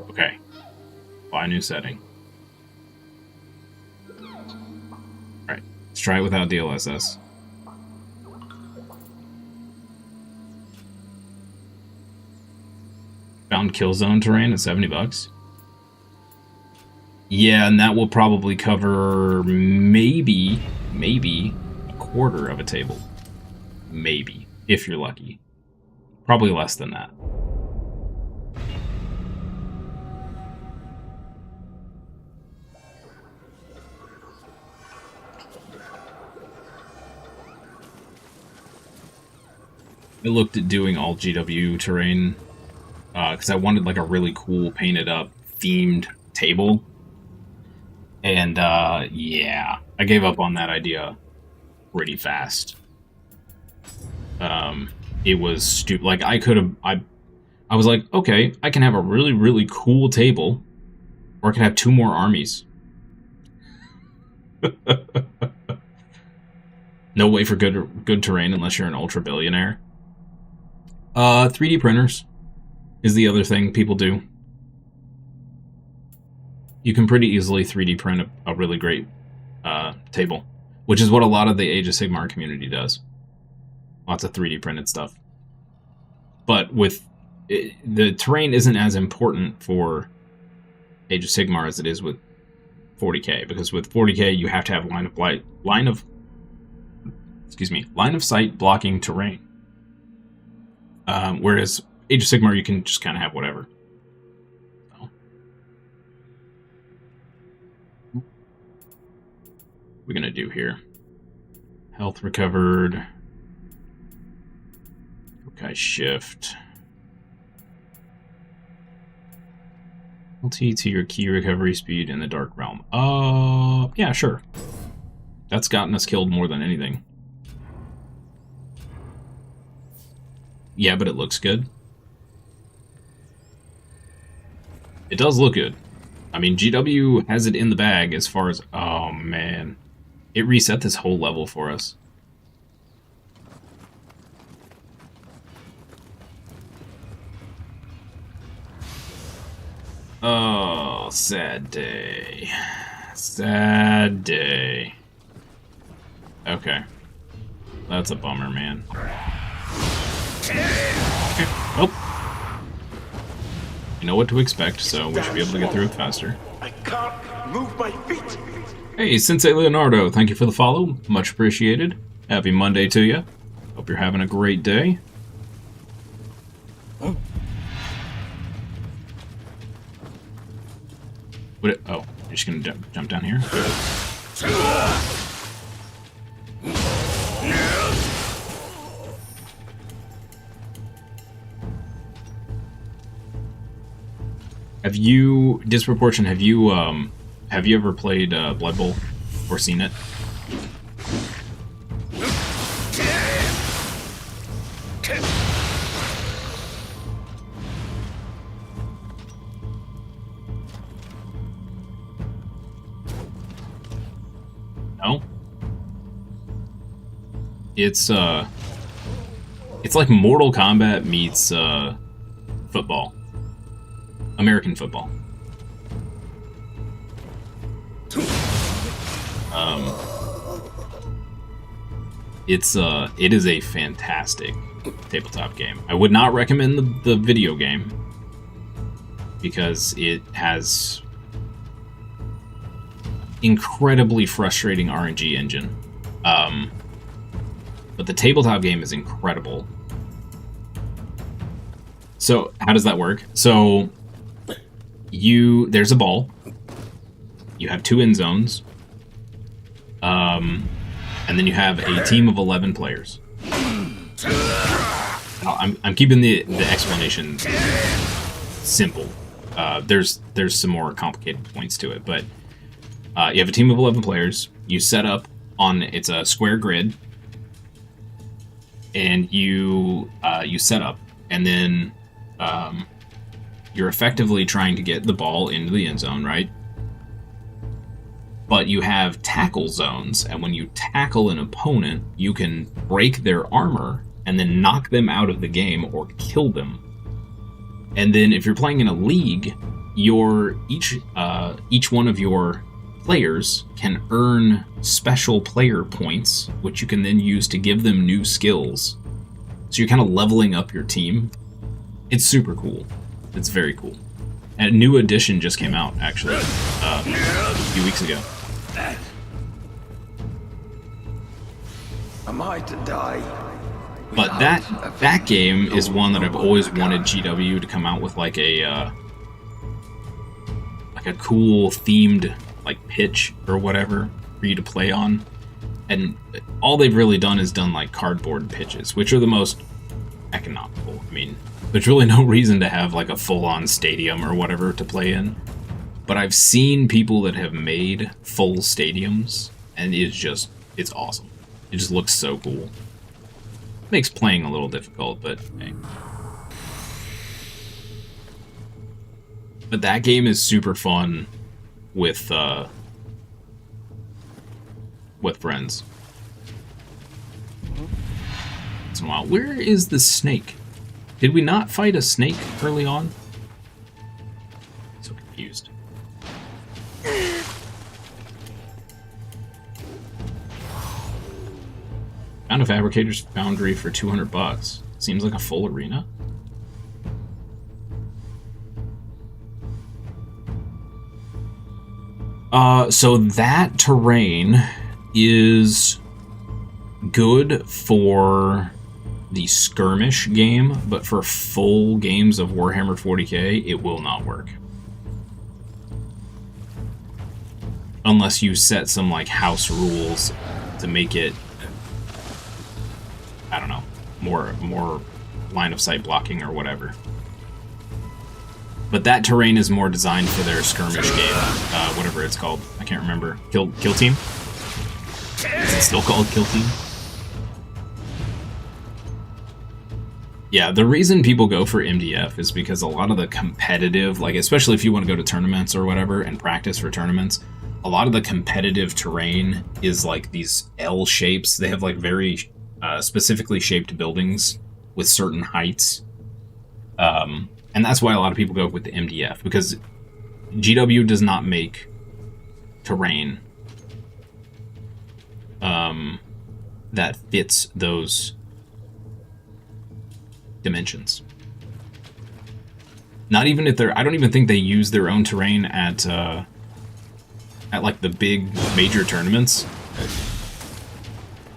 Okay. Apply new setting. Alright. Let's try it without DLSS. Found kill zone terrain at $70. Yeah, and that will probably cover maybe a quarter of a table. Maybe, if you're lucky. Probably less than that. I looked at doing all GW terrain because I wanted like a really cool painted up themed table. And yeah, I gave up on that idea pretty fast. It was stupid. Like I was like, okay, I can have a really cool table, or I can have 2 more armies. No way for good terrain unless you're an ultra billionaire. 3D printers is the other thing people do. You can pretty easily 3D print a really great table, which is what a lot of the Age of Sigmar community does. Lots of 3D printed stuff. But the terrain isn't as important for Age of Sigmar as it is with 40k, because with 40k you have to have line of sight blocking terrain. Whereas Age of Sigmar you can just kind of have whatever. So. What are we gonna do here? Health recovered. Yokai Shift. LT to your key recovery speed in the Dark Realm. Yeah, sure. That's gotten us killed more than anything. Yeah, but it looks good. It does look good. I mean, GW has it in the bag as far as... Oh, man. It reset this whole level for us. Oh, sad day. Sad day. Okay. That's a bummer, man. Okay. Oh. You know what to expect, so we should be able to get through it faster. I can't move my feet. Hey, Sensei Leonardo, thank you for the follow. Much appreciated. Happy Monday to you. Hope you're having a great day. Oh, you're just gonna jump down here? Have you, Disproportion, have you ever played Blood Bowl or seen it? No? It's like Mortal Kombat meets football. American football. It is a fantastic tabletop game. I would not recommend the video game because it has incredibly frustrating RNG engine. But the tabletop game is incredible. So how does that work? So there's a ball. You have 2 end zones. And then you have a team of 11 players. I'm keeping the explanation simple. There's some more complicated points to it, but you have a team of 11 players. You set up on, it's a square grid, and you set up, and then you're effectively trying to get the ball into the end zone, right? But you have tackle zones, and when you tackle an opponent, you can break their armor and then knock them out of the game or kill them. And then if you're playing in a league, each one of your players can earn special player points, which you can then use to give them new skills. So you're kind of leveling up your team. It's super cool. It's very cool. And a new edition just came out, actually, a few weeks ago. Am I to die? But that game is one that I've always wanted GW to come out with, like a cool themed like pitch or whatever for you to play on. And all they've really done is done like cardboard pitches, which are the most economical. I mean, there's really no reason to have like a full-on stadium or whatever to play in. But I've seen people that have made full stadiums, and it's awesome. It just looks so cool. Makes playing a little difficult, but hey. But that game is super fun with friends. Once in a while. Where is the snake? Did we not fight a snake early on? So confused. Found a fabricator's foundry for 200 bucks. Seems like a full arena. So that terrain is good for the skirmish game, but for full games of Warhammer 40k, it will not work. Unless you set some like house rules to make it, I don't know, more line of sight blocking or whatever. But that terrain is more designed for their skirmish game, whatever it's called. I can't remember. Kill Team? Is it still called Kill Team? Yeah, the reason people go for MDF is because a lot of the competitive, like especially if you want to go to tournaments or whatever and practice for tournaments, a lot of the competitive terrain is like these L shapes. They have like very specifically shaped buildings with certain heights. And that's why a lot of people go with the MDF, because GW does not make terrain that fits those dimensions. Not even if they're, I don't even think they use their own terrain at like the big major tournaments.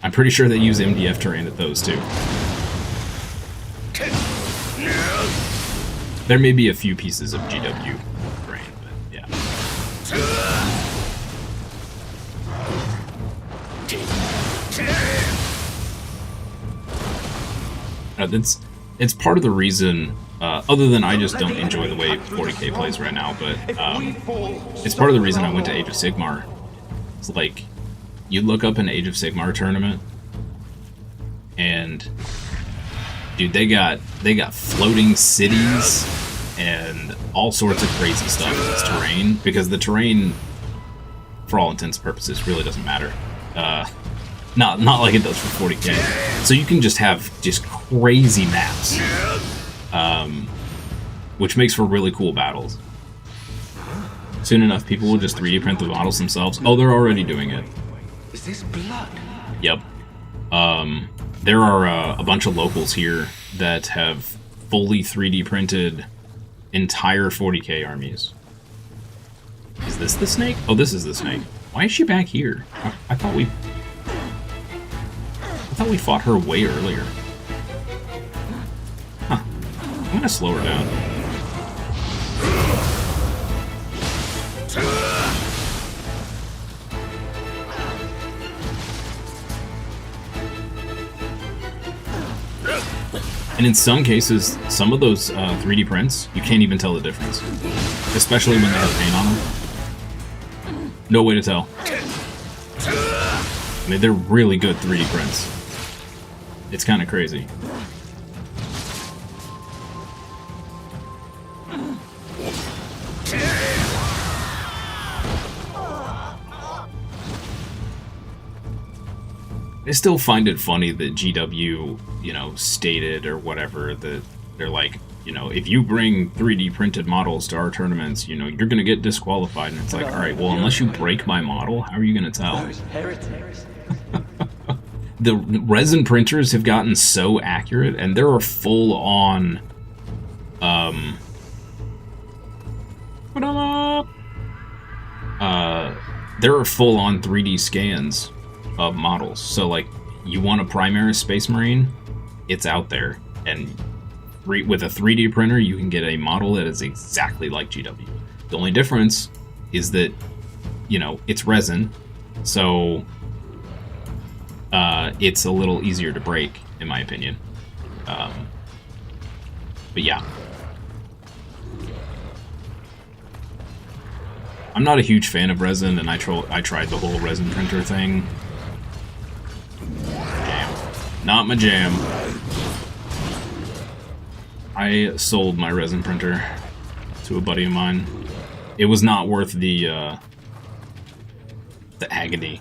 I'm pretty sure they use MDF terrain at those too. There may be a few pieces of GW terrain, but yeah. It's part of the reason, other than I just don't enjoy the way 40k plays right now, but it's part of the reason I went to Age of Sigmar. It's like, you look up an Age of Sigmar tournament, and dude, they got floating cities and all sorts of crazy stuff in this terrain, because the terrain, for all intents and purposes, really doesn't matter. Not like it does for 40k. So you can just have just crazy maps, which makes for really cool battles. Soon enough, people will just 3D print the models themselves. Oh, they're already doing it. Is this blood? Yep. There are a bunch of locals here that have fully 3D printed entire 40k armies. Is this the snake? Oh, this is the snake. Why is she back here? I thought we fought her way earlier. Huh. I'm gonna slow her down. And in some cases, some of those 3D prints, you can't even tell the difference. Especially when they have paint on them. No way to tell. I mean, they're really good 3D prints. It's kind of crazy. I still find it funny that GW, you know, stated or whatever that they're like, you know, if you bring 3D printed models to our tournaments, you know, you're gonna get disqualified. And it's like, all right, well, unless you break my model, how are you gonna tell? The resin printers have gotten so accurate, and there are full-on, there are full-on 3D scans of models. So, like, you want a Primaris Space Marine, it's out there, and with a 3D printer, you can get a model that is exactly like GW. The only difference is that, you know, it's resin, so it's a little easier to break, in my opinion. But yeah. I'm not a huge fan of resin, and I tried the whole resin printer thing. Jam. Not my jam. I sold my resin printer to a buddy of mine. It was not worth the agony.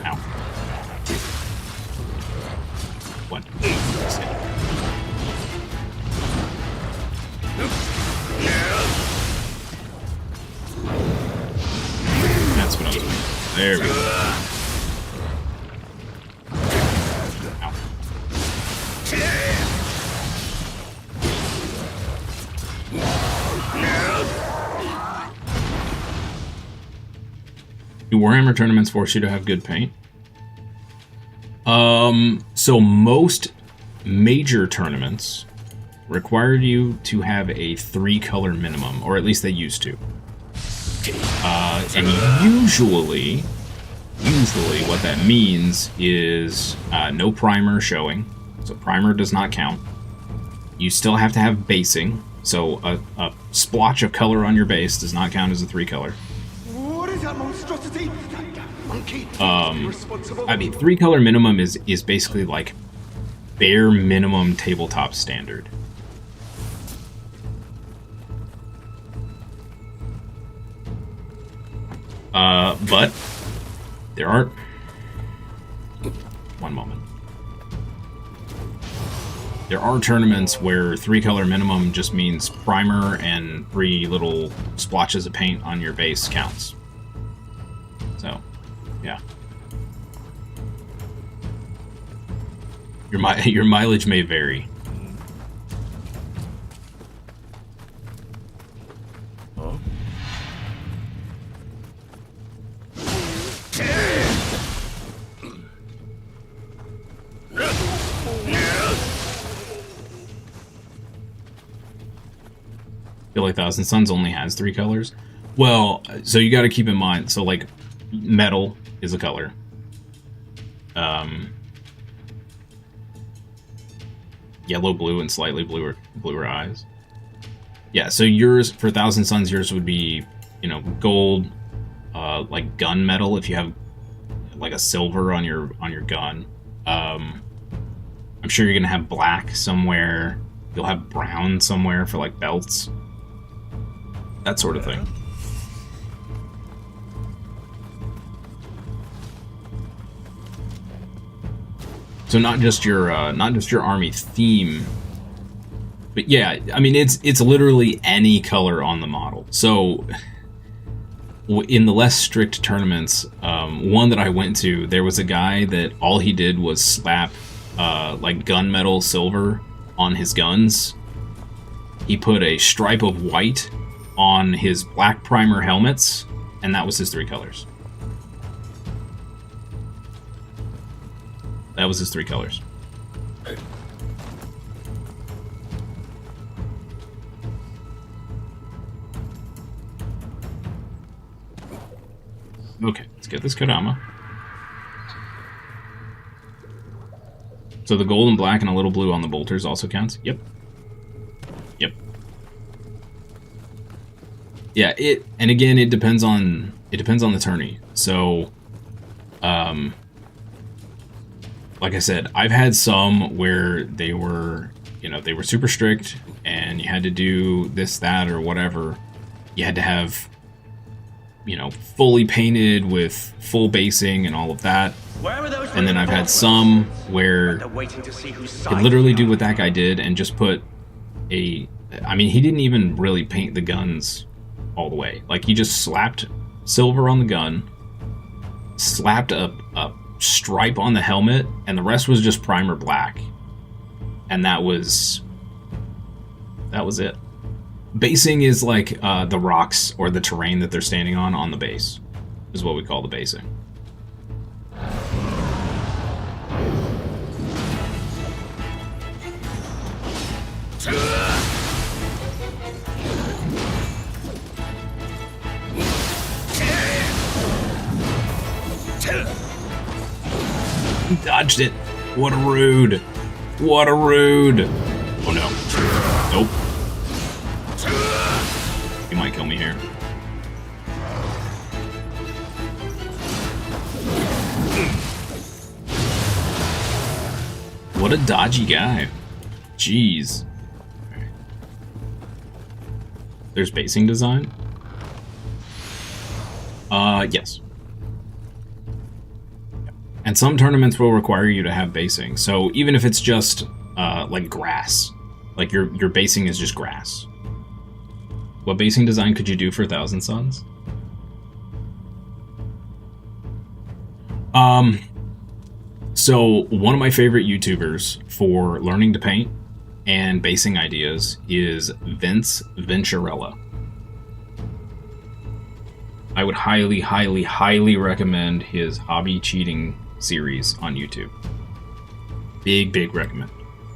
Ow. What? That's what I was doing. There we go. Ow. Do Warhammer tournaments force you to have good paint? So most major tournaments require you to have a 3-color minimum, or at least they used to. And usually what that means is no primer showing, so primer does not count. You still have to have basing, so a splotch of color on your base does not count as a 3-color. What is that monstrosity? I mean, 3-color minimum is basically like bare minimum tabletop standard. But there are... One moment. There are tournaments where 3-color minimum just means primer and 3 little splotches of paint on your base counts. So, yeah. Your mileage may vary. I feel like Thousand Suns only has 3 colors. Well, so you got to keep in mind. So, like, metal is a color. Yellow, blue, and slightly bluer eyes. Yeah. So yours for Thousand Suns, yours would be, you know, gold, like gunmetal. If you have like a silver on your gun, I'm sure you're gonna have black somewhere. You'll have brown somewhere for like belts. That sort of thing. So not just your army theme, but yeah, I mean it's literally any color on the model. So in the less strict tournaments, one that I went to, there was a guy that all he did was slap like gunmetal silver on his guns. He put a stripe of white on his black primer helmets, and that was his 3 colors. That was his 3 colors. Okay, let's get this Kodama. So the gold and black and a little blue on the bolters also counts? Yep. Yep. Yeah, and again it depends on the tourney. So like I said, I've had some where they were, you know, they were super strict and you had to do this, that, or whatever. You had to have, you know, fully painted with full basing and all of that. And then I've had some where you could literally do what that guy did and just put a... I mean, he didn't even really paint the guns all the way. Like, he just slapped silver on the gun, slapped a stripe on the helmet, and the rest was just primer black. And that was it. Basing is like the rocks or the terrain that they're standing on the base, is what we call the basing. He dodged it. What a rude. What a rude. Oh no. Nope. He might kill me here. What a dodgy guy. Jeez. There's basing design? Yes. And some tournaments will require you to have basing. So even if it's just like grass, like your basing is just grass. What basing design could you do for Thousand Suns? So one of my favorite YouTubers for learning to paint and basing ideas is Vince Venturella. I would highly, highly, highly recommend his hobby cheating series on YouTube. Big, big recommend.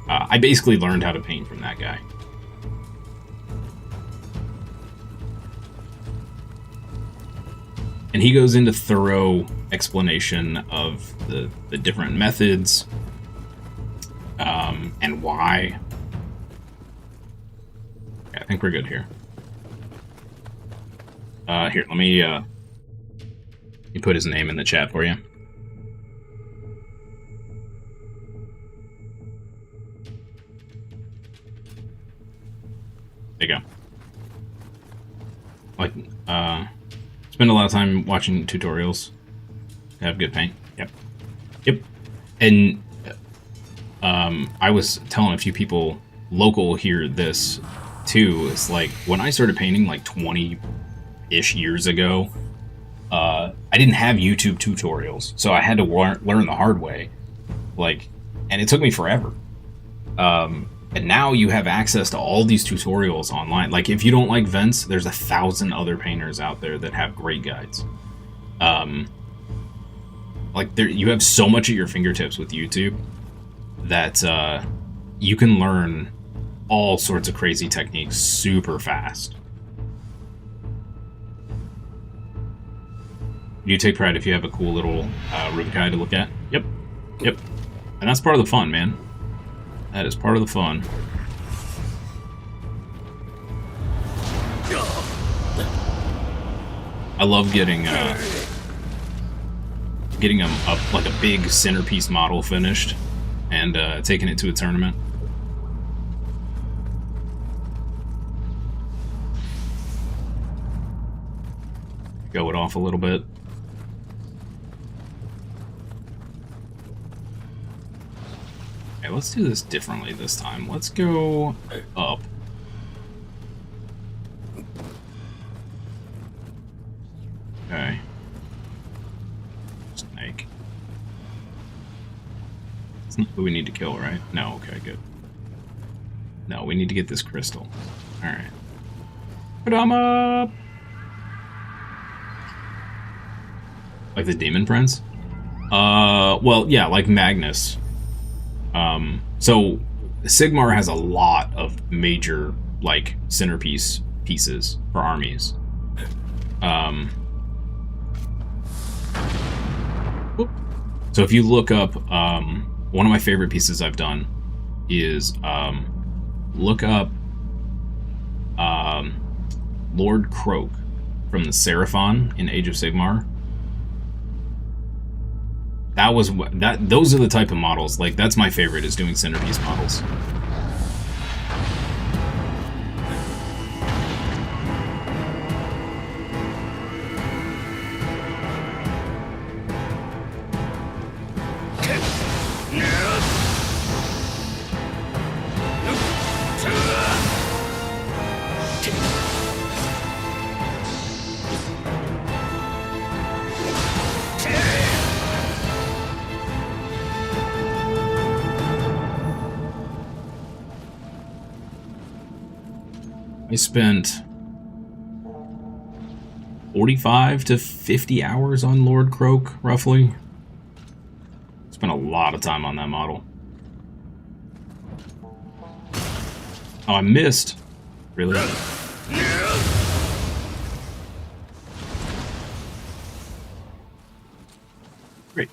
I basically learned how to paint from that guy. And he goes into thorough explanation of the different methods and why. Okay, I think we're good here. Here, let me He put his name in the chat for you. There you go. Like, spend a lot of time watching tutorials. Have good paint. Yep. Yep. And I was telling a few people local here this too. It's like when I started painting like 20-ish years ago, I didn't have YouTube tutorials, so I had to learn the hard way. Like, and it took me forever. And now you have access to all these tutorials online. Like, if you don't like vents, there's 1,000 other painters out there that have great guides. Like, you have so much at your fingertips with YouTube that you can learn all sorts of crazy techniques super fast. You take pride if you have a cool little Rubikai to look at. Yep. Yep. And that's part of the fun, man. That is part of the fun. I love getting like a big centerpiece model finished and taking it to a tournament. Go it off a little bit. Okay, let's do this differently this time. Let's go up. Okay. Snake. It's not who we need to kill, right? No, okay, good. No, we need to get this crystal. Alright. Put 'em up! Like the Demon Prince? Well, yeah, like Magnus. So Sigmar has a lot of major, like, centerpiece pieces for armies. So if you look up, one of my favorite pieces I've done is, look up, Lord Croak from the Seraphon in Age of Sigmar. Those are the type of models, like, that's my favorite, is doing centerpiece models. I spent 45 to 50 hours on Lord Croak, roughly. Spent a lot of time on that model. Oh, I missed. Really? Great.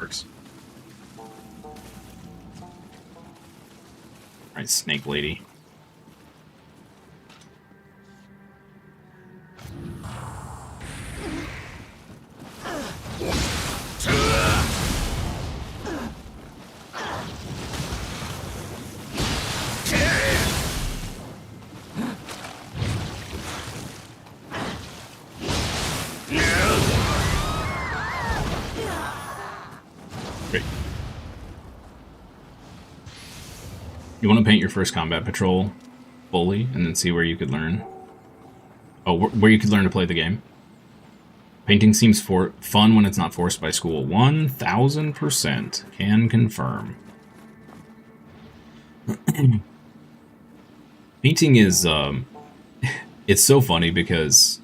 Works. Alright, Snake Lady. You want to paint your first combat patrol fully, and then see where you could learn. Oh, where you could learn to play the game. Painting seems fun when it's not forced by school. 1000% can confirm. Painting is, it's so funny because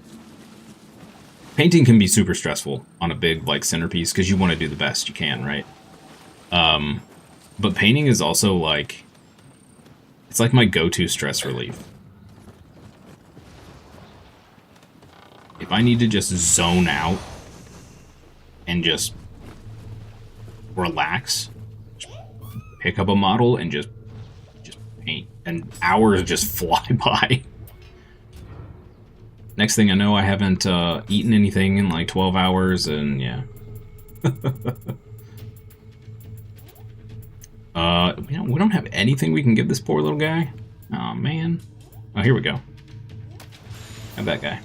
painting can be super stressful on a big, like, centerpiece because you want to do the best you can, right? But painting is also, like, it's like my go-to stress relief. If I need to just zone out and just relax, just pick up a model and just paint, and hours just fly by. Next thing I know, I haven't eaten anything in like 12 hours, and yeah. We don't have anything we can give this poor little guy. Oh man. Oh, here we go. Have that guy.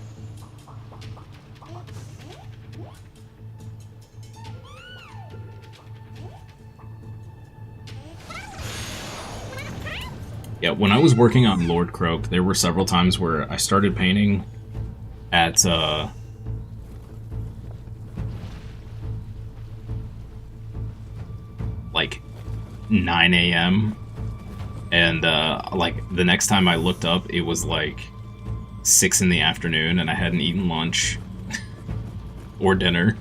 Yeah, when I was working on Lord Croak, there were several times where I started painting at like 9 a.m. and like the next time I looked up, it was like 6 in the afternoon, and I hadn't eaten lunch or dinner.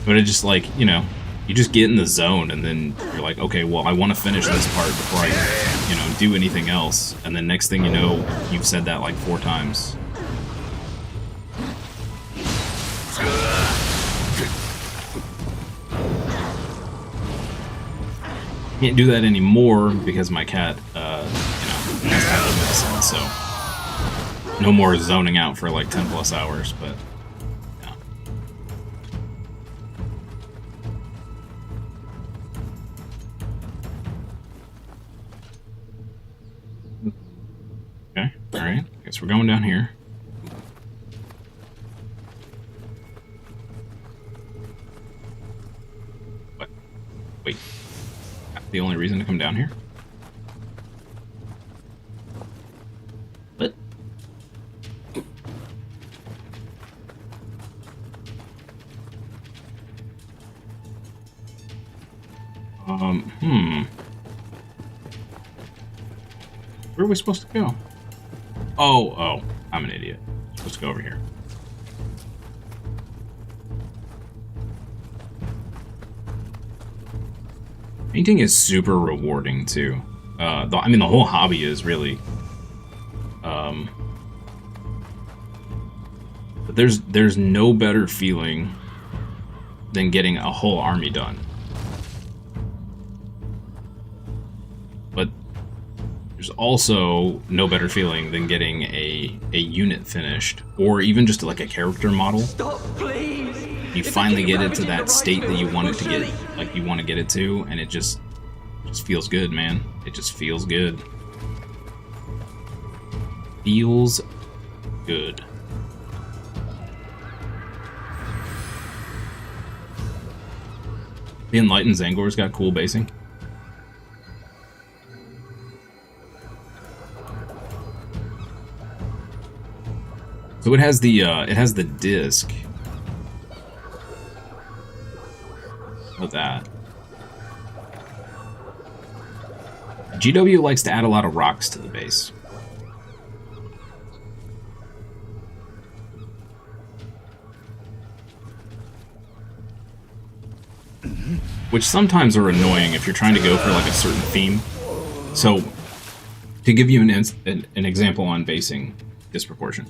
But it just like, you know, you just get in the zone, and then you're like, okay, well, I want to finish this part before I, you know, do anything else. And then next thing you know, you've said that like 4 times. Can't do that anymore because my cat, you know, has to have medicine, so no more zoning out for like 10 plus hours, but yeah. Okay, alright, I guess we're going down here. What? Wait. The only reason to come down here? What? Where are we supposed to go? Oh, I'm an idiot. I'm supposed to go over here. Painting is super rewarding too. I mean, the whole hobby is really. But there's no better feeling than getting a whole army done. But there's also no better feeling than getting a unit finished, or even just like a character model. Stop, please. You finally get it to that state that you want it to get, like you want to get it to, and it just feels good, man. It just feels good. Feels good. The Enlightened Zangor's got cool basing. So it has the disc. With that. GW likes to add a lot of rocks to the base. Which sometimes are annoying if you're trying to go for like a certain theme. So, to give you an example on basing disproportion,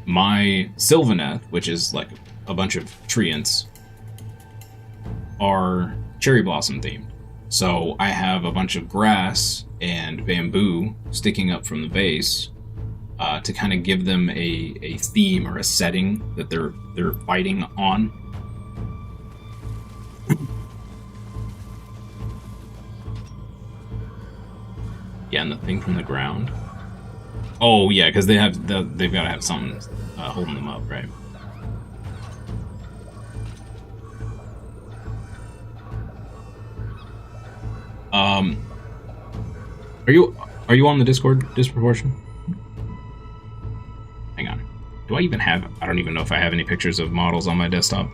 my Sylvaneth, which is like a bunch of treants, are cherry blossom themed. So I have a bunch of grass and bamboo sticking up from the base to kind of give them a theme or a setting that they're fighting on. Yeah, and the thing from the ground. Oh yeah, because they've got to have something holding them up, right? Are you on the Discord, Disproportion? Hang on. Do I even have... I don't even know if I have any pictures of models on my desktop.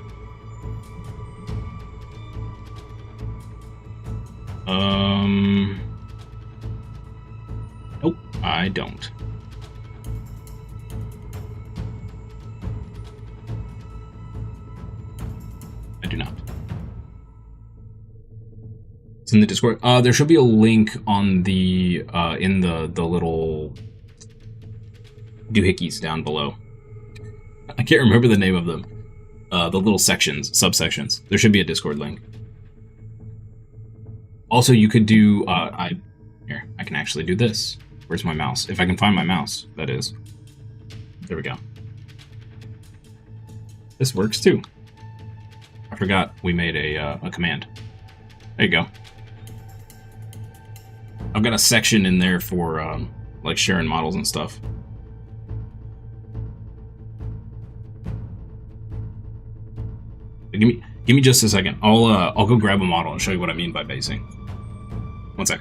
Nope, I don't. I do not. It's in the Discord. There should be a link on the in the little doohickeys down below. I can't remember the name of them. The little sections, subsections. There should be a Discord link. Also, you could do. I Here, I can actually do this. Where's my mouse? If I can find my mouse, that is. There we go. This works too. I forgot we made a command. There you go. I've got a section in there for like sharing models and stuff. Give me just a second. I'll go grab a model and show you what I mean by basing. One sec.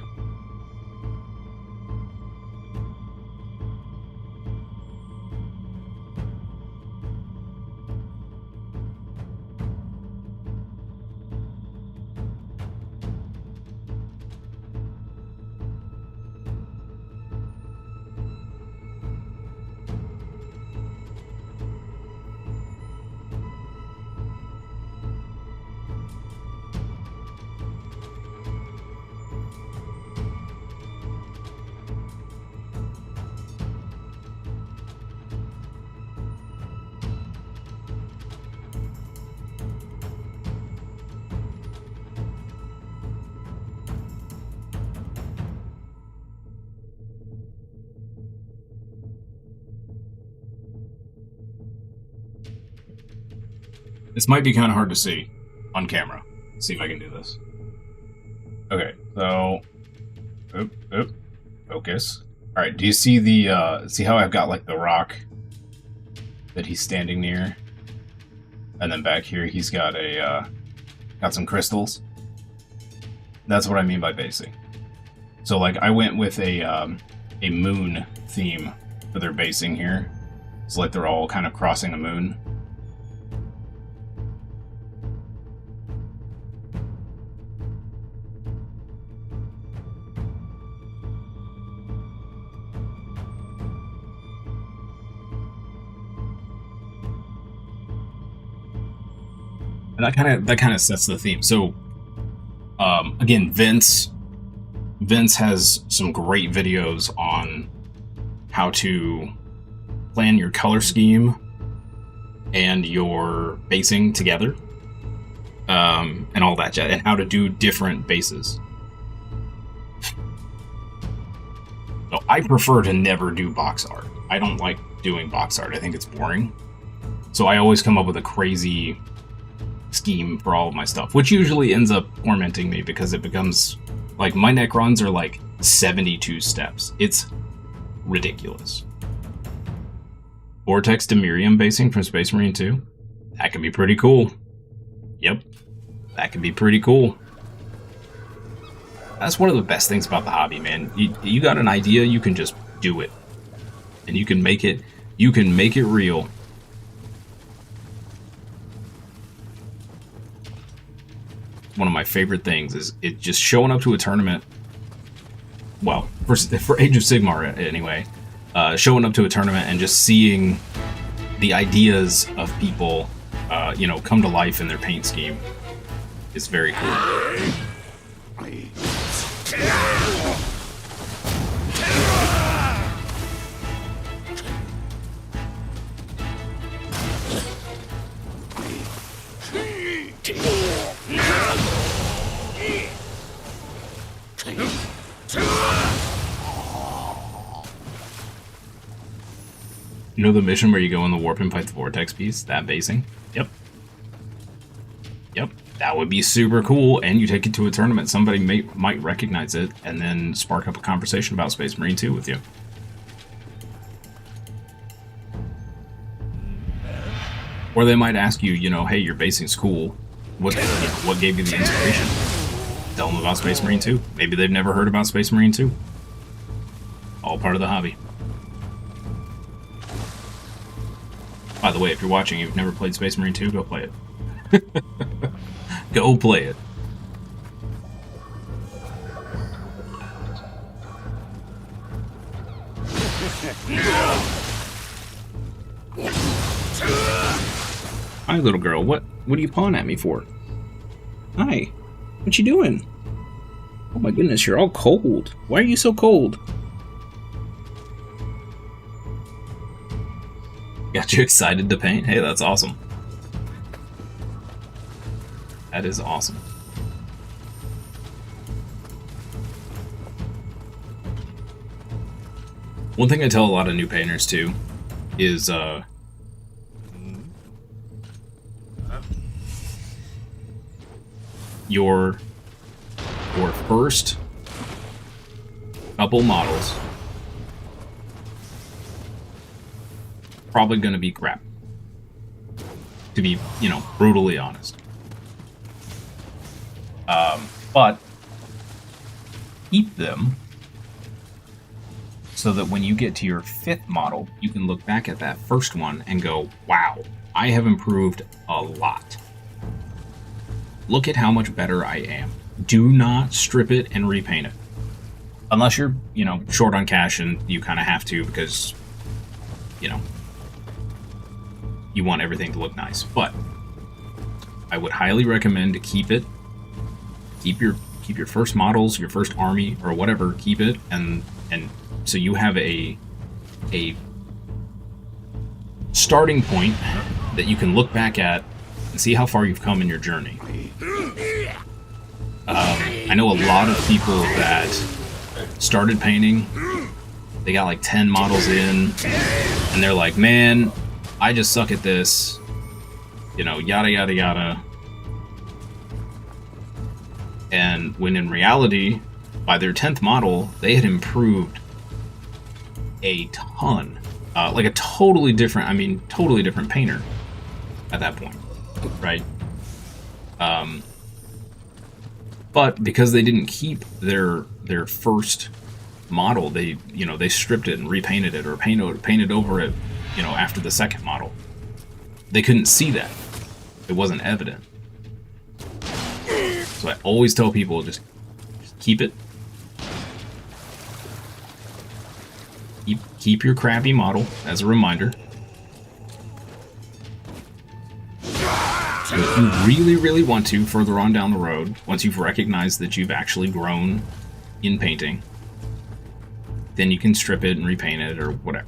This might be kind of hard to see on camera. Let's see if I can do this. Okay, so focus. All right, do you see the see how I've got like the rock that he's standing near, and then back here he's got got some crystals. That's what I mean by basing. So like I went with a moon theme for their basing here. It's like they're all kind of crossing the moon. And that kind of sets the theme. So, again, Vince has some great videos on how to plan your color scheme and your basing together, and all that jazz, and how to do different bases. So I prefer to never do box art. I don't like doing box art. I think it's boring. So I always come up with a crazy scheme for all of my stuff, which usually ends up tormenting me because it becomes like my neck runs are like 72 steps. It's ridiculous. Vortex to Miriam basing from Space Marine 2. That can be pretty cool. Yep, that can be pretty cool. That's one of the best things about the hobby, man. You got an idea, you can just do it, and you can make it real. One of my favorite things is it just showing up to a tournament. Well, for Age of Sigmar anyway, showing up to a tournament and just seeing the ideas of people, come to life in their paint scheme is very cool. You know the mission where you go in the warp and fight the vortex piece? That basing? Yep. That would be super cool, and you take it to a tournament. Somebody might recognize it, and then spark up a conversation about Space Marine 2 with you. Or they might ask you, hey, your basing's cool. What gave you the inspiration? Tell them about Space Marine 2. Maybe they've never heard about Space Marine 2. All part of the hobby. By the way, if you're watching, you've never played Space Marine 2, go play it. Go play it. Hi, little girl. What are you pawing at me for? Hi. What you doing? Oh my goodness, you're all cold. Why are you so cold? Got you excited to paint? Hey, that's awesome. That is awesome. One thing I tell a lot of new painters too is your first couple models probably going to be crap, to be, you know, brutally honest. But keep them so that when you get to your 5th model, you can look back at that first one and go, wow, I have improved a lot. Look at how much better I am. Do not strip it and repaint it. Unless you're, you know, short on cash and you kind of have to because, you know, you want everything to look nice. But I would highly recommend to keep it. Keep your first models, your first army, or whatever, keep it, and so you have a starting point that you can look back at and see how far you've come in your journey. I know a lot of people that started painting, they got like 10 models in, and they're like, man, I just suck at this, you know, yada yada yada. And when in reality, by their 10th model, they had improved a ton. Like a totally different painter at that point, right? But because they didn't keep their first model, they stripped it and repainted it or painted over it, you know, after the 2nd model. They couldn't see that. It wasn't evident. So I always tell people, just keep it. Keep your crappy model as a reminder. And if you really, really want to, further on down the road, once you've recognized that you've actually grown in painting, then you can strip it and repaint it or whatever.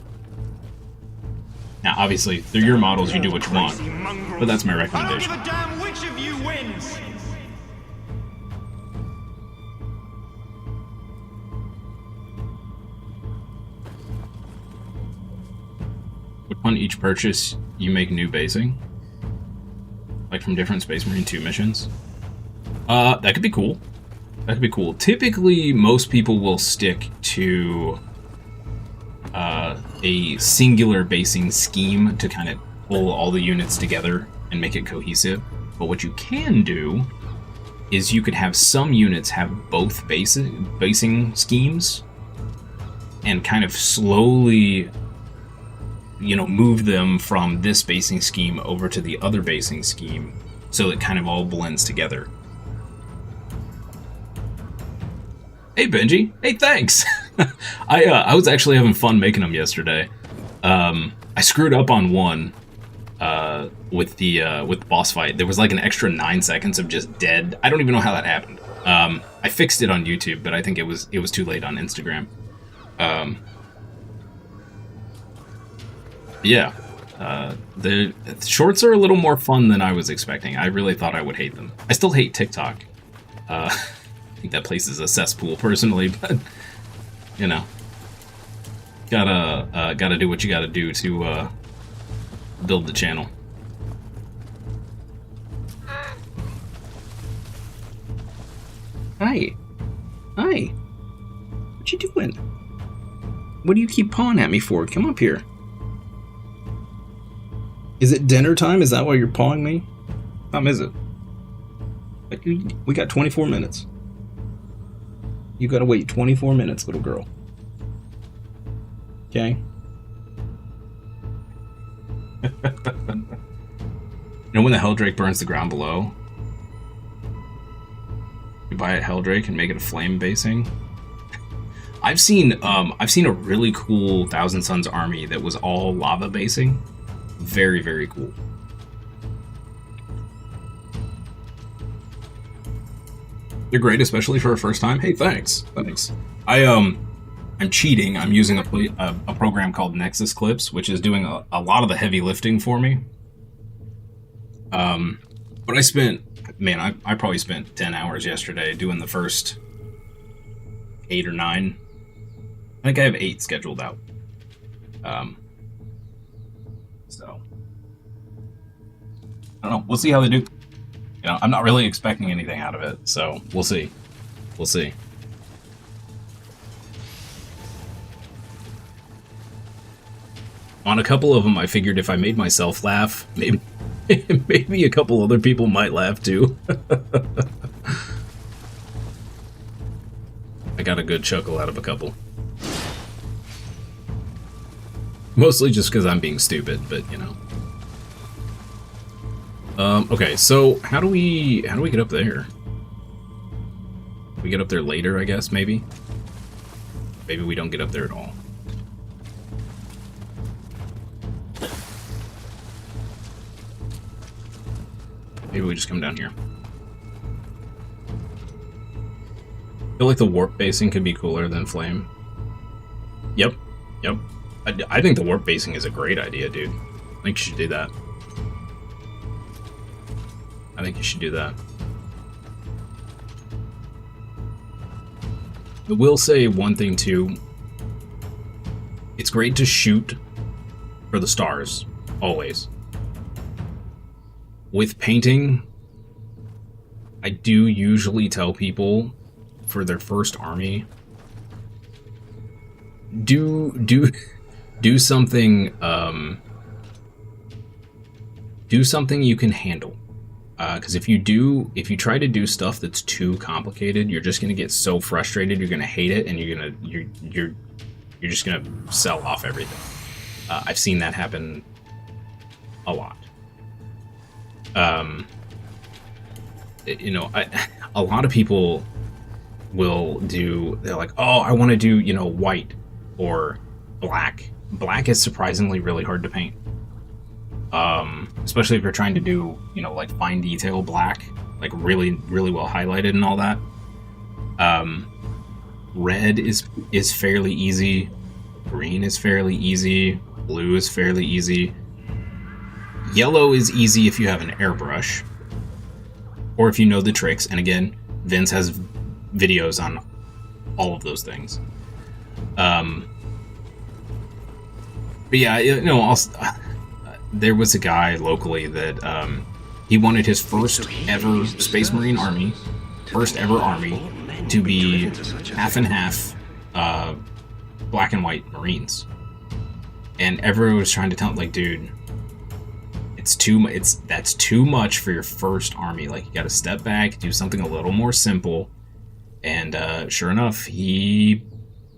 Now, obviously, they're your models, you do what you want, but that's my recommendation. I don't give a damn which of you wins! On each purchase, you make new basing, like from different Space Marine 2 missions. That could be cool. That could be cool. Typically, most people will stick to a singular basing scheme to kind of pull all the units together and make it cohesive. But what you can do is you could have some units have both basing schemes and kind of slowly, you know, move them from this basing scheme over to the other basing scheme so it kind of all blends together. Hey Benji, hey thanks! I was actually having fun making them yesterday. I screwed up on one with the boss fight. There was like an extra 9 seconds of just dead. I don't even know how that happened. I fixed it on YouTube, but I think it was too late on Instagram. Yeah, the shorts are a little more fun than I was expecting. I really thought I would hate them. I still hate TikTok. I think that place is a cesspool, personally, but, you know, gotta do what you gotta do to build the channel. Hi. Hi. What you doing? What do you keep pawing at me for? Come up here. Is it dinner time? Is that why you're pawing me? What time is it? We got 24 minutes. You gotta wait 24 minutes, little girl. Okay? You know when the Helldrake burns the ground below? You buy a Helldrake and make it a flame basing? I've seen a really cool Thousand Suns army that was all lava basing. Very, very cool. They're great, especially for a first time. Hey, thanks. I'm cheating. I'm using a program called Nexus Clips, which is doing a lot of the heavy lifting for me. But I spent, man, I probably spent 10 hours yesterday doing the first 8 or 9. I think I have 8 scheduled out. So I don't know. We'll see how they do. You know, I'm not really expecting anything out of it, so we'll see. We'll see. On a couple of them, I figured if I made myself laugh, maybe maybe a couple other people might laugh too. I got a good chuckle out of a couple. Mostly just because I'm being stupid, but you know. Okay, so how do we get up there? We get up there later, I guess, maybe? Maybe we don't get up there at all. Maybe we just come down here. I feel like the warp basing could be cooler than flame. Yep. I think the warp basing is a great idea, dude. I think you should do that. I think you should do that. I will say one thing too. It's great to shoot for the stars, always. With painting, I do usually tell people for their first army, do something you can handle. Because if you try to do stuff that's too complicated, you're just gonna get so frustrated. You're gonna hate it, and you're just gonna sell off everything. I've seen that happen a lot. You know, a lot of people will do. They're like, oh, I want to do, you know, white or black. Black is surprisingly really hard to paint. Especially if you're trying to do, you know, like fine detail black, like really, really well highlighted and all that. Red is fairly easy. Green is fairly easy. Blue is fairly easy. Yellow is easy if you have an airbrush, or if you know the tricks. And again, Vince has videos on all of those things. But yeah, you know, there was a guy locally that he wanted his first ever Space Marine army, first ever army, to be half and half black and white Marines. And everyone was trying to tell him, like, dude, that's too much for your first army. Like, you got to step back, do something a little more simple. And sure enough, he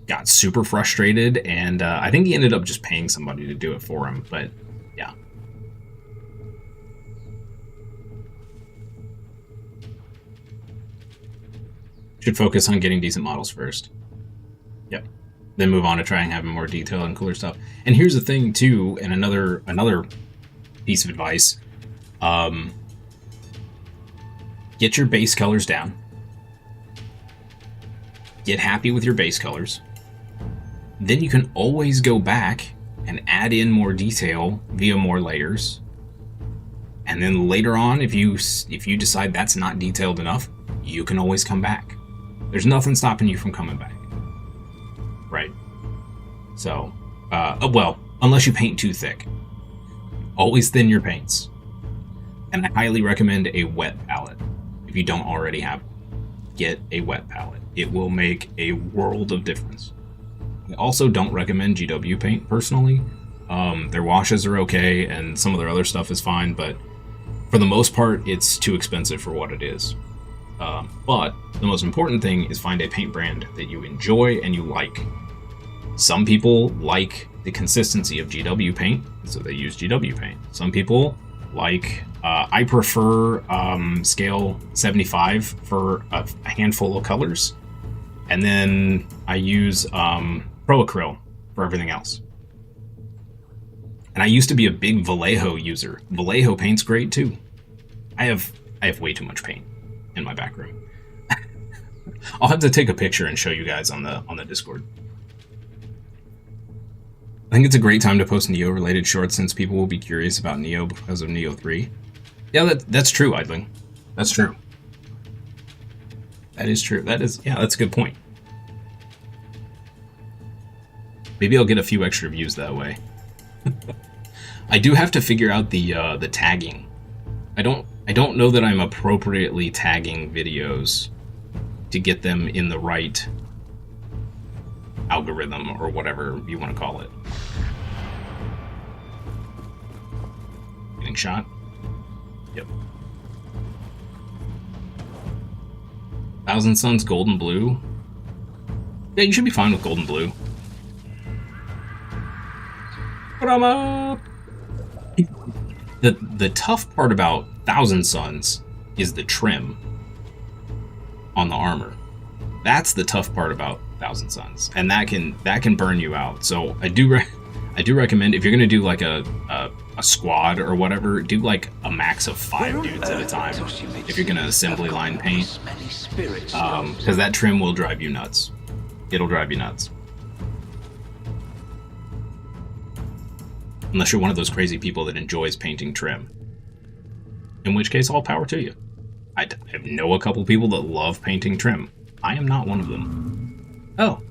got super frustrated, and I think he ended up just paying somebody to do it for him. But yeah. Should focus on getting decent models first. Yep. Then move on to try and have more detail and cooler stuff. And here's the thing too, and another piece of advice. Get your base colors down. Get happy with your base colors. Then you can always go back and add in more detail via more layers. And then later on, if you decide that's not detailed enough, you can always come back. There's nothing stopping you from coming back. Right? So, well, unless you paint too thick. Always thin your paints. And I highly recommend a wet palette. If you don't already have one, get a wet palette. It will make a world of difference. I also don't recommend GW paint, personally. Their washes are okay, and some of their other stuff is fine, but for the most part, it's too expensive for what it is. But the most important thing is find a paint brand that you enjoy and you like. Some people like the consistency of GW paint, so they use GW paint. Some people like, I prefer scale 75 for a handful of colors, and then I use Pro Acryl for everything else. And I used to be a big Vallejo user. Vallejo paint's great too. I have way too much paint in my back room. I'll have to take a picture and show you guys on the Discord. I think it's a great time to post Nioh related shorts since people will be curious about Nioh because of Nioh 3. Yeah, that's true, Idling. That's true. That is true. That's a good point. Maybe I'll get a few extra views that way. I do have to figure out the tagging. I don't know that I'm appropriately tagging videos to get them in the right algorithm or whatever you want to call it. Getting shot? Yep. Thousand Suns, gold and blue. Yeah, you should be fine with gold and blue. But I'm up. The tough part about Thousand Suns is the trim on the armor. That's the tough part about Thousand Suns, and that can burn you out. So I do recommend, if you're gonna do like a squad or whatever, do like a max of 5 dudes at a time if you're gonna assembly line paint, because that trim will drive you nuts. It'll drive you nuts. Unless you're one of those crazy people that enjoys painting trim. In which case, all power to you. I know a couple people that love painting trim. I am not one of them. Oh.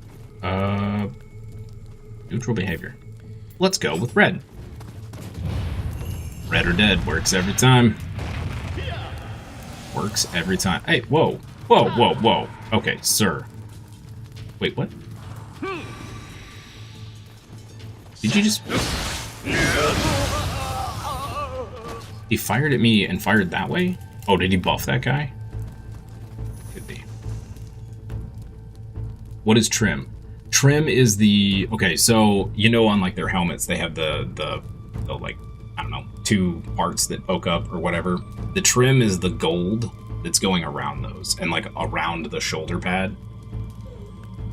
Neutral behavior. Let's go with red. Red or dead works every time. Works every time. Hey, whoa. Whoa, whoa, whoa. Okay, sir. Wait, what? Did you just... He fired at me and fired that way? Oh, did he buff that guy? Could be. What is trim? Trim is the... Okay, so, you know, on like their helmets, they have the like, I don't know, 2 parts that poke up or whatever. The trim is the gold that's going around those and like around the shoulder pad.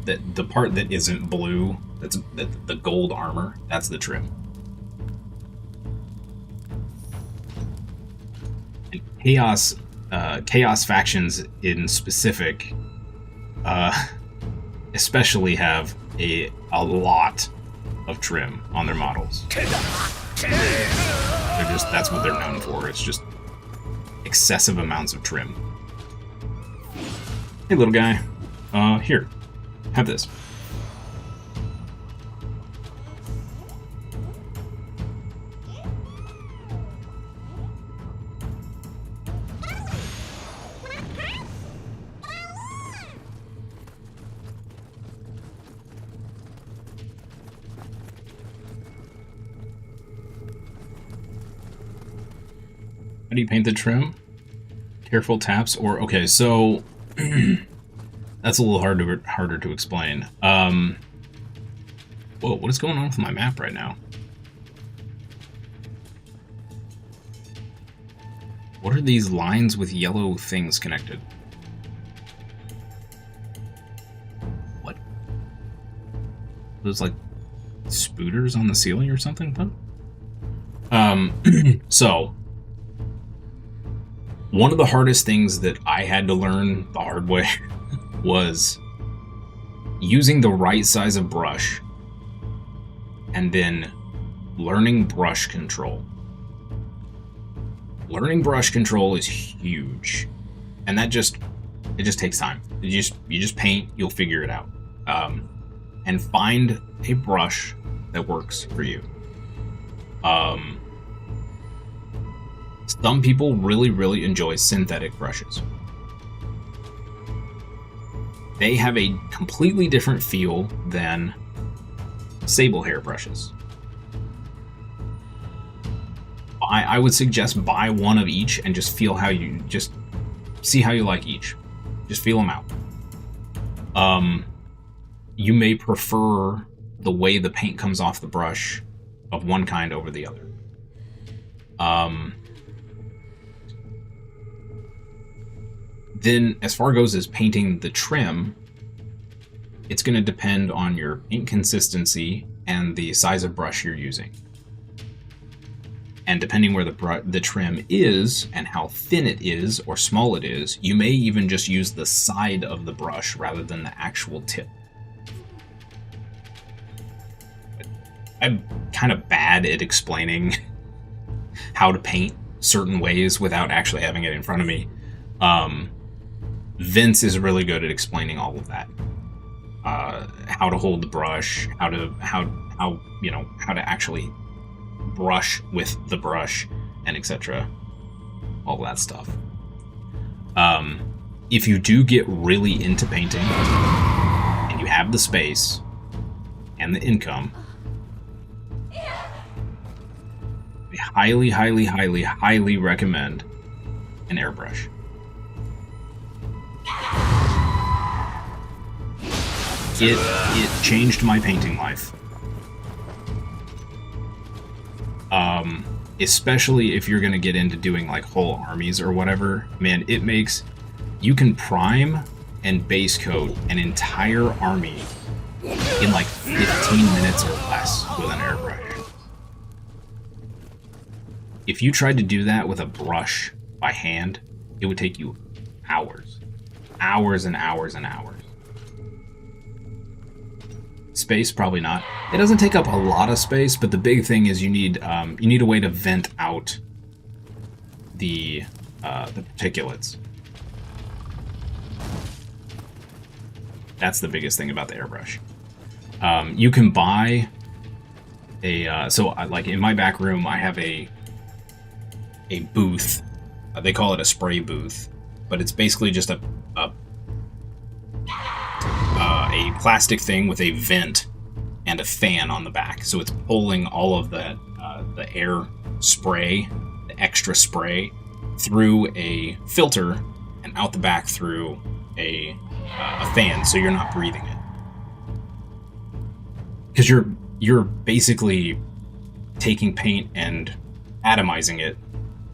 The part that isn't blue, that's the gold armor, that's the trim. And chaos factions in specific, especially have a lot of trim on their models. That's what they're known for. It's just excessive amounts of trim. Hey, little guy. Here. Have this. How do you paint the trim? Careful taps or... Okay, so... That's a little harder to explain. Whoa, what is going on with my map right now? What are these lines with yellow things connected? What? Those like spooters on the ceiling or something? What? So one of the hardest things that I had to learn the hard way was using the right size of brush and then learning brush control. Learning brush control is huge, and it just takes time. You just paint, you'll figure it out. And find a brush that works for you. Some people really enjoy synthetic brushes. They have a completely different feel than sable hair brushes. I would suggest buy one of each and just feel how you, just see how you like each. Just feel them out. You may prefer the way the paint comes off the brush of one kind over the other. Then, as far goes as painting the trim, it's going to depend on your ink consistency and the size of brush you're using. And depending where the trim is and how thin it is or small it is, you may even just use the side of the brush rather than the actual tip. I'm kind of bad at explaining how to paint certain ways without actually having it in front of me. Vince is really good at explaining all of that. how to hold the brush, how you know, how to actually brush with the brush, and etc. All that stuff. If you do get really into painting and you have the space and the income, I highly, highly, highly, highly recommend an airbrush. It changed my painting life. Especially if you're gonna get into doing like whole armies or whatever, man, it makes, you can prime and base coat an entire army in like 15 minutes or less with an airbrush. If you tried to do that with a brush by hand, it would take you hours. Hours and hours and hours. Space, probably not. It doesn't take up a lot of space, but the big thing is you need a way to vent out the particulates. That's the biggest thing about the airbrush. You can buy a like in my back room, I have a booth. They call it a spray booth, but it's basically just a plastic thing with a vent and a fan on the back. So it's pulling all of the air spray, the extra spray, through a filter and out the back through a fan, so you're not breathing it. Because you're basically taking paint and atomizing it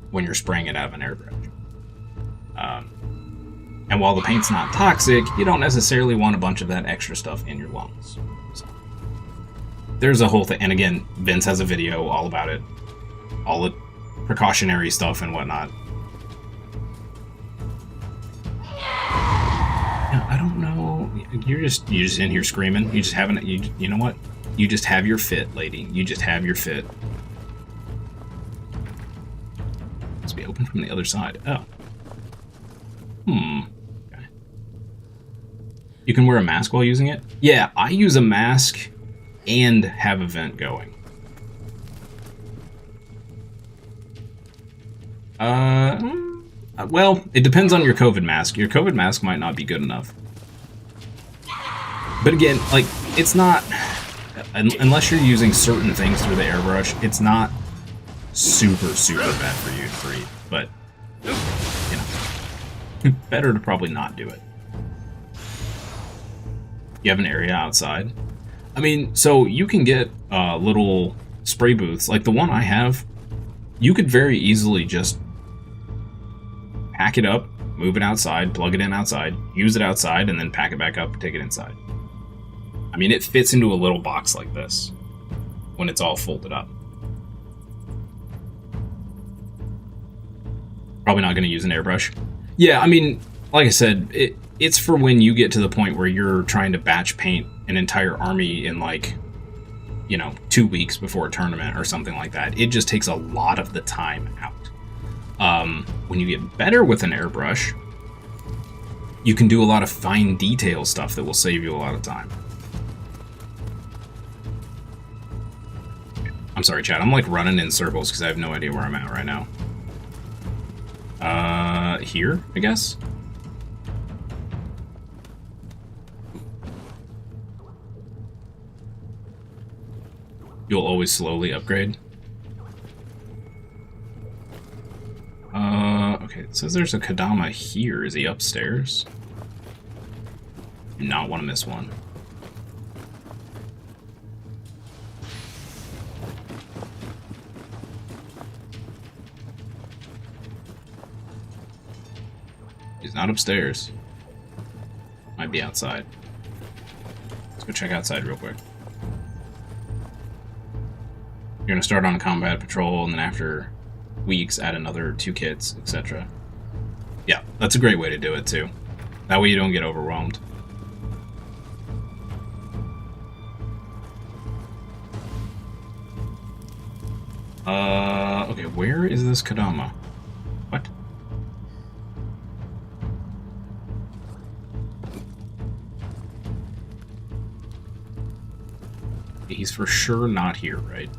when you're spraying it out of an airbrush. And while the paint's not toxic, you don't necessarily want a bunch of that extra stuff in your lungs. So, there's a whole thing. And again, Vince has a video all about it. All the precautionary stuff and whatnot. Yeah, I don't know. You're just in here screaming. You just haven't. You know what? You just have your fit, lady. You just have your fit. Must be open from the other side. Oh. Okay. You can wear a mask while using it? Yeah, I use a mask and have a vent going. Well, it depends on your COVID mask. Your COVID mask might not be good enough. But again, like, it's not... Unless you're using certain things through the airbrush, it's not super bad for you to breathe. But, you know, better to probably not do it. You have an area outside. I mean, so you can get little spray booths. Like the one I have, you could very easily just pack it up, move it outside, plug it in outside, use it outside, and then pack it back up and take it inside. I mean, it fits into a little box like this when it's all folded up. Probably not going to use an airbrush. Yeah, I mean, like I said, it's for when you get to the point where you're trying to batch paint an entire army in, like, you know, 2 weeks before a tournament or something like that. It just takes a lot of the time out. When you get better with an airbrush, you can do a lot of fine detail stuff that will save you a lot of time. I'm sorry, chat. I'm like running in circles because I have no idea where I'm at right now. Here, I guess? You'll always slowly upgrade. Okay, it says there's a Kodama here. Is he upstairs? Do not want to miss one. He's not upstairs. Might be outside. Let's go check outside real quick. You're gonna start on a combat patrol, and then after weeks add another 2 kits, etc. Yeah, that's a great way to do it too. That way you don't get overwhelmed. Okay, where is this Kodama? What? He's for sure not here, right?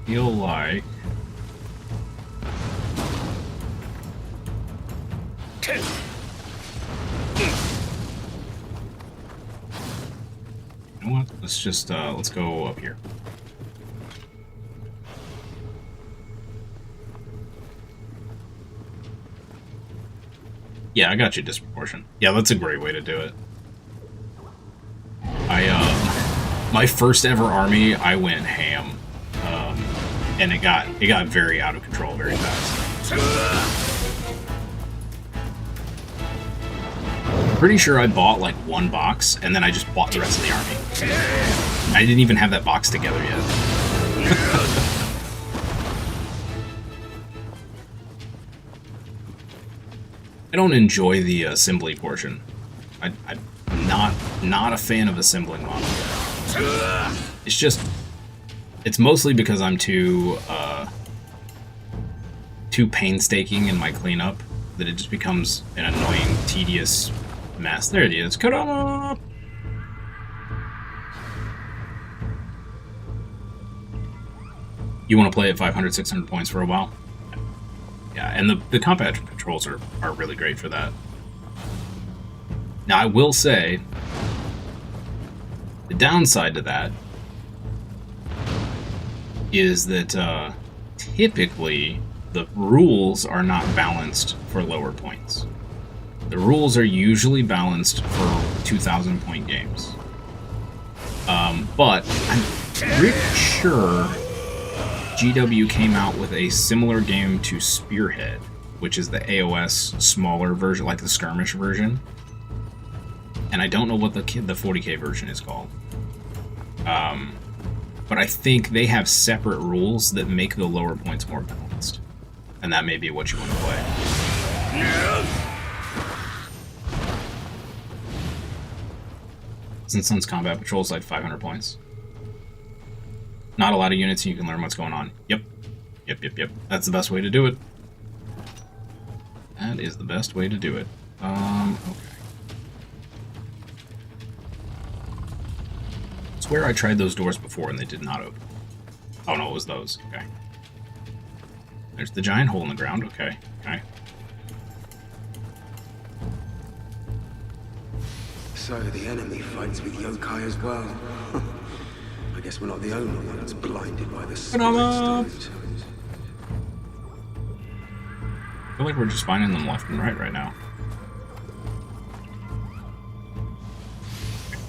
Feel like you know what? Let's just let's go up here. Yeah, I got you, disproportion. Yeah, that's a great way to do it. My first ever army, I went ham. And it got very out of control very fast. Pretty sure I bought like one box, and then I just bought the rest of the army. I didn't even have that box together yet. I don't enjoy the assembly portion. I'm not a fan of assembling models. It's just, it's mostly because I'm too painstaking in my cleanup that it just becomes an annoying, tedious mess. There it is. Cut up. You want to play at 500, 600 points for a while? Yeah, and the combat controls are really great for that. Now, I will say, the downside to that is that typically the rules are not balanced for lower points. The rules are usually balanced for 2,000 point games. But I'm pretty sure GW came out with a similar game to Spearhead, which is the AOS smaller version, like the skirmish version. And I don't know what the 40k version is called. But I think they have separate rules that make the lower points more balanced. And that may be what you want to play. Isn't Sun's combat patrols like 500 points? Not a lot of units, and you can learn what's going on. Yep. That's the best way to do it. That is the best way to do it. Okay. I swear I tried those doors before and they did not open. Oh no, it was those. Okay. There's the giant hole in the ground. Okay. So the enemy fights with yokai as well. I guess we're not the only ones blinded by the spirit stones. I feel like we're just finding them left and right now.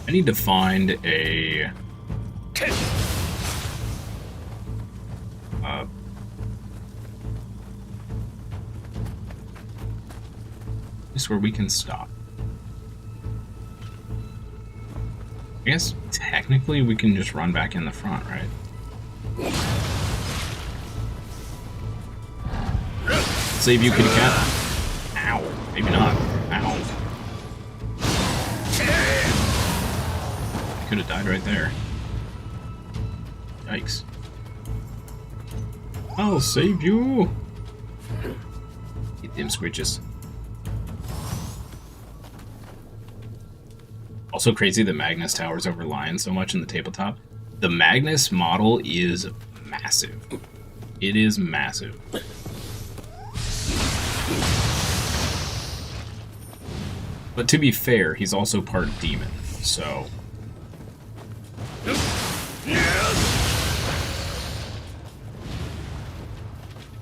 I need to find a place where we can stop. I guess technically we can just run back in the front, right? Save you, kitty cat. Ow. Maybe not. Ow. I could have died right there. Yikes. I'll save you. Get them screeches. Also crazy that Magnus towers over Lions so much in the tabletop. The Magnus model is massive. It is massive. But to be fair, he's also part demon, so...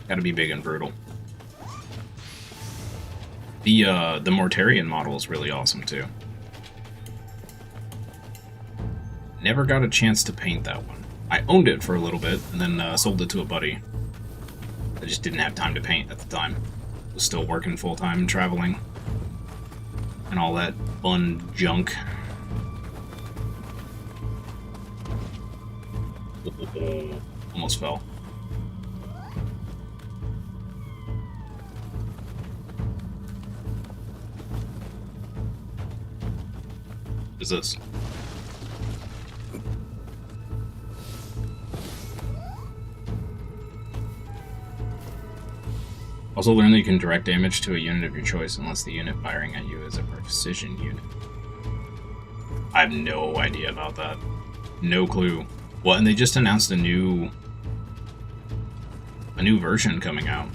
Gotta be big and brutal. The Mortarion model is really awesome too. Never got a chance to paint that one. I owned it for a little bit, and then sold it to a buddy. I just didn't have time to paint at the time. I was still working full-time and traveling. And all that fun junk. Almost fell. What is this? Also learn that you can direct damage to a unit of your choice unless the unit firing at you is a precision unit. I have no idea about that. No clue. What? And they just announced a new version coming out.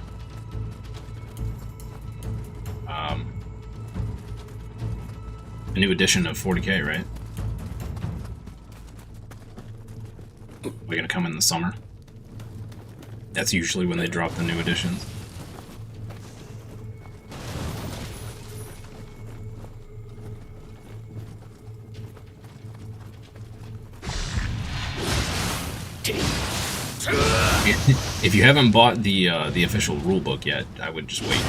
A new edition of 40k, right? We're gonna come in the summer. That's usually when they drop the new editions. If you haven't bought the official rulebook yet, I would just wait.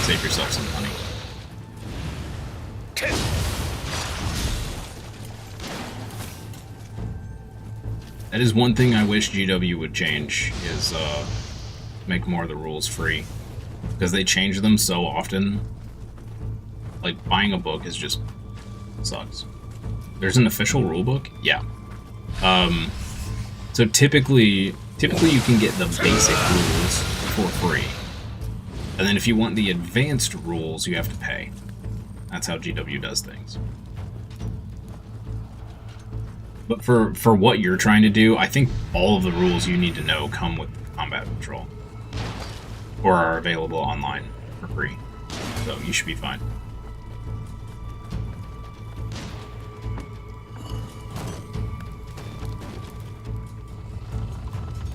Save yourself some money. That is one thing I wish GW would change, is make more of the rules free. Because they change them so often. Like, buying a book is just sucks. There's an official rulebook? Yeah. So typically you can get the basic rules for free. And then if you want the advanced rules, you have to pay. That's how GW does things. But for what you're trying to do, I think all of the rules you need to know come with combat patrol. Or are available online for free. So you should be fine.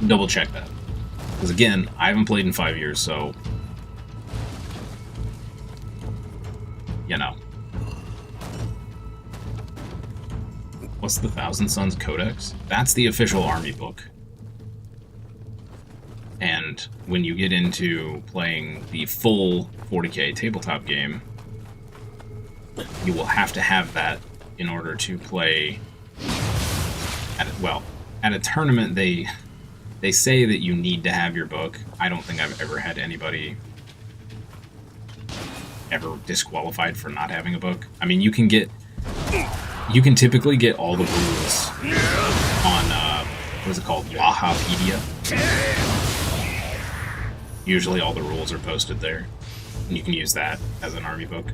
Double check that. Because again, I haven't played in 5 years, so... You know. What's the Thousand Sons Codex? That's the official army book. And when you get into playing the full 40k tabletop game, you will have to have that in order to play... At a tournament, they say that you need to have your book. I don't think I've ever had anybody ever disqualified for not having a book. I mean, you can typically get all the rules on, what is it called? Wahapedia. Usually all the rules are posted there. And you can use that as an army book.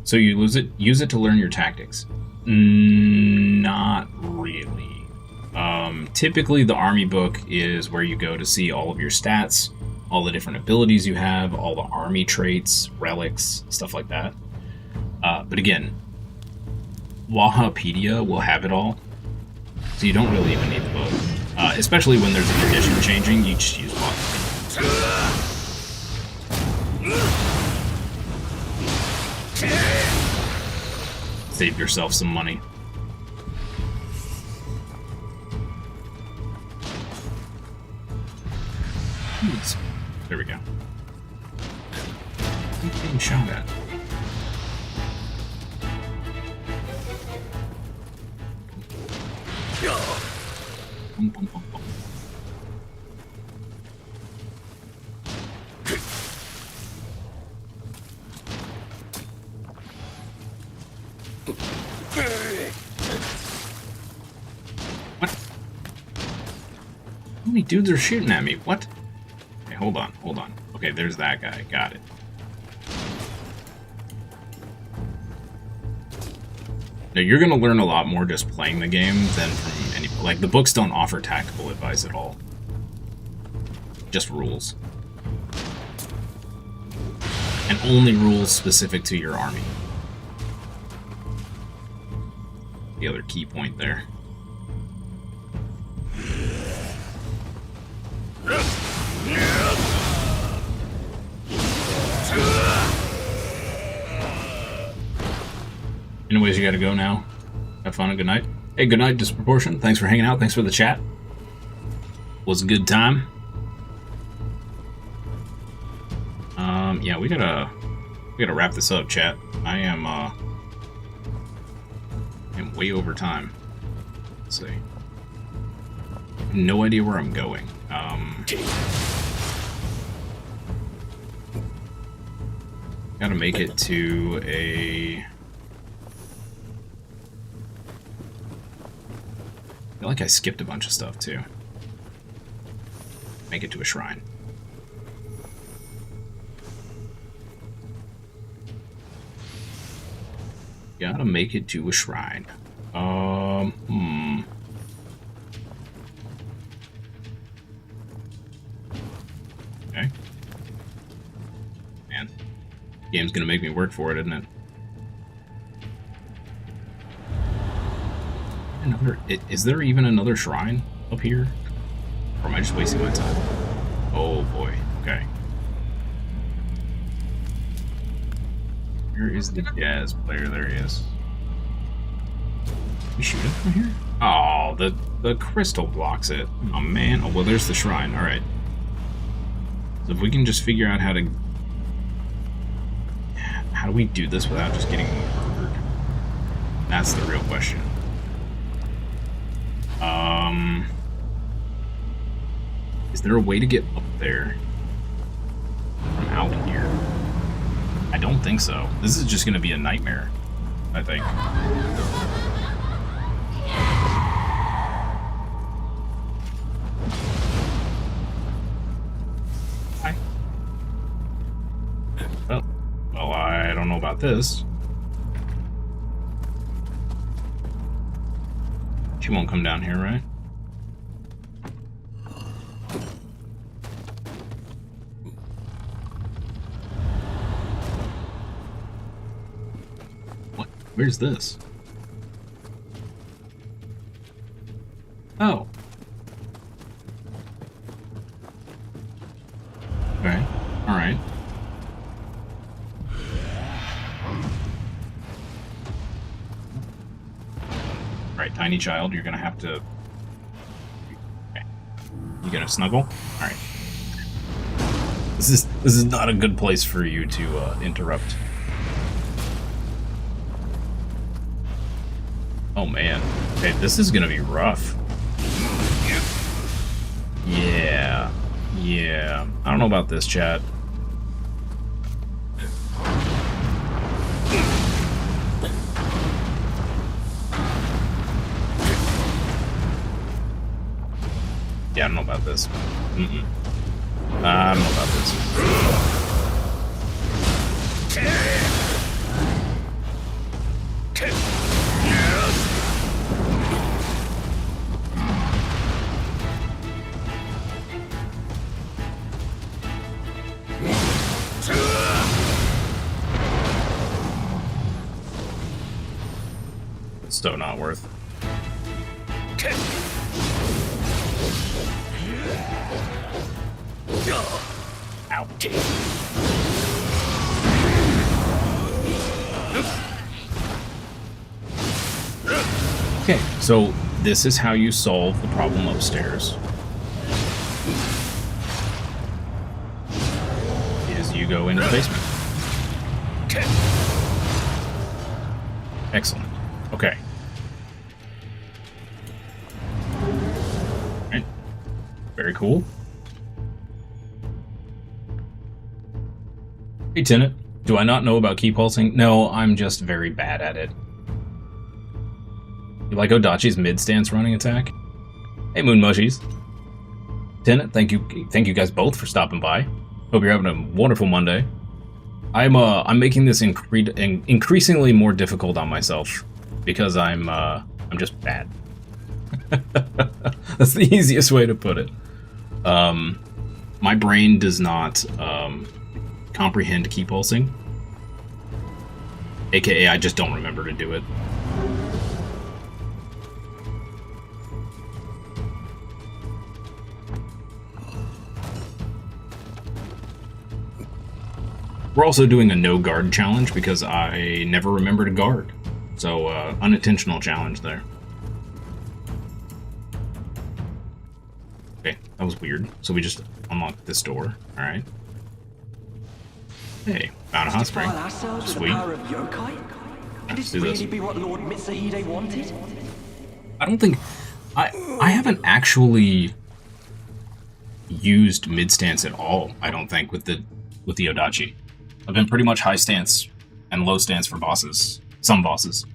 So you use it to learn your tactics. Not really. Typically the army book is where you go to see all of your stats, all the different abilities you have, all the army traits, relics, stuff like that. But again, Wahapedia will have it all, so you don't really even need the book. Especially when there's a condition changing, you just use Wahapedia. Save yourself some money. There we go. I'm being shot at. Bum, bum, bum, bum. What? How many dudes are shooting at me? What? Okay, hold on. Okay, there's that guy. Got it. Now, you're going to learn a lot more just playing the game than from any... Like, the books don't offer tactical advice at all. Just rules. And only rules specific to your army. The other key point there. Anyways, you gotta go now. Have fun and good night. Hey, good night, Disproportion. Thanks for hanging out. Thanks for the chat. Was a good time. Yeah, we gotta wrap this up, chat. I am way over time. Let's see. No idea where I'm going. Gotta make it to a... I feel like I skipped a bunch of stuff, too. Make it to a shrine. Gotta make it to a shrine. Okay. Man. Game's gonna make me work for it, isn't it? Is there even another shrine up here? Or am I just wasting my time? Oh boy, okay. Where is the jazz player? There he is. You shoot him from here? Oh, the crystal blocks it. Oh man. Oh well, there's the shrine. All right. So if we can just figure out how do we do this without just getting murdered? That's the real question. Is there a way to get up there from out here? I don't think so. This is just going to be a nightmare, I think. Hi. Well, I don't know about this. She won't come down here, right? What? Where's this? Oh. Okay. All right. Alright, tiny child, you're gonna have to... Okay. You gonna snuggle? Alright. This is not a good place for you to interrupt. Oh man. Okay, this is gonna be rough. Yeah. Yeah. I don't know about this, chat. Yeah, I don't know about this. I don't know about this. Still not worth. Ow. Okay, so this is how you solve the problem upstairs. Is you go into the basement. Excellent. Okay. Alright. Very cool. Hey, Tenet. Do I not know about key pulsing? No, I'm just very bad at it. You like Odachi's mid-stance running attack? Hey, Moon Mushies. Tenet, thank you guys both for stopping by. Hope you're having a wonderful Monday. I'm making this increasingly more difficult on myself because I'm just bad. That's the easiest way to put it. My brain does not comprehend key pulsing, aka I just don't remember to do it. We're also doing a no guard challenge because I never remember to guard, so unintentional challenge there. Okay, that was weird. So we just unlocked this door. All right. Hey, found a hot spring. Sweet. Could this really be what Lord Mitsuhide wanted? I don't think... I haven't actually used mid-stance at all, I don't think, with the Odachi. I've been pretty much high stance and low stance for bosses. Some bosses.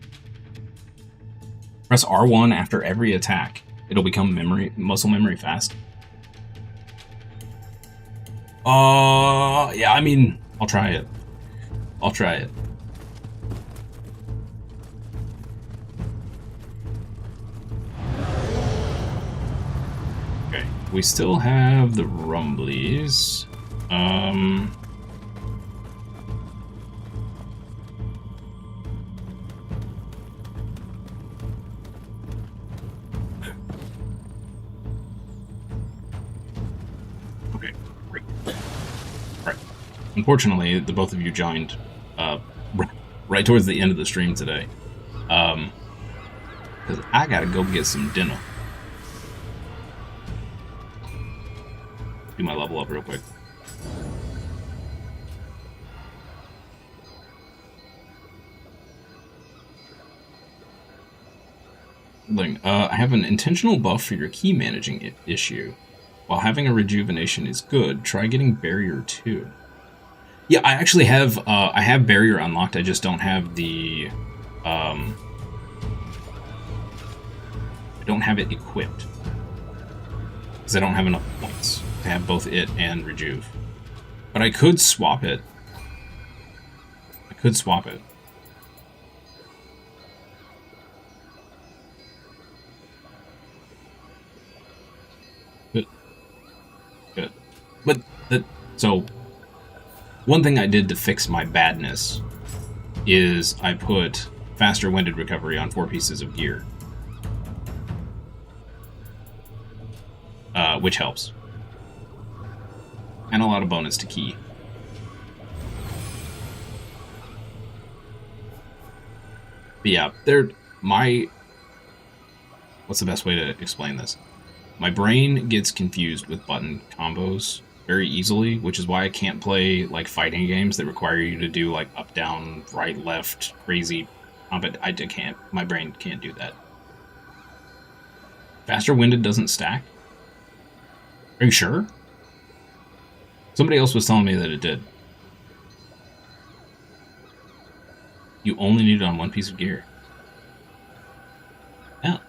Press R1 after every attack. It'll become muscle memory fast. Yeah, I mean, I'll try it. I'll try it. Okay, we still have the rumblies. Okay, great. Right. Unfortunately, the both of you joined right towards the end of the stream today. Because I gotta go get some dinner. Do my level up real quick. I have an intentional buff for your key managing issue. While having a rejuvenation is good, try getting barrier 2. Yeah, I actually have I have barrier unlocked. I just don't have the I don't have it equipped because I don't have enough points to have both it and rejuve. But I could swap it. I could swap it. Good. But so one thing I did to fix my badness is I put faster winded recovery on 4 pieces of gear. Which helps. And a lot of bonus to key. But yeah, what's the best way to explain this? My brain gets confused with button combos very easily, which is why I can't play like fighting games that require you to do like up, down, right, left, crazy combo. I can't. My brain can't do that. Faster winded doesn't stack? Are you sure? Somebody else was telling me that it did. You only need it on 1 piece of gear. Yeah.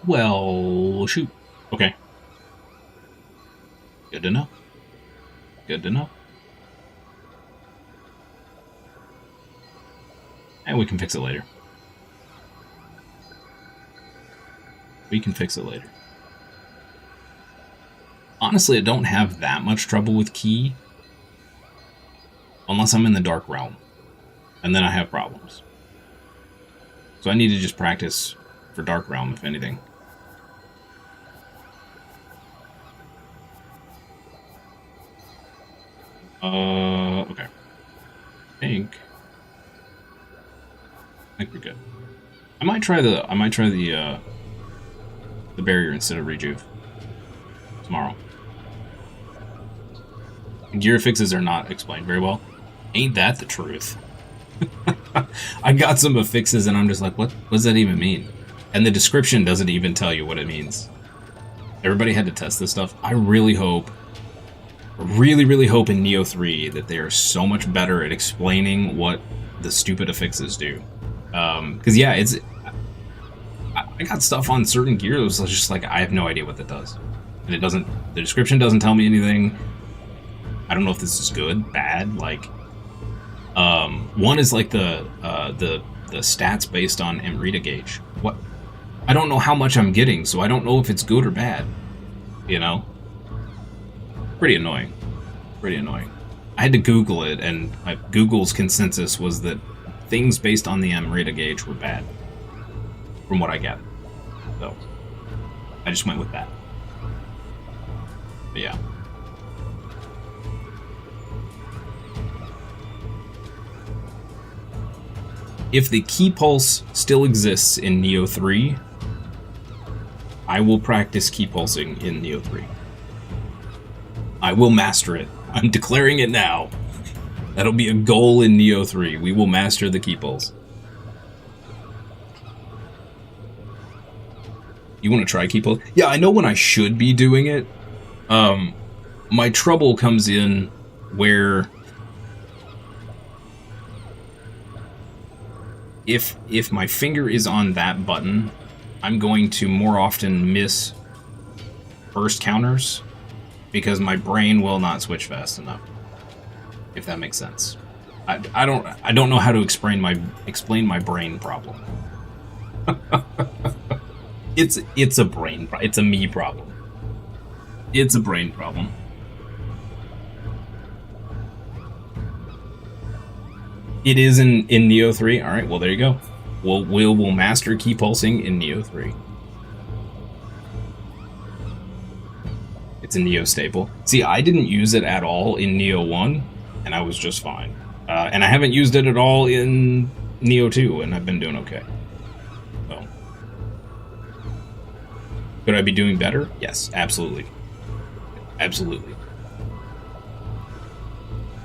Well, shoot. Okay. Good to know. Good to know. And we can fix it later. We can fix it later. Honestly, I don't have that much trouble with key. Unless I'm in the Dark Realm. And then I have problems. So I need to just practice for Dark Realm, if anything. Okay. I think we're good. I might try the barrier instead of rejuve tomorrow. Gear fixes are not explained very well. Ain't that the truth? I got some affixes and I'm just like, what does that even mean? And the description doesn't even tell you what it means. Everybody had to test this stuff. I really hope, really hope in Nioh 3 that they are so much better at explaining what the stupid affixes do. Because yeah, I got stuff on certain gear that was just like, I have no idea what that does. And the description doesn't tell me anything. I don't know if this is good, bad, like, one is like the stats based on Emrita gauge. What? I don't know how much I'm getting, so I don't know if it's good or bad. You know? Pretty annoying. Pretty annoying. I had to Google it, and Google's consensus was that things based on the Emrita gauge were bad. From what I gathered. So, I just went with that. But yeah. If the key pulse still exists in Nioh 3, I will practice key pulsing in Nioh 3. I will master it. I'm declaring it now. That'll be a goal in Nioh 3. We will master the key pulse. You want to try key pulse? Yeah, I know when I should be doing it. My trouble comes in where if my finger is on that button, I'm going to more often miss burst counters because my brain will not switch fast enough. If that makes sense. I don't know how to explain my brain problem. It's a me problem. It's a brain problem. It is in Nioh 3. All right, well there you go. We'll master key pulsing in Nioh 3. It's a Nioh staple. See, I didn't use it at all in Nioh 1, and I was just fine. And I haven't used it at all in Nioh 2, and I've been doing okay. So, could I be doing better? Yes, absolutely. Absolutely.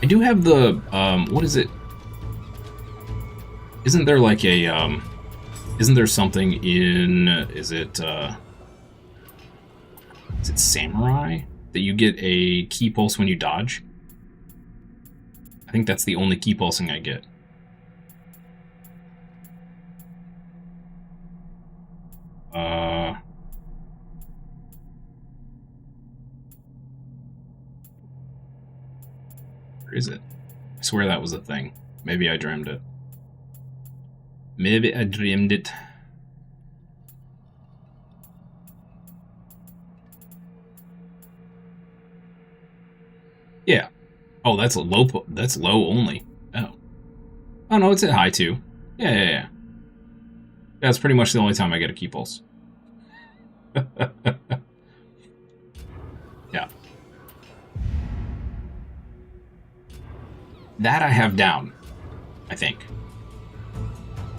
I do have the, what is it? Isn't there like a, isn't there something in, is it Samurai? That you get a key pulse when you dodge? I think that's the only key pulsing I get. Where is it? I swear that was a thing. Maybe I dreamed it. Maybe I dreamed it. Yeah. Oh, that's a low. That's low only. Oh. Oh no, it's at high too. Yeah. That's pretty much the only time I get a key pulse. Yeah. That I have down, I think.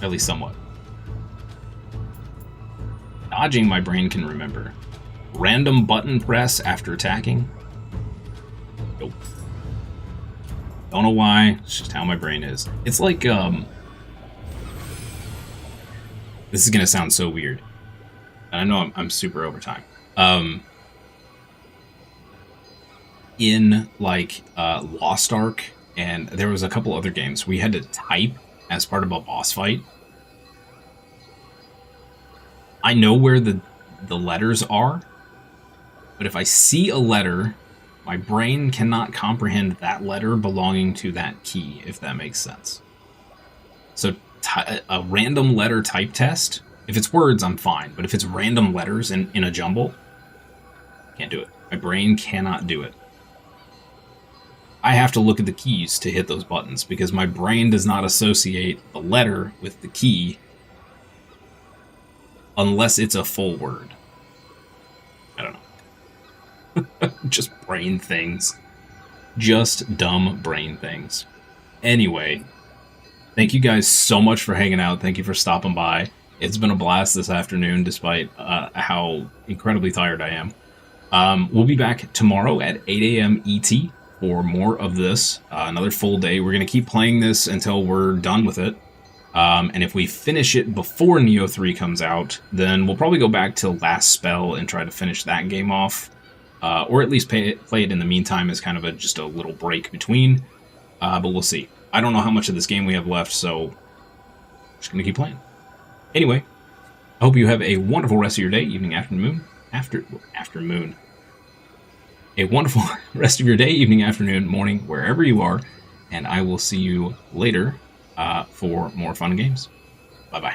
At least somewhat. Dodging, my brain can remember. Random button press after attacking. Nope. Don't know why. It's just how my brain is. It's like, this is gonna sound so weird. And I know I'm super over time. In, like, Lost Ark, and there was a couple other games, we had to type as part of a boss fight. I know where the letters are, but if I see a letter, my brain cannot comprehend that letter belonging to that key, if that makes sense. So a random letter type test, if it's words, I'm fine. But if it's random letters in a jumble, can't do it. My brain cannot do it. I have to look at the keys to hit those buttons because my brain does not associate the letter with the key unless it's a full word. I don't know. Just brain things. Just dumb brain things. Anyway, thank you guys so much for hanging out. Thank you for stopping by. It's been a blast this afternoon, despite how incredibly tired I am. We'll be back tomorrow at 8 a.m. ET for more of this. Another full day. We're going to keep playing this until we're done with it. And if we finish it before Nioh 3 comes out, then we'll probably go back to Last Spell and try to finish that game off. Or at least play it in the meantime as kind of just a little break between. But we'll see. I don't know how much of this game we have left, so I'm just going to keep playing. Anyway, I hope you have a wonderful rest of your day, evening, afternoon. A wonderful rest of your day, evening, afternoon, morning, wherever you are. And I will see you later for more fun games. Bye-bye.